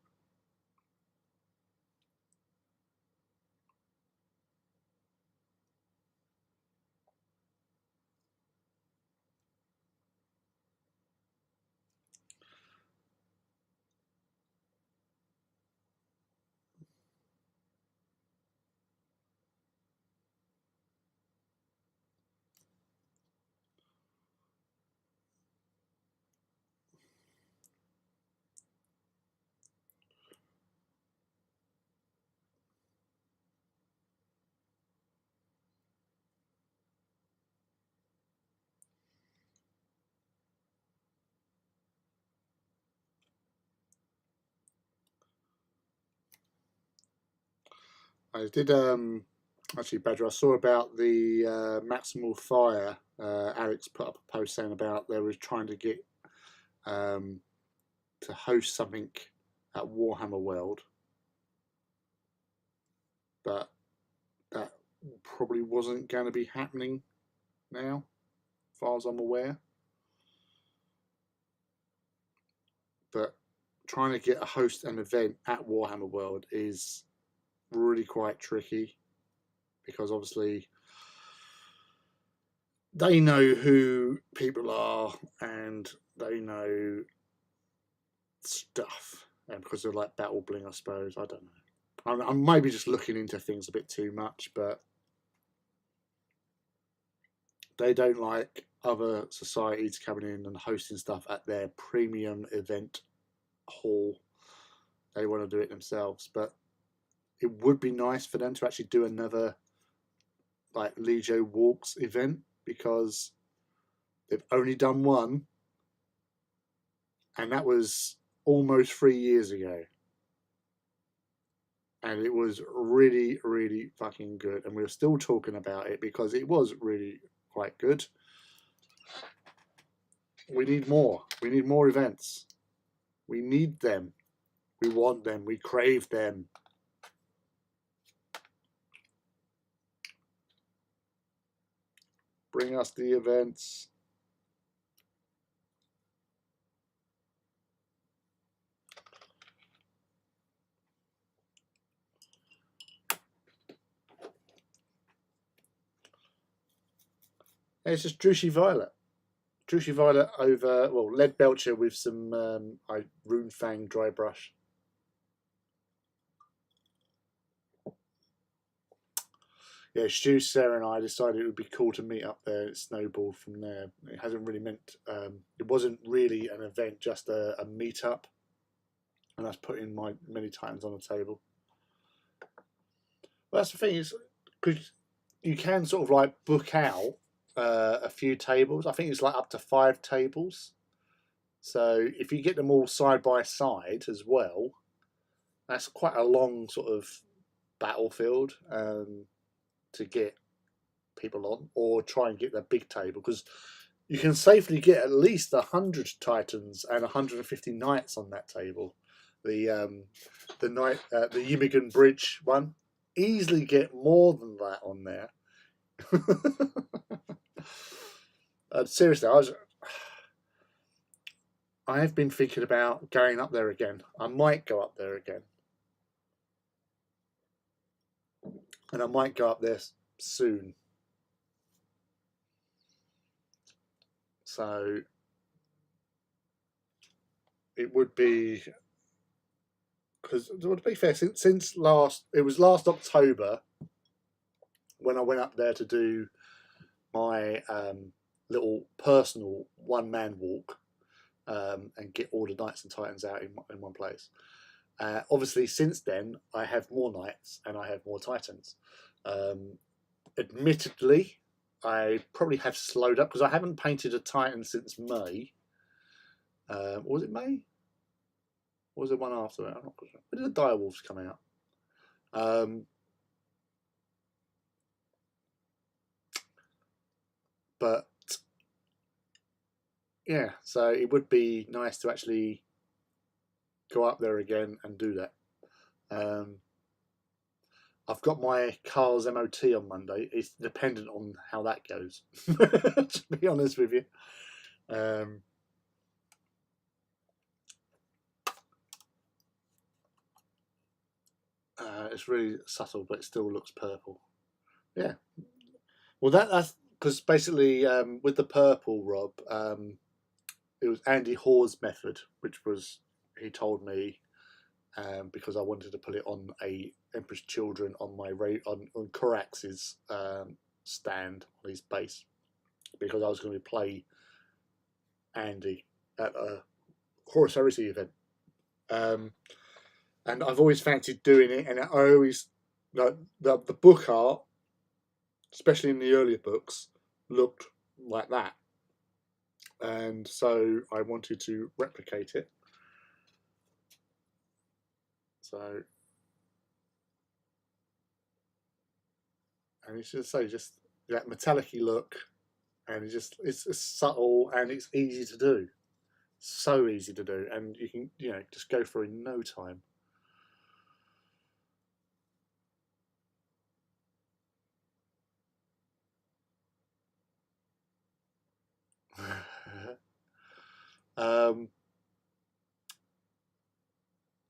I did actually, Badger, I saw about the Maximal Fire. Alex put up a post saying about they were trying to get to host something at Warhammer World, but that probably wasn't going to be happening now, as far as I'm aware. But trying to get a host an event at Warhammer World is really quite tricky, because obviously they know who people are and they know stuff, and because they're like battle bling, I suppose. I don't know. I'm maybe just looking into things a bit too much, but they don't like other societies coming in and hosting stuff at their premium event hall. They want to do it themselves, but it would be nice for them to actually do another like Legio Walks event, because they've only done one, and that was almost 3 years ago. And it was really, really fucking good. And we were still talking about it because it was really quite good. We need more. We need more events. We need them. We want them. We crave them. Bring us the events. It's just Drushy Violet. Drushy Violet over, well, Lead Belcher with some Rune Fang dry brush. Yeah, Stu, Sarah, and I decided it would be cool to meet up there. It snowballed from there. It hasn't really meant, it wasn't really an event, just a meet up. And that's putting my many titans on the table. Well, that's the thing, is because you can sort of like book out a few tables. I think it's like up to 5 tables. So if you get them all side by side as well, that's quite a long sort of battlefield to get people on, or try and get the big table, because you can safely get at least 100 titans and 150 knights on that table. The Yimigan Bridge one, easily get more than that on there. Seriously, I have been thinking about going up there again. I might go up there again, and I might go up there soon. So it would be, because to be fair, since last October when I went up there to do my little personal one-man walk and get all the knights and titans out in one place. Obviously, since then, I have more knights and I have more titans. Admittedly, I probably have slowed up because I haven't painted a titan since May. Was it May? Or was it one after that? I'm not sure. When did the Direwolves come out? But yeah, so it would be nice to actually go up there again and do that. I've got my car's MOT on Monday. It's dependent on how that goes, to be honest with you. It's really subtle, but it still looks purple. Yeah. Well, that's because basically with the purple, Rob, it was Andy Hoare's method, which was, he told me, because I wanted to put it on a Emperor's Children on my on Corax's stand on his base, because I was going to play Andy at a Horus Heresy event, and I've always fancied doing it, and I always like the book art, especially in the earlier books, looked like that, and so I wanted to replicate it. So, and it's just that metallic-y look, and it's subtle and it's easy to do, so easy to do, and you can just go through in no time.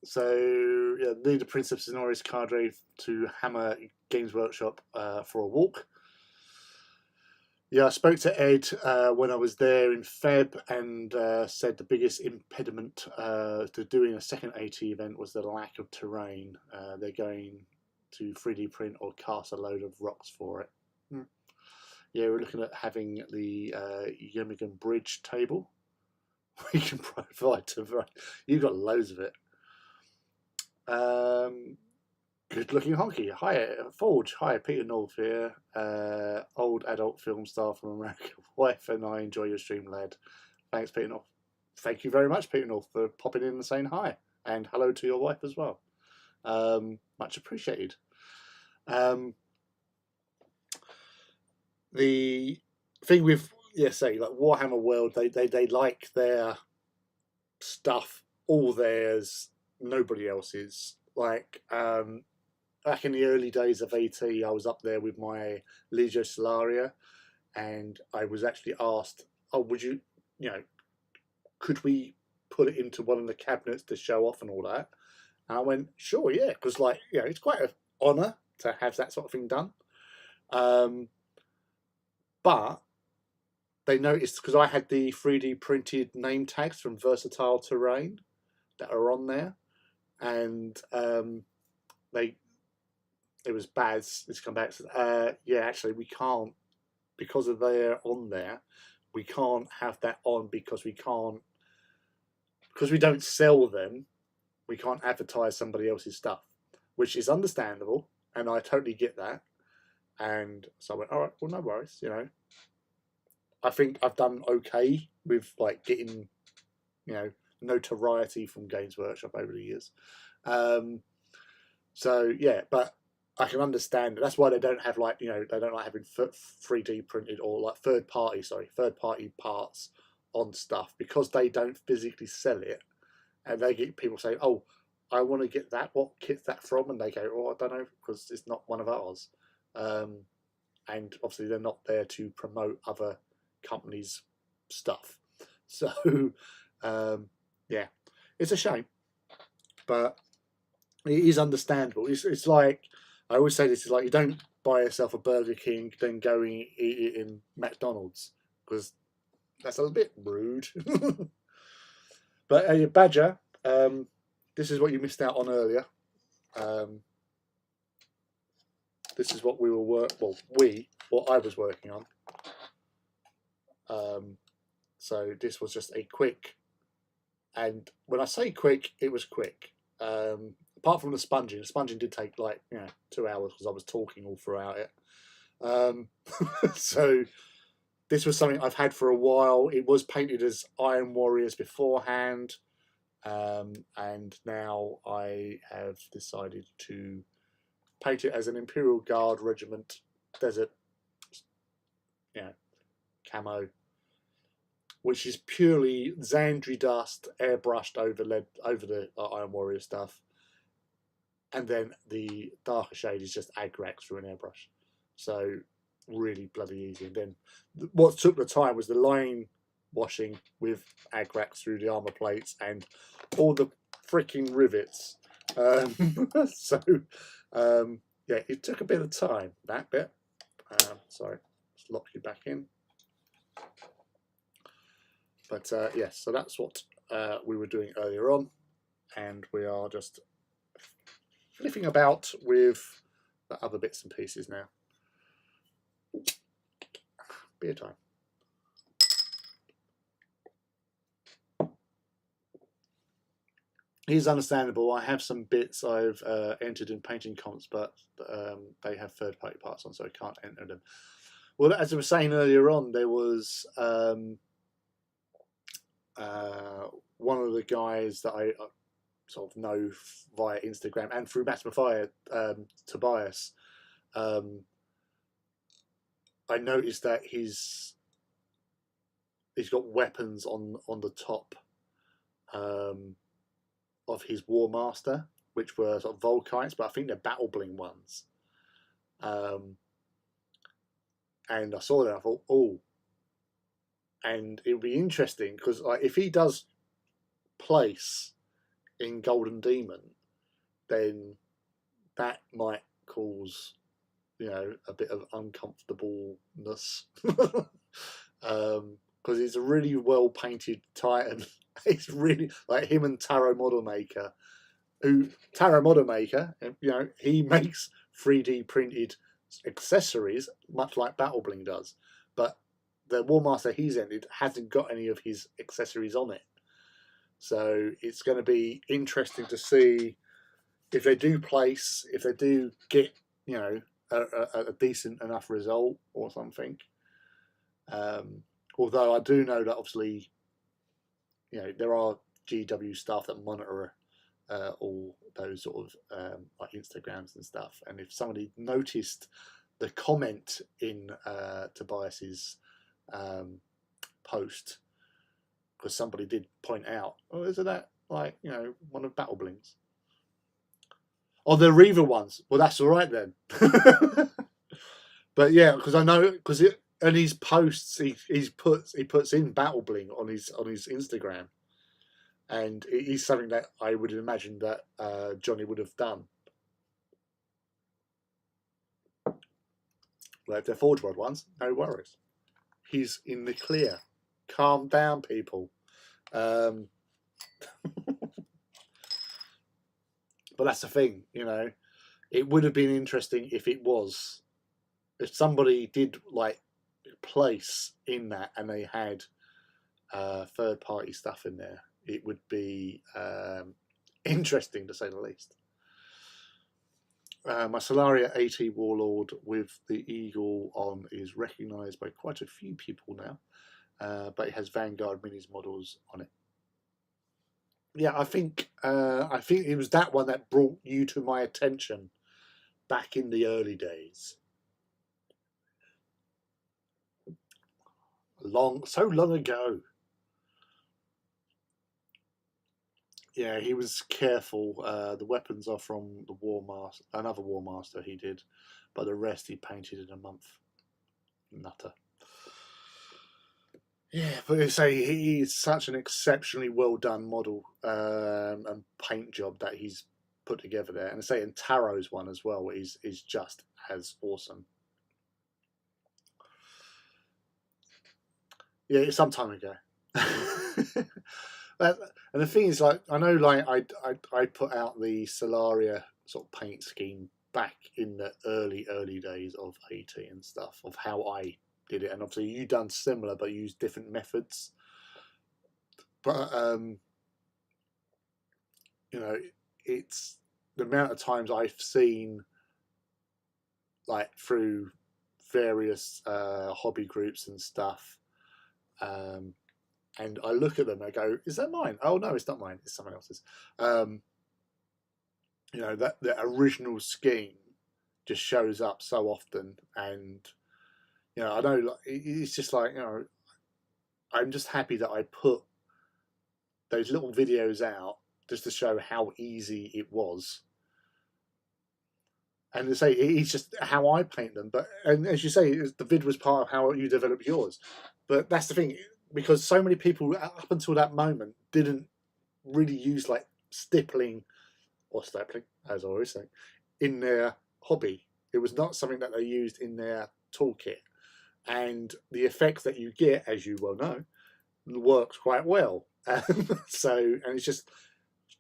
So yeah, need the Prince of Sonoris cadre to hammer Games Workshop for a walk. Yeah, I spoke to Ed when I was there in Feb, and said the biggest impediment to doing a second AT event was the lack of terrain. They're going to 3D print or cast a load of rocks for it. Yeah, we're looking at having the Yomigan Bridge table. We can provide to. You've got loads of it. Good looking honky. Hi, Forge. Hi, Peter North here. Old adult film star from America. Wife and I enjoy your stream, lad. Thanks, Peter North. Thank you very much, Peter North, for popping in and saying hi. And hello to your wife as well. Much appreciated. The thing with, say, like Warhammer World, they like their stuff, all theirs, nobody else's. Like, back in the early days of AT, I was up there with my Legio Solaria, and I was actually asked, "Oh, would you, could we put it into one of the cabinets to show off and all that?" And I went, "Sure, yeah," because it's quite an honour to have that sort of thing done. But they noticed, because I had the 3D printed name tags from Versatile Terrain that are on there, and it was Baz that's come back and said, yeah, actually we can't, because of they're on there, we can't have that on because we don't sell them, we can't advertise somebody else's stuff, which is understandable, and I totally get that. And so I went, all right, well, no worries, I think I've done okay with like getting, notoriety from Games Workshop over the years. So yeah, but I can understand it. That's why they don't have they don't like having 3D printed or like third party parts on stuff, because they don't physically sell it, and they get people saying, "Oh, I want to get that. What kit's that from?" And they go, "Oh, I don't know, because it's not one of ours." And obviously they're not there to promote other companies' stuff. So yeah, it's a shame, but it is understandable. It's like, I always say this, is like, you don't buy yourself a Burger King, then go and eat it in McDonald's, because that's a bit rude. But Badger, this is what you missed out on earlier. This is what we were what I was working on. So this was just a quick, and when I say quick, it was quick. Apart from the sponging did take 2 hours because I was talking all throughout it. So this was something I've had for a while. It was painted as Iron Warriors beforehand, and now I have decided to paint it as an Imperial Guard Regiment Desert, camo, which is purely Xandri dust airbrushed over the Iron Warrior stuff, and then the darker shade is just Agrax through an airbrush. So really bloody easy. And then what took the time was the line washing with Agrax through the armor plates and all the freaking rivets. So yeah, it took a bit of time, that bit. Sorry, let's lock you back in. But yes, so that's what we were doing earlier on, and we are just flipping about with the other bits and pieces now. Beer time. It is understandable. I have some bits I've entered in painting comps, but they have third-party parts on, so I can't enter them. Well, as I was saying earlier on, there was one of the guys that I sort of know via Instagram and through Matt Fire, Tobias. I noticed that he's got weapons on the top of his War Master, which were sort of Volkites, but I think they're Battle Bling ones. And I saw that, I thought, oh, and it would be interesting, because if he does place in Golden Demon, then that might cause a bit of uncomfortableness, because it's a really well painted Titan. It's really like him and Tarot Model Maker, he makes 3D printed accessories much like Battle Bling does, but the War Master he's ended hasn't got any of his accessories on it. So it's going to be interesting to see if they do place, if they do get, you know, a decent enough result or something. Although I do know that obviously, you know, there are GW staff that monitor all those sort of like Instagrams and stuff. And if somebody noticed the comment in Tobias's post, because somebody did point out, oh, isn't that like, you know, one of Battle Bling's? Oh, the Reaver ones. Well, that's all right then. But yeah, because I know, because in his posts he puts in Battle Bling on his Instagram, and it is something that I would imagine that Johnny would have done. Well, if they're Forge World ones, no worries. He's in the clear. Calm down, people. But that's the thing, you know. It would have been interesting if somebody did like place in that and they had third party stuff in there. It would be interesting to say the least. My Solaria AT Warlord with the eagle on is recognised by quite a few people now, but it has Vanguard Minis models on it. Yeah, I think it was that one that brought you to my attention back in the early days. So long ago. Yeah, he was careful. The weapons are from the another War Master he did, but the rest he painted in a month. Nutter. Yeah, but I say he's such an exceptionally well done model and paint job that he's put together there. And I say in Taro's one as well is just as awesome. Yeah, it's some time ago. And the thing is, like, I know, like, I put out the Solaria sort of paint scheme back in the early days of AT and stuff, of how I did it, and obviously you done similar but used different methods. But you know, it's the amount of times I've seen, like, through various hobby groups and stuff. And I look at them and I go, is that mine? Oh, no, it's not mine. It's someone else's. You know, that the original scheme just shows up so often. And, you know, I know it's just like, you know, I'm just happy that I put those little videos out just to show how easy it was. And to say it's just how I paint them. And as you say, the vid was part of how you develop yours. But that's the thing, because so many people up until that moment didn't really use like stippling or stapling, as I always say, in their hobby. It was not something that they used in their toolkit. And the effects that you get, as you well know, works quite well. And it's just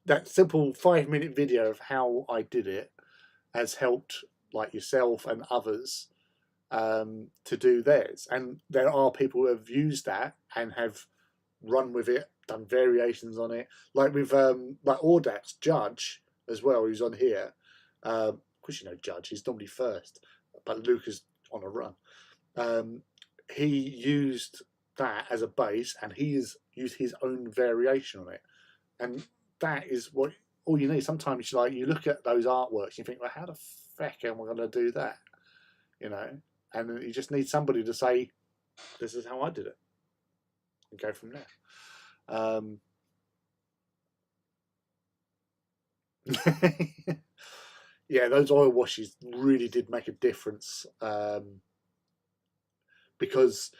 that simple 5-minute video of how I did it has helped, like, yourself and others to do theirs. And there are people who have used that and have run with it, done variations on it, like with like Audax Judge as well, who's on here. Of course, you know Judge, he's normally first, but Luke is on a run. He used that as a base, and he has used his own variation on it, and that is what all you need. Sometimes, like, you look at those artworks, you think, well, how the feck am I going to do that? You know, and you just need somebody to say, this is how I did it, and go from there. Yeah, those oil washes really did make a difference, because,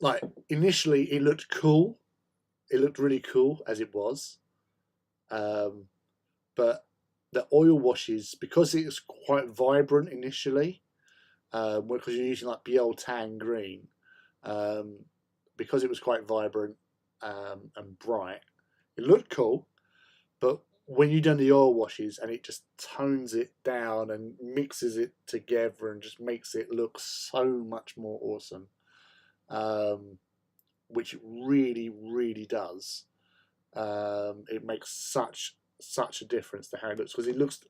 like, initially it looked cool, it looked really cool as it was, but the oil washes, because it was quite vibrant initially, because you're using like BL tan green, because it was quite vibrant and bright, it looked cool, but when you've done the oil washes and it just tones it down and mixes it together and just makes it look so much more awesome, which it really, really does. It makes such such a difference to how it looks, because it looks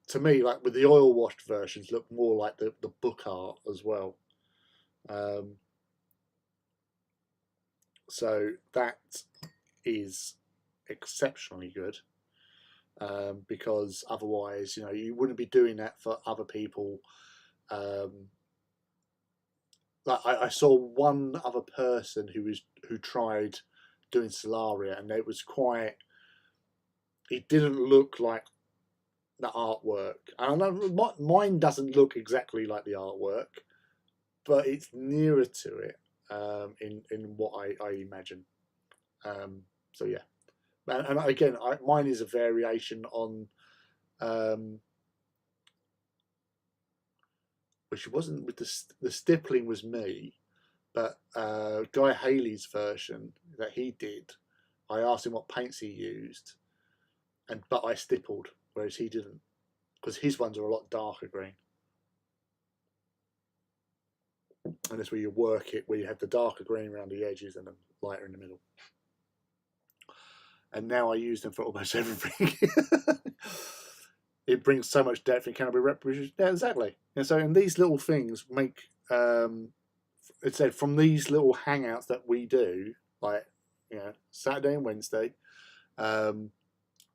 to me like with the oil washed versions look more like the book art as well. So that is exceptionally good, because otherwise, you know, you wouldn't be doing that for other people. Like I saw one other person who tried doing Solaria, and it was quite. It didn't look like the artwork. And I know mine doesn't look exactly like the artwork, but it's nearer to it, in what I imagine. So yeah, and again, mine is a variation on, which wasn't with the stippling was me, but Guy Haley's version that he did, I asked him what paints he used, but I stippled, whereas he didn't, because his ones are a lot darker green. And that's where you work it, where you have the darker green around the edges and the lighter in the middle. And now I use them for almost everything. It brings so much depth and can be represented. Yeah, exactly. And so, and these little things make, it said, from these little hangouts that we do, like, you know, Saturday and Wednesday,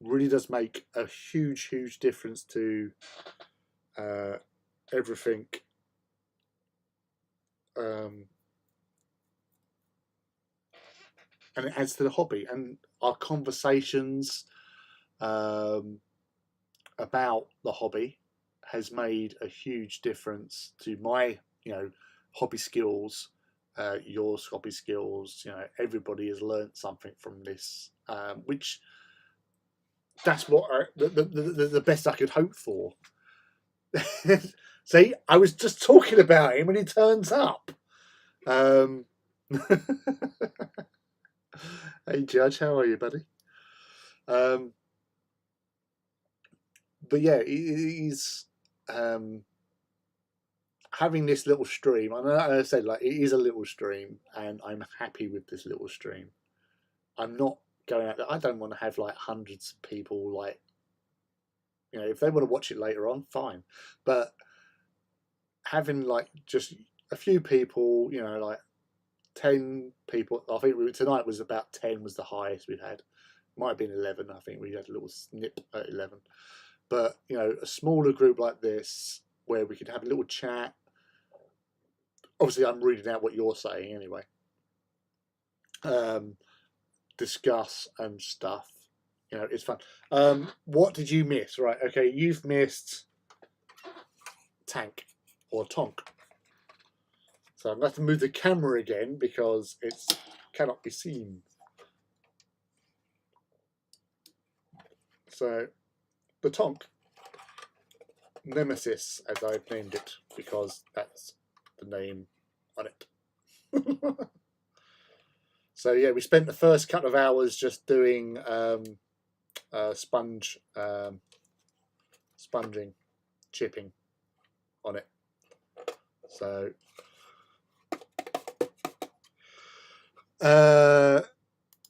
really does make a huge, huge difference to everything. And it adds to the hobby and our conversations about the hobby has made a huge difference to my, you know, hobby skills, your hobby skills. You know, everybody has learned something from this, which that's what the best I could hope for. See, I was just talking about him and he turns up. Hey Judge, how are you, buddy? But yeah, he's having this little stream. And I said, like, it is a little stream, and I'm happy with this little stream. I'm not going out there. I don't want to have like hundreds of people. Like, you know, if they want to watch it later on, fine. But having like just a few people, you know, like 10 people. I think tonight was about 10 was the highest we've had. Might have been 11. I think we had a little snip at 11. But, you know, a smaller group like this where we could have a little chat. Obviously, I'm reading out what you're saying anyway. Discuss and stuff. You know, it's fun. What did you miss? Right, okay, you've missed Tank or Tonk. So I'm going to have to move the camera again because it cannot be seen. So, the Tonk. Nemesis, as I've named it, because that's the name on it. So yeah, we spent the first couple of hours just doing sponging, chipping on it. So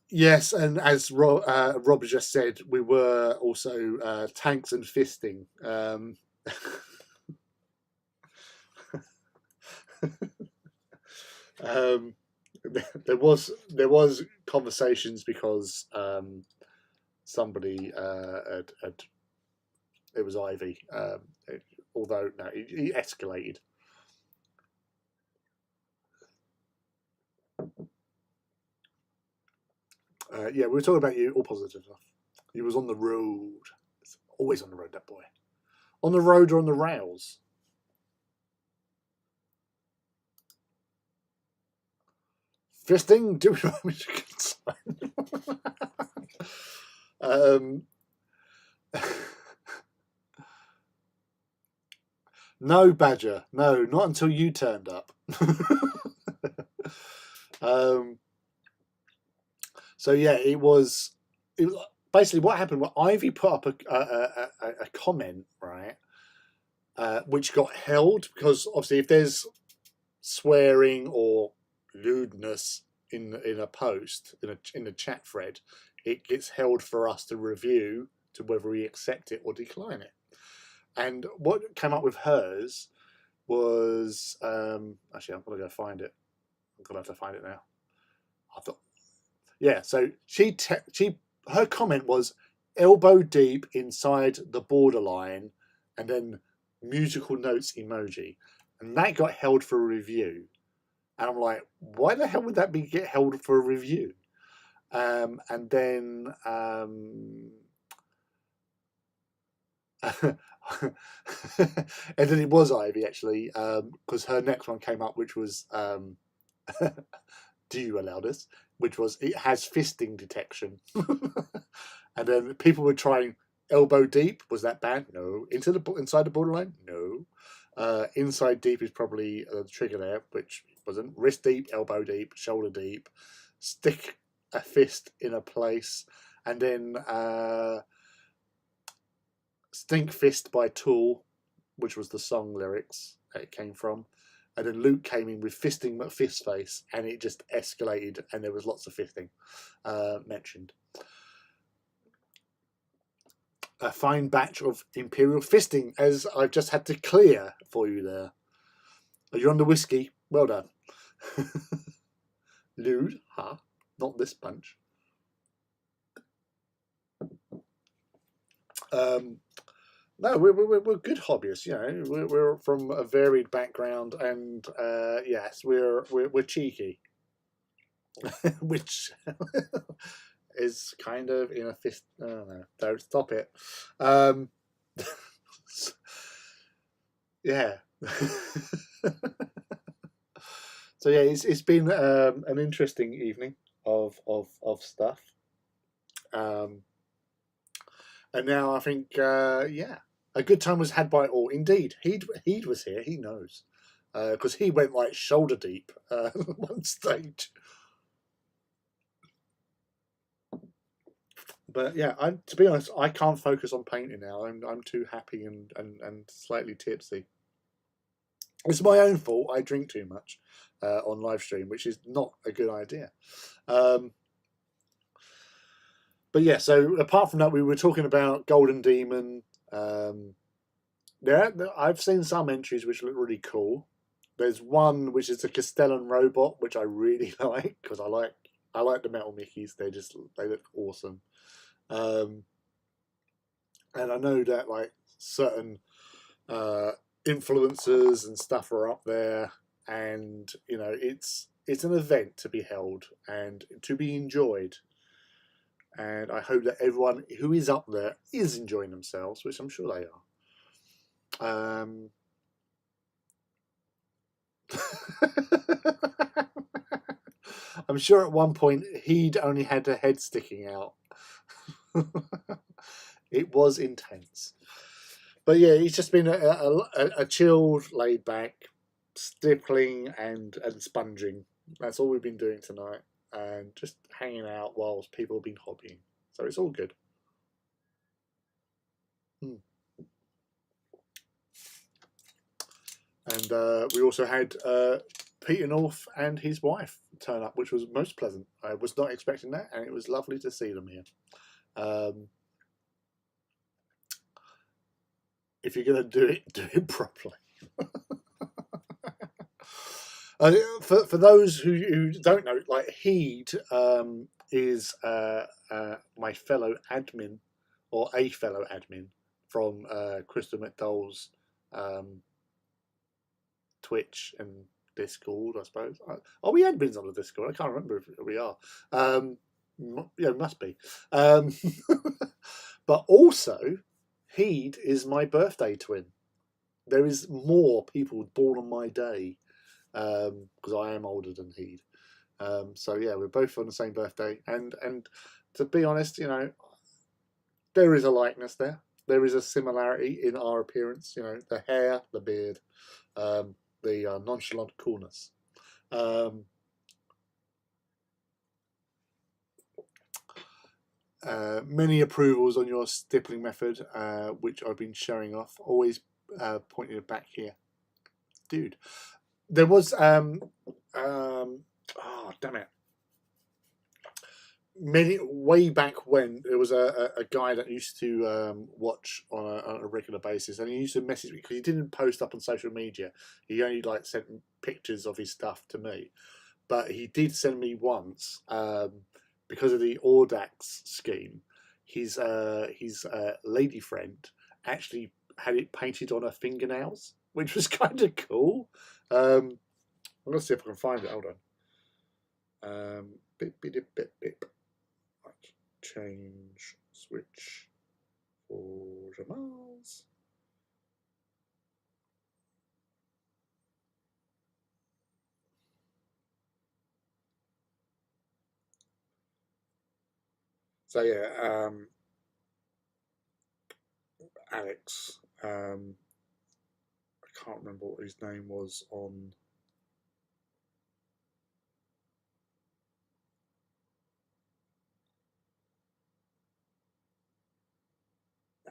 yes, and as Rob just said, we were also tanks and fisting. There was conversations because somebody had it was Ivy, although no, he escalated. Yeah, we were talking about you, all positive stuff. He was on the road. It's always on the road, that boy. On the road or on the rails. Fisting, do we want me to no, Badger. No, not until you turned up. So yeah, it was basically what happened. Well, Ivy put up a comment, right, which got held because obviously if there's swearing or lewdness in a post in a chat thread, it gets held for us to review to whether we accept it or decline it. And what came up with hers was actually I'm gonna go find it. I'm gonna have to find it now. I thought, yeah. So her comment was elbow deep inside the borderline, and then musical notes emoji, and that got held for a review. And I'm like, why the hell would that be get held for a review? And then and then it was Ivy actually, because her next one came up, which was do you allow this? Which was it has fisting detection. And then people were trying elbow deep. Was that bad? No. Inside the borderline? No. Inside deep is probably the trigger there, which wasn't. Wrist deep, elbow deep, shoulder deep. Stick a fist in a place, and then Stink Fist by Tool, which was the song lyrics that it came from. And then Luke came in with Fisting McFistface, and it just escalated, and there was lots of fisting mentioned. A fine batch of Imperial Fisting, as I've just had to clear for you there. You're on the whiskey. Well done. Lewd, huh? Not this bunch. No, we're good hobbyists, you know. We're from a varied background, and yes, we're cheeky, which is kind of in a fist. I don't know. Don't stop it. Yeah. So yeah, it's been an interesting evening of stuff. And now I think yeah, a good time was had by all. Indeed, Heed was here. He knows because he went like shoulder deep one stage. But yeah, to be honest, I can't focus on painting now. I'm too happy and slightly tipsy. It's my own fault. I drink too much on live stream, which is not a good idea. But yeah, so apart from that, we were talking about Golden Demon. I've seen some entries which look really cool. There's one which is a Castellan robot, which I really like because I like the metal Mickeys. They look awesome. And I know that like certain influencers and stuff are up there, and you know it's an event to be held and to be enjoyed. And I hope that everyone who is up there is enjoying themselves, which I'm sure they are. I'm sure at one point he'd only had a head sticking out. It was intense. But yeah, it's just been a chilled, laid back, stippling and sponging. That's all we've been doing tonight. And just hanging out whilst people have been hobbying. So it's all good. And we also had Peter North and his wife turn up, which was most pleasant. I was not expecting that, and it was lovely to see them here. If you're going to do it properly. For those who don't know, like Heed is my fellow admin, or a fellow admin from Crystal McDowell's Twitch and Discord, I suppose. Are we admins on the Discord? I can't remember if we are. Yeah, must be. But also, Heed is my birthday twin. There is more people born on my day. Because I am older than Heed. So yeah, we're both on the same birthday, and to be honest, you know, there is a likeness there. There is a similarity in our appearance. You know, the hair, the beard, the nonchalant coolness. Many approvals on your stippling method, which I've been showing off. Always pointing it back here, dude. There was oh damn it, way back when, there was a guy that used to watch on a regular basis, and he used to message me because he didn't post up on social media. He only like sent pictures of his stuff to me, but he did send me once, because of the Audax scheme. His lady friend actually had it painted on her fingernails, which was kind of cool. I'm gonna see if I can find it. Hold on. Bip, bip, bip, bip. Right. Change switch for Jamal's. So yeah, Alex. I can't remember what his name was on.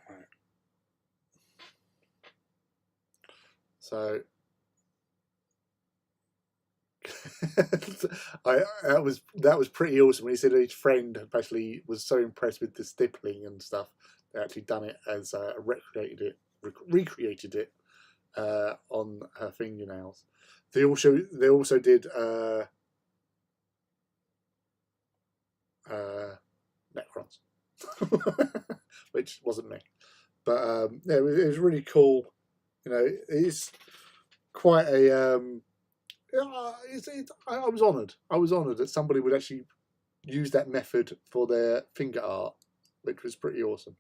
Right. So that was pretty awesome when he said his friend basically was so impressed with the stippling and stuff. They actually done it as recreated it on her fingernails. They also did Necrons, which wasn't me, but yeah, it was really cool. You know, it's quite a I was honoured. I was honoured that somebody would actually use that method for their finger art, which was pretty awesome.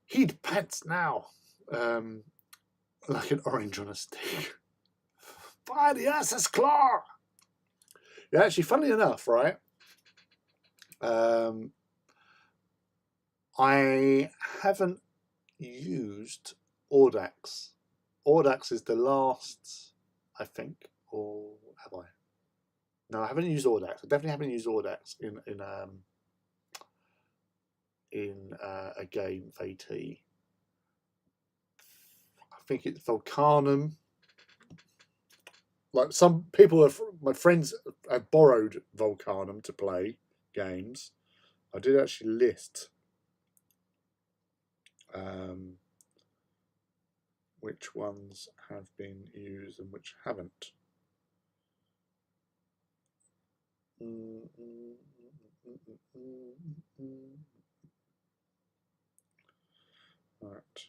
He'd pants now, like an orange on a stick. By the ass's claw. Yeah, actually, funnily enough, right? I haven't used Audax. Audax is the last, I think, or have I? No, I haven't used Audax. I definitely haven't used Audax in a game of AT. I think it's Volcanum. Like some people, my friends have borrowed Volcanum to play games. I did actually list which ones have been used and which haven't. Right.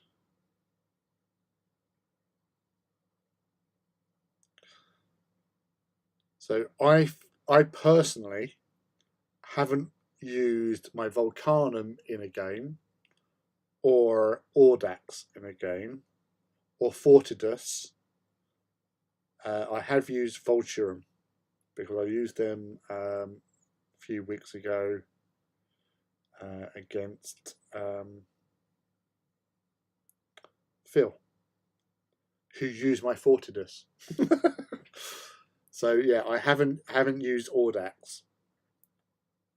So I personally haven't used my Volcanum in a game, or Audax in a game, or Fortidus. I have used Vulturum because I used them a few weeks ago against Phil, who used my Fortidus. So yeah, I haven't used Audax,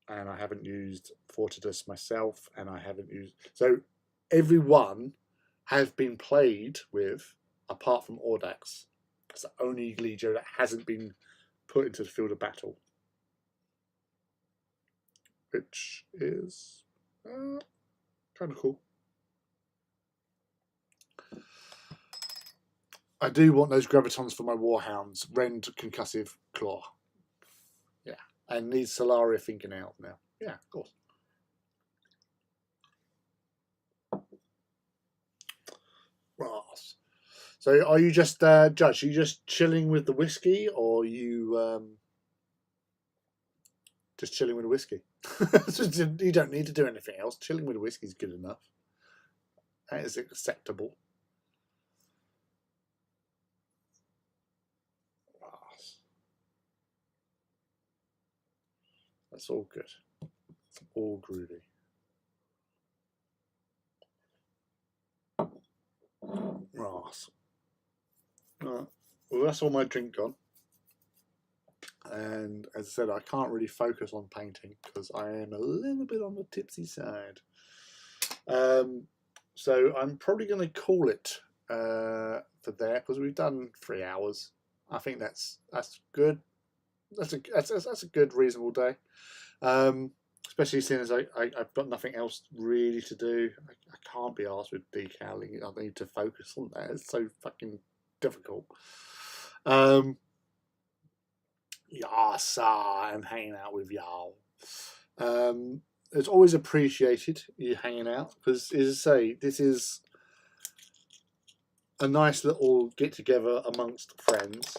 and I haven't used Fortidus myself, and I haven't used. So everyone has been played with apart from Audax. It's the only Legio that hasn't been put into the field of battle, which is kind of cool. I do want those gravitons for my Warhounds. Rend Concussive Claw. Yeah. And need Solaria Fingernail now. Yeah, of course. Ross. So are you just, Judge, are you just chilling with the whiskey, or are you just chilling with the whiskey? You don't need to do anything else. Chilling with the whiskey is good enough. That is acceptable. Ross. That's all good. It's all groovy. Ross. Well, that's all my drink gone. And as I said, I can't really focus on painting because I am a little bit on the tipsy side. So I'm probably going to call it for there, because we've done 3 hours. I think that's good. that's a good reasonable day. Especially seeing as I've got nothing else really to do. I can't be asked with decaling. I need to focus on that. It's so fucking difficult. Yes, I'm hanging out with y'all. It's always appreciated you hanging out because, as I say, this is a nice little get together amongst friends.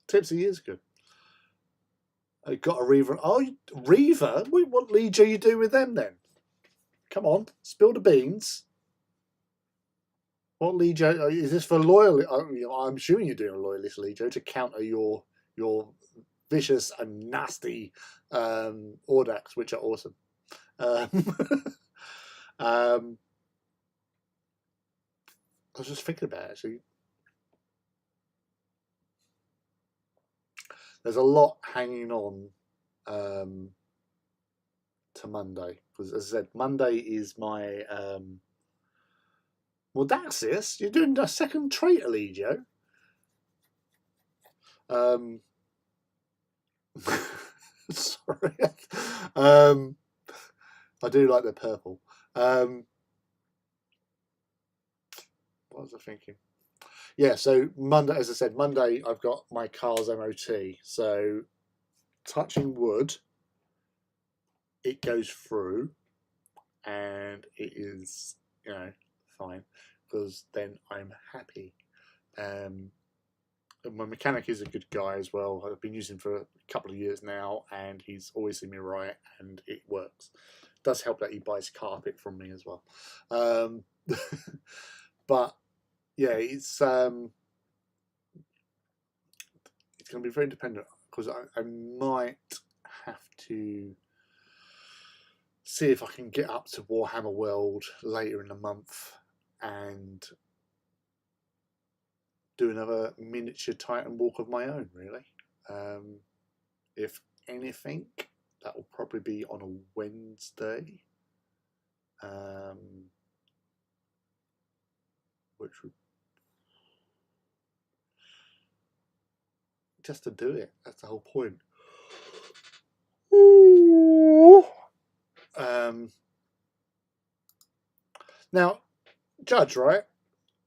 Tipsy is good. I got a Reaver. Oh, Reaver? What league are you doing with them then? Come on, spill the beans. What league is this for? Loyal? I'm assuming you're doing a loyalist league to counter your vicious and nasty Audax, which are awesome. I was just thinking about it, actually. There's a lot hanging on to Monday because, as I said, Monday is my. Well, that's it. You're doing a second trait, Eligio. Sorry. I do like the purple. What was I thinking? Yeah, so Monday, as I said, Monday I've got my car's MOT. So, touching wood, it goes through, and it is, fine, because then I'm happy. My mechanic is a good guy as well. I've been using him for a couple of years now, and he's always seen me right, and it works. It does help that he buys carpet from me as well. But yeah, it's going to be very dependent because I might have to see if I can get up to Warhammer World later in the month and do another miniature Titan walk of my own, really. If anything, that will probably be on a Wednesday, which would just to do it. That's the whole point. Now, Judge, right?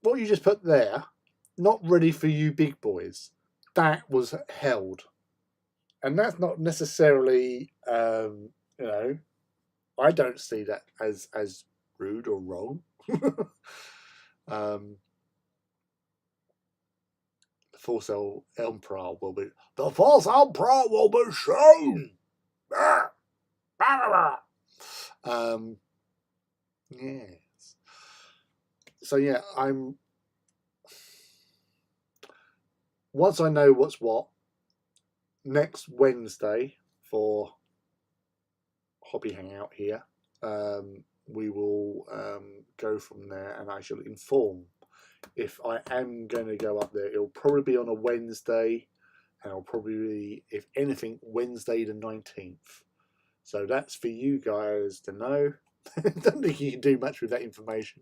What you just put there, not ready for you big boys. That was held. And that's not necessarily, I don't see that as rude or wrong. The Force Emperor will be shown. Yes. So yeah, once I know what's what, next Wednesday for Hobby Hangout here, we will go from there, and I shall inform if I am going to go up there. It'll probably be on a Wednesday, and it'll probably be, if anything, Wednesday the 19th. So that's for you guys to know. I don't think you can do much with that information.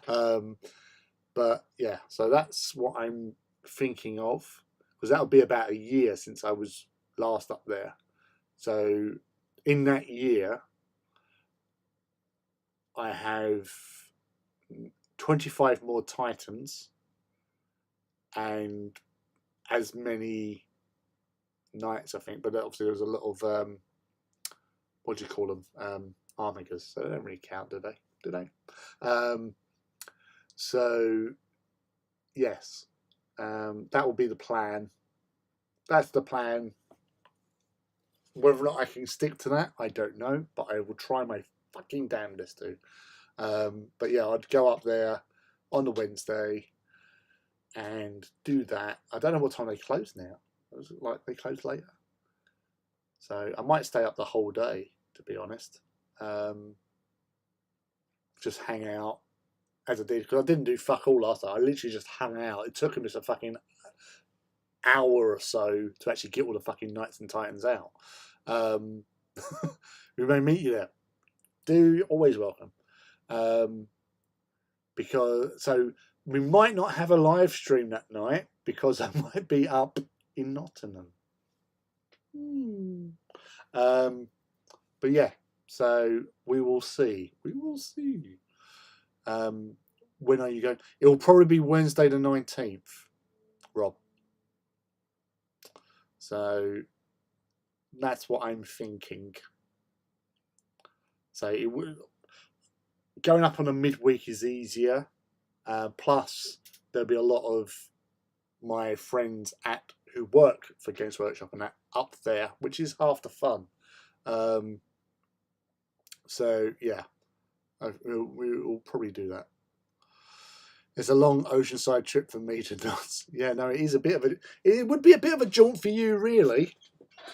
But yeah, so that's what I'm thinking of, because that'll be about a year since I was last up there. So in that year, I have 25 more Titans and as many Knights, I think. But obviously there was a lot of what do you call them? Armigers. So they don't really count, do they? Do they? So yes, that will be the plan. That's the plan. Whether or not I can stick to that, I don't know, but I will try my fucking damnedest to. But yeah, I'd go up there on the Wednesday and do that. I don't know what time they close now. Is it like they close later? So I might stay up the whole day, to be honest. Just hang out as I did, because I didn't do fuck all last time. I literally just hung out. It took him just a fucking hour or so to actually get all the fucking Knights and Titans out. We may meet you there. You're always welcome. Because so we might not have a live stream that night because I might be up in Nottingham. But yeah, so we will see. We will see. When are you going? It will probably be Wednesday the 19th, Rob. So that's what I'm thinking. So going up on a midweek is easier. Plus, there'll be a lot of my friends who work for Games Workshop and that up there, which is half the fun. So yeah, we'll probably do that. It's a long oceanside trip for me to nuts. Yeah, no, it is a bit of a. It would be a bit of a jaunt for you, really.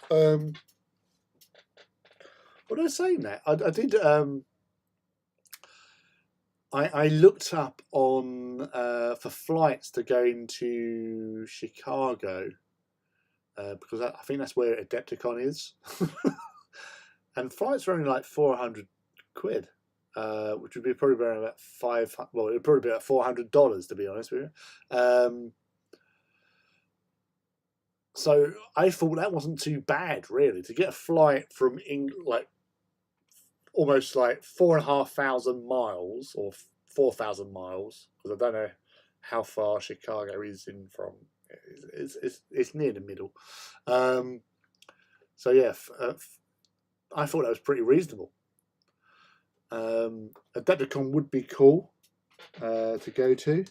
What was I saying that? I did. I looked up on for flights to go into Chicago because I think that's where Adepticon is, and flights are only like £400, which would be probably around about Well, it'd probably be about $400 to be honest with you. So I thought that wasn't too bad, really, to get a flight from like almost like 4,500 miles or 4,000 miles, because I don't know how far Chicago is in from. It's near the middle. So yeah, I thought that was pretty reasonable. Adepticon would be cool to go to,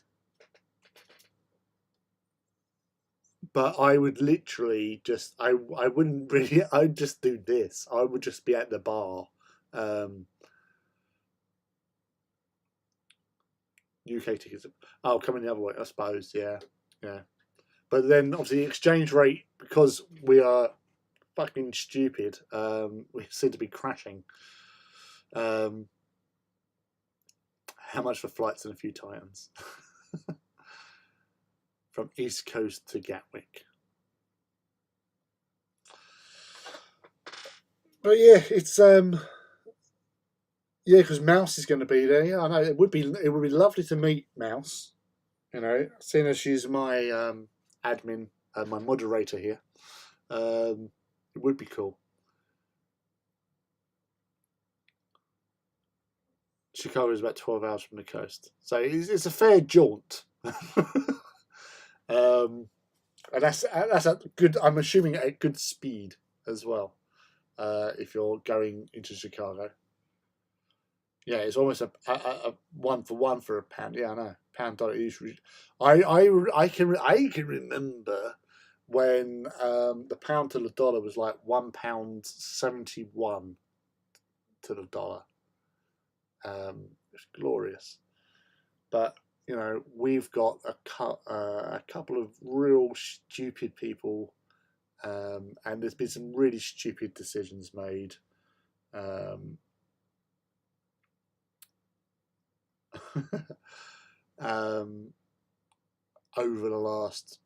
but I would literally just I wouldn't really. I'd just do this. I would just be at the bar. UK tickets. Oh, coming the other way, I suppose. Yeah, yeah. But then obviously the exchange rate, because we are fucking stupid, we seem to be crashing. How much for flights and a few Titans from East Coast to Gatwick? But yeah, it's yeah, because Mouse is going to be there. Yeah, I know it would be lovely to meet Mouse. You know, seeing as she's my admin, my moderator here, it would be cool. Chicago is about 12 hours from the coast, so it's a fair jaunt. And that's a good. I'm assuming at a good speed as well. If you're going into Chicago, yeah, it's almost a 1 for 1 for £1. Yeah, I know. Pound dollar usually. I can remember when the pound to the dollar was like £1.71 to the dollar. It's glorious, but you know we've got a couple of real stupid people, and there's been some really stupid decisions made. Over the last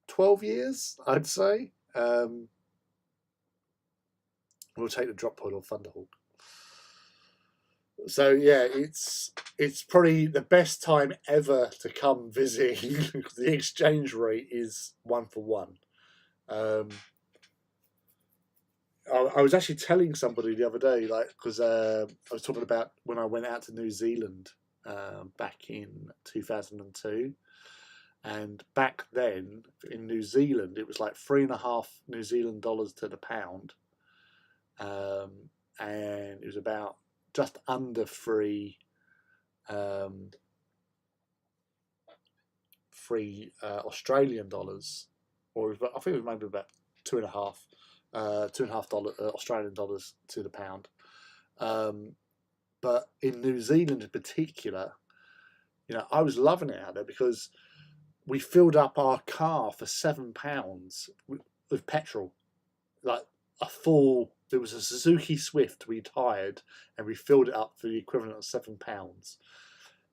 12 years, I'd say. We'll take the drop pod or Thunderhawk. So yeah, it's probably the best time ever to come visiting because the exchange rate is 1 for 1. I was actually telling somebody the other day, like, because I was talking about when I went out to New Zealand back in 2002, and back then in New Zealand it was like 3.5 New Zealand dollars to the pound, and it was about just under three Australian dollars, or I think it was maybe about $2.5 Australian dollars to the pound. But in New Zealand in particular, you know, I was loving it out there because we filled up our car for £7 with petrol, like a full. There was a Suzuki Swift we'd hired, and we filled it up for the equivalent of £7.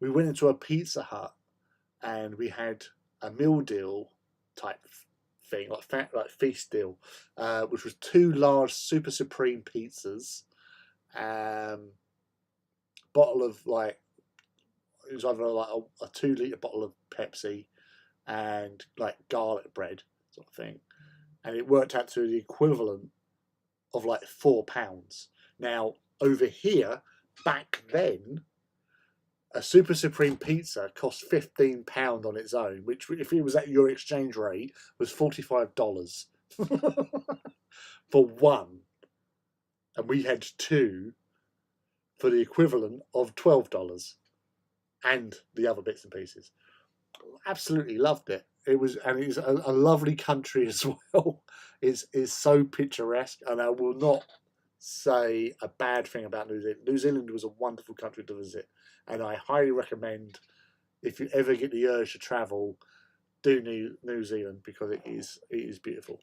We went into a Pizza Hut, and we had a meal deal type thing, like feast deal, which was 2 large Super Supreme pizzas, bottle of like it was either like a 2 litre bottle of Pepsi, and like garlic bread sort of thing, and it worked out to the equivalent of like £4. Now, over here, back then, a Super Supreme pizza cost £15 on its own, which, if it was at your exchange rate, was $45 for one. And we had two for the equivalent of $12 and the other bits and pieces. Absolutely loved it. It was, and it's a lovely country as well. It's so picturesque, and I will not say a bad thing about New Zealand. New Zealand was a wonderful country to visit, and I highly recommend, if you ever get the urge to travel, do New Zealand, because it is beautiful.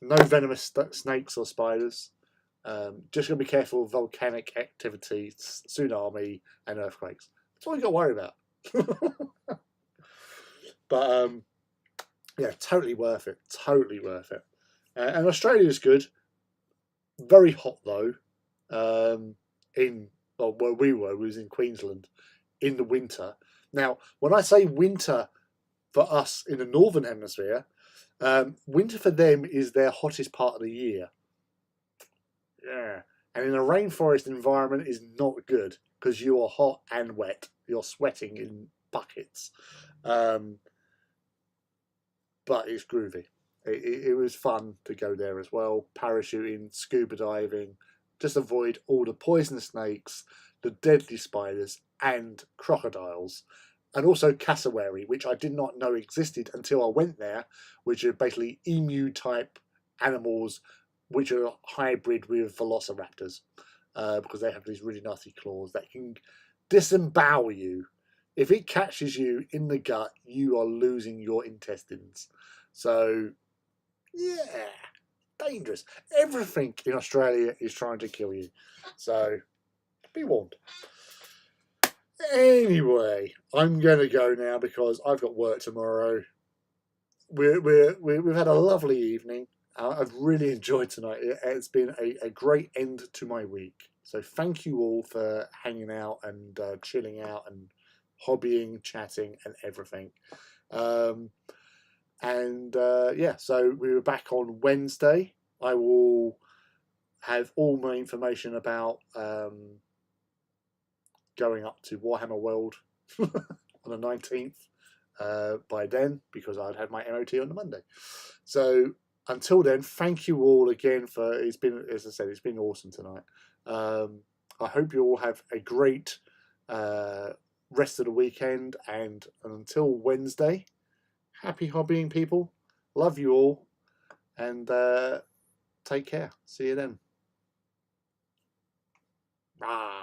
No venomous snakes or spiders. Just going to be careful of volcanic activity, tsunami, and earthquakes. That's all you got to worry about. But yeah, totally worth it. Totally worth it. And Australia is good. Very hot though. Where we was in Queensland in the winter. Now, when I say winter for us in the northern hemisphere, winter for them is their hottest part of the year. Yeah, and in a rainforest environment is not good, because you are hot and wet. You're sweating in buckets. But it's groovy. It was fun to go there as well. Parachuting, scuba diving. Just avoid all the poisonous snakes, the deadly spiders, and crocodiles. And also cassowary, which I did not know existed until I went there, which are basically emu-type animals, which are hybrid with velociraptors, because they have these really nasty claws that can disembowel you. If it catches you in the gut, you are losing your intestines. So, yeah, dangerous. Everything in Australia is trying to kill you. So, be warned. Anyway, I'm going to go now because I've got work tomorrow. We've had a lovely evening. I've really enjoyed tonight. It's been a great end to my week. So thank you all for hanging out and chilling out and hobbying, chatting, and everything. Yeah, so we were back on Wednesday. I will have all my information about going up to Warhammer World on the 19th by then, because I'd had my MOT on the Monday. So until then, thank you all again for, it's been, as I said, it's been awesome tonight. I hope you all have a great rest of the weekend, and until Wednesday, happy hobbying, people. Love you all, and take care. See you then. Bye.